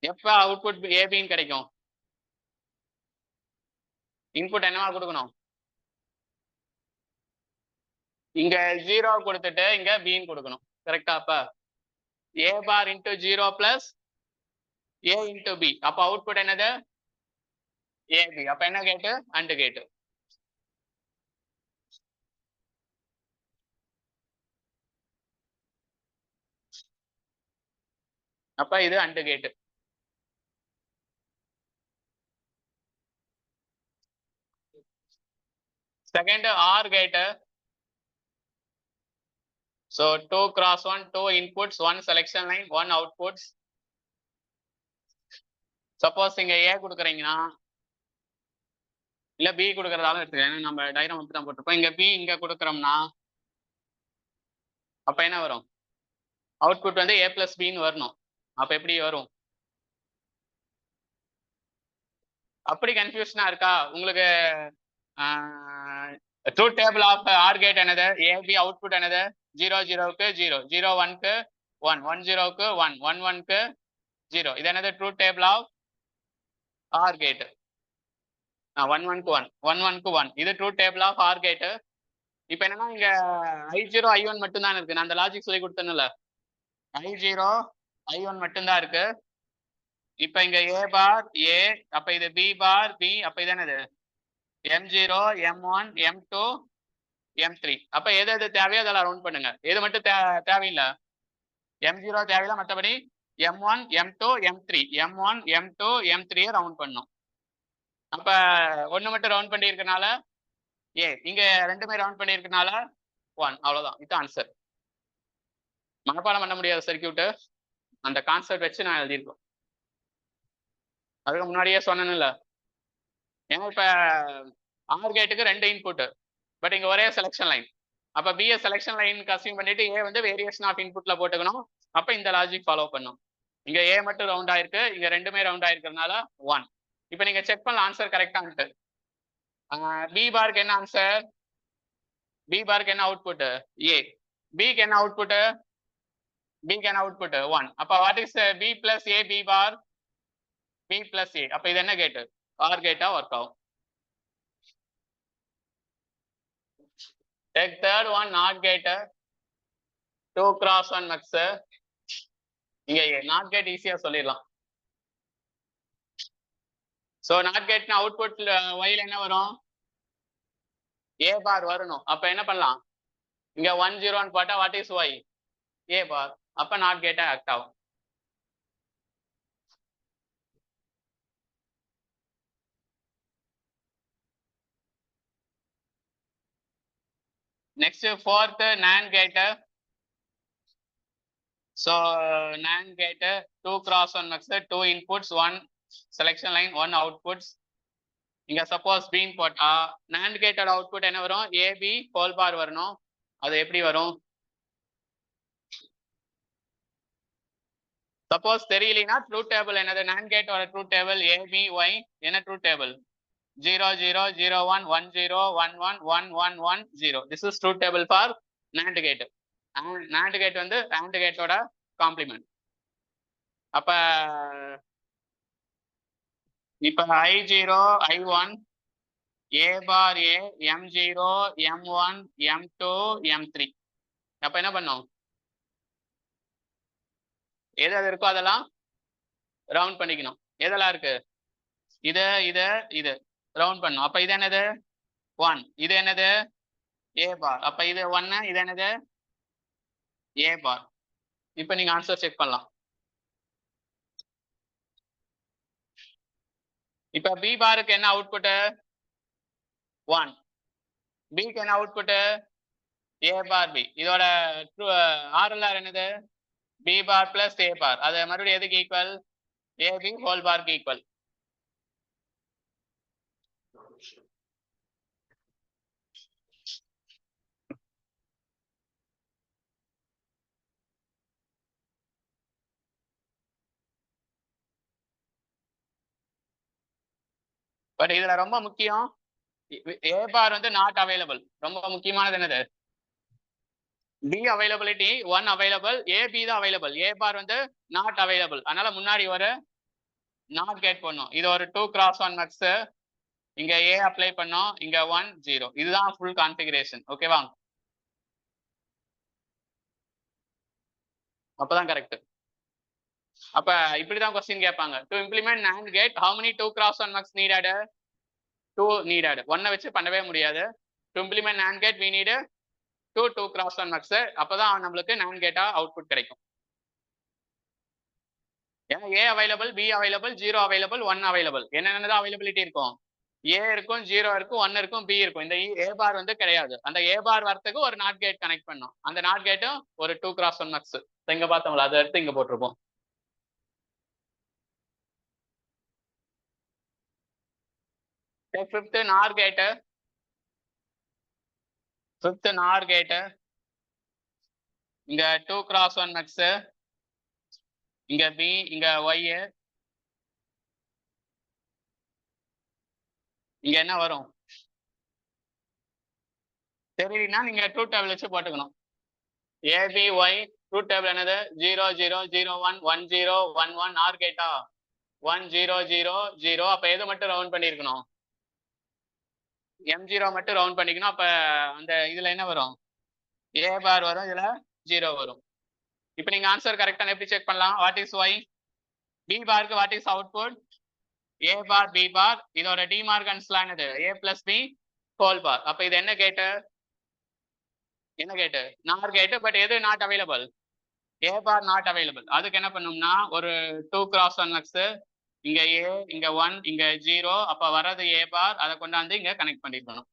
எப்ப output ஏபின்னு கிடைக்கும்? Input என்னவா கொடுக்கணும்? இங்க 0 கொடுத்துட்டு இங்க பின்னு கொடுக்கணும். கரெக்டா? அப்ப a bar into 0 plus a into b. அப்ப அவுட்புட் என்னது? ab. அப்ப என்ன கேட்டு? அண்ட் கேட்டு. அப்ப இது அண்ட் கேட்டு. செகண்ட் ஆர் கேட்டு. So 2x1, 2 inputs, 1 selection line, 1 outputs. Suppose இங்க a கொடுக்குறீங்கன்னா இல்ல b கொடுக்கறதாலும் எடுத்துக்கிறேன். நம்ம டயக்ராம் அப்படி தான் போட்டிருப்போம். இங்க b இங்க கொடுக்குறோம்னா அப்ப என்ன வரும்? அவுட்புட் வந்து a பிளஸ் பின்னு வரணும். அப்ப எப்படி வரும்? அப்படி கன்ஃபியூஷனா இருக்கா உங்களுக்கு? Truth table of OR gate என்னது? ஏபி அவுட்புட் என்னது? 0 0க்கு 0, 0 1க்கு 1, 1 0க்கு 1, 1 1க்கு 0. இது என்னது? Truth table of OR gate. 1 1க்கு 1, 1 1க்கு 1. இது truth table of OR gate. இப்போ என்னன்னா இங்க I0 I1 மட்டும் தான் இருக்கு. நான் அந்த லாஜிக் சொல்லி கொடுத்தேன்ல, I0 I1 மட்டும் தான் இருக்கு. இப்போ இங்க a பார் a, அப்ப இது b பார் b, அப்ப இது என்னது? M0 M1 M2 M3. அப்ப எது எது தேவையோ அதெல்லாம் ரவுண்ட் பண்ணுங்க. எது மட்டும் தேவையில்லை? M0 தேவையில்லை, மற்றபடி M1 M2 M3, M1 M2 M3 round பண்ணும். அப்ப ஒண்ணு மட்டும் ரவுண்ட் பண்ணி இருக்கனால ஏ, இங்க ரெண்டுமே ரவுண்ட் பண்ணி இருக்கனால 1. அவ்வளவுதான். இது ஆன்சர். மனப்பாடம் பண்ண முடியாத சர்க்கியூட், அந்த கான்செப்ட் வச்சு நான் எழுதியிருக்கோம். அதுக்கு முன்னாடியே சொன்னேன்ல, ஏன்னா இப்ப ஆர் கேட்டுக்கு 2 இன்புட், பட் இங்க ஒரே செலக்ஷன் லைன். அப்ப பிஏ செலக்ஷன் லைன் அசியூம் பண்ணிட்டு ஏ வந்து வேரியேஷன் ஆஃப் இன்புட்ல போட்டுக்கணும். அப்ப இந்த லாஜிக் ஃபாலோ பண்ணும். இங்க ஏ மட்டும் ரவுண்ட் ஆயிருக்கு, இங்க ரெண்டுமே ரவுண்ட் ஆயிருக்கிறதுனால 1. இப்ப நீங்க செக் பண்ணல ஆன்சர் கரெக்டான்ட்டு. பி பாருக்கு என்ன ஆன்சர்? பி பாருக்கு என்ன அவுட்புட்? ஏ. பிக்கு என்ன அவுட்புட்? பிக்கு என்ன அவுட்புட்? 1. அப்ப what is B plus A? B bar B plus A. அப்ப இது என்ன கேட்டு? ஆர் கேட்டா ஒர்க் ஆகும். Take third one, not gate. 2x1 mux. இங்க நாட் கேட் ஈஸியா சொல்லிடலாம். சோ நாட் கேட்னா அவுட்புட் ஒயில என்ன வரும்? ஏ பார் வரணும். அப்ப என்ன பண்ணலாம்? இங்க 1 0 போட்டா வாட் இஸ் ஒய்? ஏ பார். அப்ப நாட் கேட்டா ஆக்ட் ஆகும். Next fourth NAND gate. So NAND gate 2 cross 1 mux, 2 inputs, 1 selection line, 1 outputs. இங்க suppose B போட்டா NAND gate output என்ன வரும்? AB whole bar வரணும். அது எப்படி வரும்? Suppose தெரியலனா truth table என்னது? NAND gate ஓட truth table ABY என்ன truth table? 0 0 0 1 1 0 1 1 1 1 1 0. This is truth table for NAND gate. NAND gate வந்து AND gate ஓட complement. அப்ப இப்ப I0 I1 A bar A M0 M1 M2 M3. அப்ப என்ன பண்ணோம்? எது இருக்கோ அதெல்லாம் ரவுண்ட் பண்ணிக்கணும். எதெல்லாம் இருக்கு? இது ரவுண்ட் பண்ணும். அப்ப இது என்னது? 1. இது என்னது? A bar. அப்ப இது 1, இது என்னது? A bar. இப்ப நீங்க ஆன்சர் செக் பண்ணலாம். இப்ப B பாருக்கு என்ன அவுட்புட்? 1. B க்கு என்ன அவுட்புட்? A bar B. இதோட RLR என்னது? B bar plus A bar. அது மறுபடியும் எதுக்கு ஈக்குவல்? AB whole bar க்கு ஈக்குவல். பட் இதுல ரொம்ப முக்கியம் A bar வந்து நாட் அவைலபிள். ரொம்ப முக்கியமானது என்னது? B availability 1 available, AB தான் available. A bar வந்து நாட் அவைலபிள். அதனால முன்னாடி ஒரு நாட் கேட் பண்ணோம். இது ஒரு 2 cross 1 mux. இங்க A அப்ளை பண்ணோம், இங்க 1 0. இதுதான் ஃபுல் கான்ஃபிகரேஷன். ஓகேவா? அப்பதான் கரெக்ட். அப்ப இப்படிதான் क्वेश्चन கேட்பாங்க. To implement NAND gate how many 2 cross 1 mux needed? 2 needed. 1 வச்சு பண்ணவே முடியாது. To implement NAND gate we need 2 cross 1 mux. அப்பதான் நம்மளுக்கு NAND கேட்டா அவுட்புட் கிடைக்கும். ஏன்னா A available, B available, 0 available, 1 available. என்னென்னதான் அவைலபிலிட்டி இருக்கும்? A இருக்கும், 0 இருக்கும், 1 இருக்கும், B இருக்கும். இந்த A bar வந்து கிடையாது. அந்த A bar வரத்துக்கு ஒரு நாட் கேட் கனெக்ட் பண்ணோம். அந்த நாட் கேட்டும் ஒரு 2 cross 1 mux. இங்க பார்த்தோம்ல, அதை எடுத்து இங்க போட்டிருப்போம். Fifth NOR gate. Fifth NOR gate. இங்க 2 cross 1 mux. இங்க B, இங்க Y. இங்க என்ன வரும்? தெரியலனா நீங்க ட்ரூத் டேபிள் வச்சு போட்டுக்கணும். ABY ட்ரூத் டேபிள் என்னது? 0 0 0 1 1 0 1 1 NOR கேட்டா 1 0 0 0. அப்ப எது மட்டும் ரவுண்ட் பண்ணிருக்கணும்? M0 மட்டும் ரவுண்ட் பண்ணிக்கணும். அப்ப அந்த இதுல என்ன வரும்? A bar வரும், இதுல 0 வரும். இப்போ நீங்க ஆன்சர் கரெக்டான எப்படி செக் பண்ணலாம்? What is Y? B பாருக்கு what is output? A bar B bar. இதோட டிமார்கன்ஸ் லா என்னது? A plus B whole bar. அப்ப இது என்ன கேட்? என்ன கேட்? NOR gate. பட் எது not available? A bar not available. அதுக்கு என்ன பண்ணணும்னா ஒரு 2 cross 1 mux. இங்க A, இங்க 1, இங்க 0. அப்ப வர்றது A bar. அதை கொண்டாந்து இங்க கனெக்ட் பண்ணிருக்கணும்.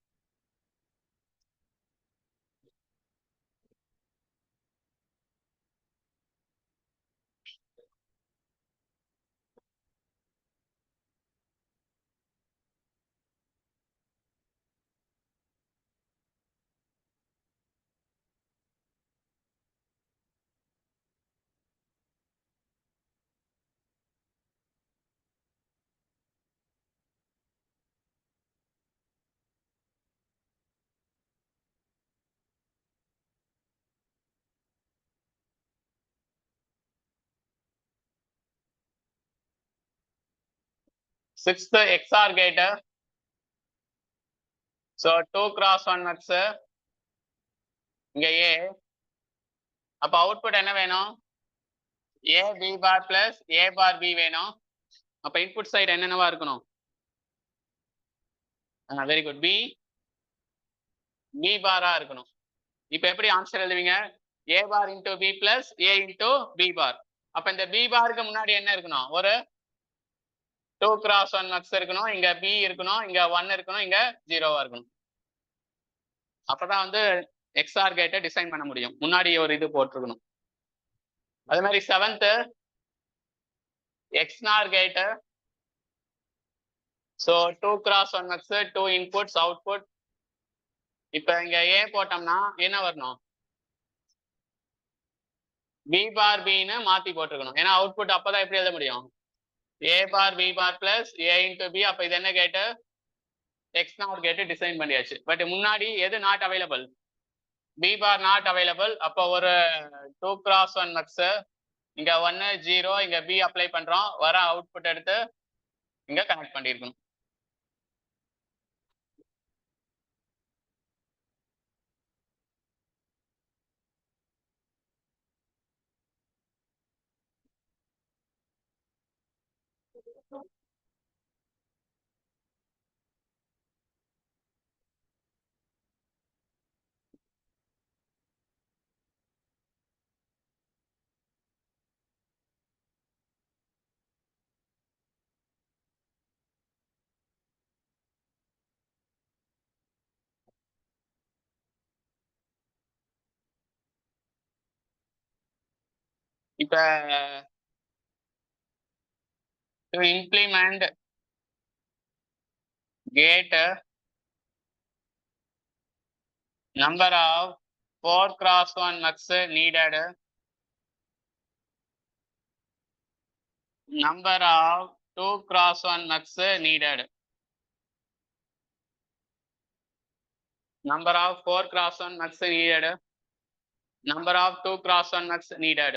Sixth XOR gate. So 2 cross 1 mux. இங்க A. அப்ப அவுட்புட் என்ன வேணும்? A B bar plus A bar B வேணும். அப்ப இன்புட் சைடு என்னென்னவா இருக்கணும்? Very good. B பாரா இருக்கணும். இப்ப எப்படி ஆன்சர் எழுதுவீங்க? A bar into B plus A into B bar. அப்ப இந்த B பாருக்கு முன்னாடி என்ன இருக்கணும்? ஒரு 2 cross 1 mux இருக்கணும். இங்க B இருக்கணும், இங்க 1 இருக்கணும், இங்க 0 இருக்கணும். அப்பதான் வந்து எக்ஸ்ஆர் கேட்டை டிசைன் பண்ண முடியும். முன்னாடி ஒரு இது போட்டிருக்கணும். அதே மாதிரி 7th எக்ஸ்நார் கேட்டு. So 2x1 mux 2 inputs output. இப்ப இங்க ஏ போட்டோம்னா என்ன வரணும்? பி பார் பின்னு மாத்தி போட்டுருக்கணும். ஏன்னா அவுட்புட் அப்பதான் எப்படி எழுத முடியும்? A bar B bar plus A into B. அப்ப இது என்ன gate? X not gate design பண்ணியாச்சு. பட் முன்னாடி எது not available? B bar not available. அப்போ ஒரு 2x1 mux இங்க 1 0 இங்க பி அப்ளை பண்றோம். வர அவுட்புட் எடுத்து இங்க கனெக்ட் பண்ணிருக்கணும். இப்ப to implement gate number of 4x1 mux needed. Number of 2x1 mux needed. Number of 4x1 mux needed. Number of 2x1 mux needed.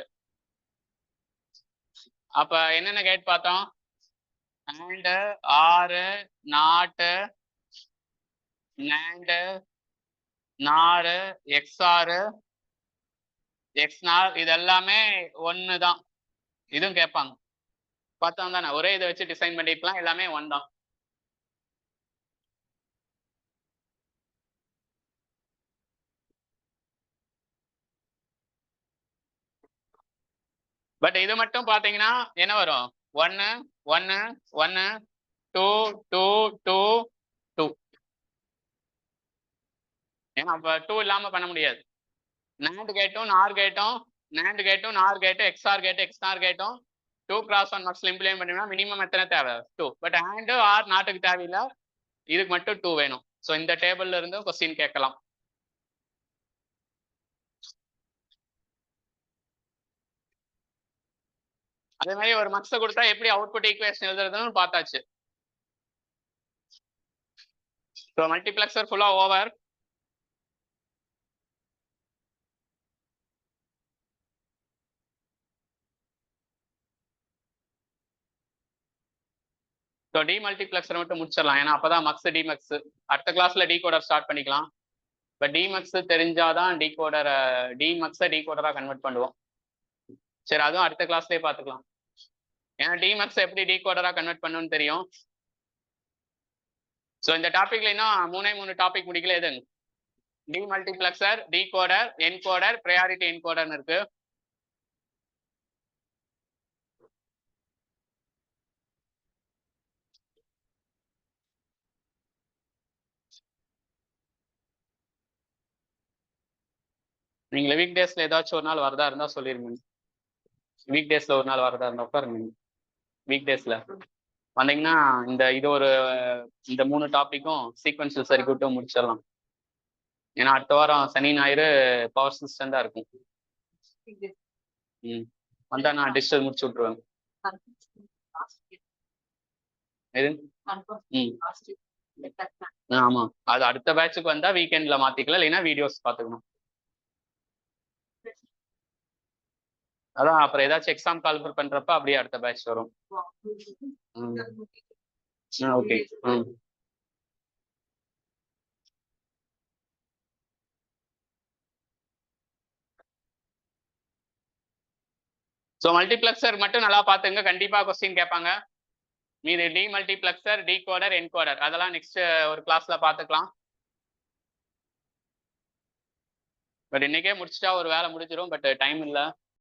அப்ப என்னென்ன கேட் பார்த்தோம்? and or not and nor xr xnor இது எல்லாமே ஒண்ணுதான். இதுவும் கேட்பாங்க. பார்த்தோம் தானே? ஒரே இதை வச்சு டிசைன் பண்ணிக்கலாம். எல்லாமே ஒன் தான். பட் இது மட்டும் பாத்தீங்கன்னா என்ன வரும்? 1 1 1 2 2 2 2. ஏன்னா அப்ப 2 இல்லாம பண்ண முடியாது. NAND கேட்டும் நார் கேட்டும் NAND கேட்டும் நார் கேட்டும் XR கேட்டும் XNOR கேட்டும் 2x1 mux இம்ப்ளிமெண்ட் பண்ணீங்கன்னா மினிமம் எத்தனை தேவை? 2. பட் AND or நாட்டுக்கு தேவையில்லை. இதுக்கு மட்டும் 2 வேணும். ஸோ இந்த டேபிள்ல இருந்து கொஸ்டின் கேட்கலாம். அதே மாதிரி ஒரு மக்ஸை கொடுத்தா எப்படி அவுட்புட் ஈக்குவேஷன் எழுதுறதுன்னு பார்த்தாச்சு. ஸோ மல்டிப்ளெக்சர் ஃபுல்லா ஓவர். ஸோ டிமல்டிப்ளெக்சர் மட்டும் முடிச்சிடலாம். ஏன்னா அப்பதான் மக்ஸ் டிமக்ஸ். அடுத்த கிளாஸ்ல டிகோடர் ஸ்டார்ட் பண்ணிக்கலாம். இப்போ டிமக்ஸ் தெரிஞ்சாதான் டிகோடரை டிமக்ஸை டிகோடரா கன்வெர்ட் பண்ணுவோம். சரி, அதுவும் அடுத்த கிளாஸ்லேயே பார்த்துக்கலாம். ஏன்னா டிமக்ஸ் எப்படி டிகோடரா கன்வெர்ட் பண்ணணும்னு தெரியும். ஸோ இந்த டாபிக்ல இன்னும் 3 டாபிக் முடிக்கல. எதுங்க? டிமல்டிப்ளெக்சர், டிகோடர், என்கோடர், ப்ரையாரிட்டி என்கோடர்னு இருக்கு. நீங்க வீக் டேஸ்ல ஏதாச்சும் ஒரு நாள் வரதா இருந்தா சொல்லிருங்க. வீக் டேஸ்ல ஒரு நாள் வரதா இருந்தா உட்காருங்க. வீக் டேஸ்ல வந்தீங்கன்னா இது ஒரு இந்த 3 டாபிக்கும் சீக்வன்ஷியல் சர்க்யூட்டும் முடிச்சிடலாம். ஏன்னா அடுத்த வாரம் சனி ஞாயிறு பவர் சிஸ்டம் தான் இருக்கும். வந்தா நான் டிஜிட்டல் முடிச்சு விட்டுருவேன். ஆமா, அது அடுத்த பேட்சுக்கு வந்தா வீக்கெண்ட்ல மாத்திக்கலாம். இல்லைன்னா வீடியோஸ் பாத்துக்கணும். அதான் அப்புறம் ஏதாச்சும் எக்ஸாம் கால்குலேட் பண்றப்ப அப்படியே அடுத்த பேட்ச் வரும். ஓகே. ஸோ மல்டிப்ளெக்சர் மட்டும் நல்லா பார்த்துங்க. கண்டிப்பா கொஸ்டின் கேட்பாங்க. மீது டிமல்டிப்ளெக்சர், டிகோடர், என்கோடர் அதெல்லாம் நெக்ஸ்ட் ஒரு கிளாஸ்ல பார்த்துக்கலாம். பட் இன்னைக்கே முடிச்சுட்டா ஒரு வேலை முடிஞ்சிடும். பட் டைம் இல்லை.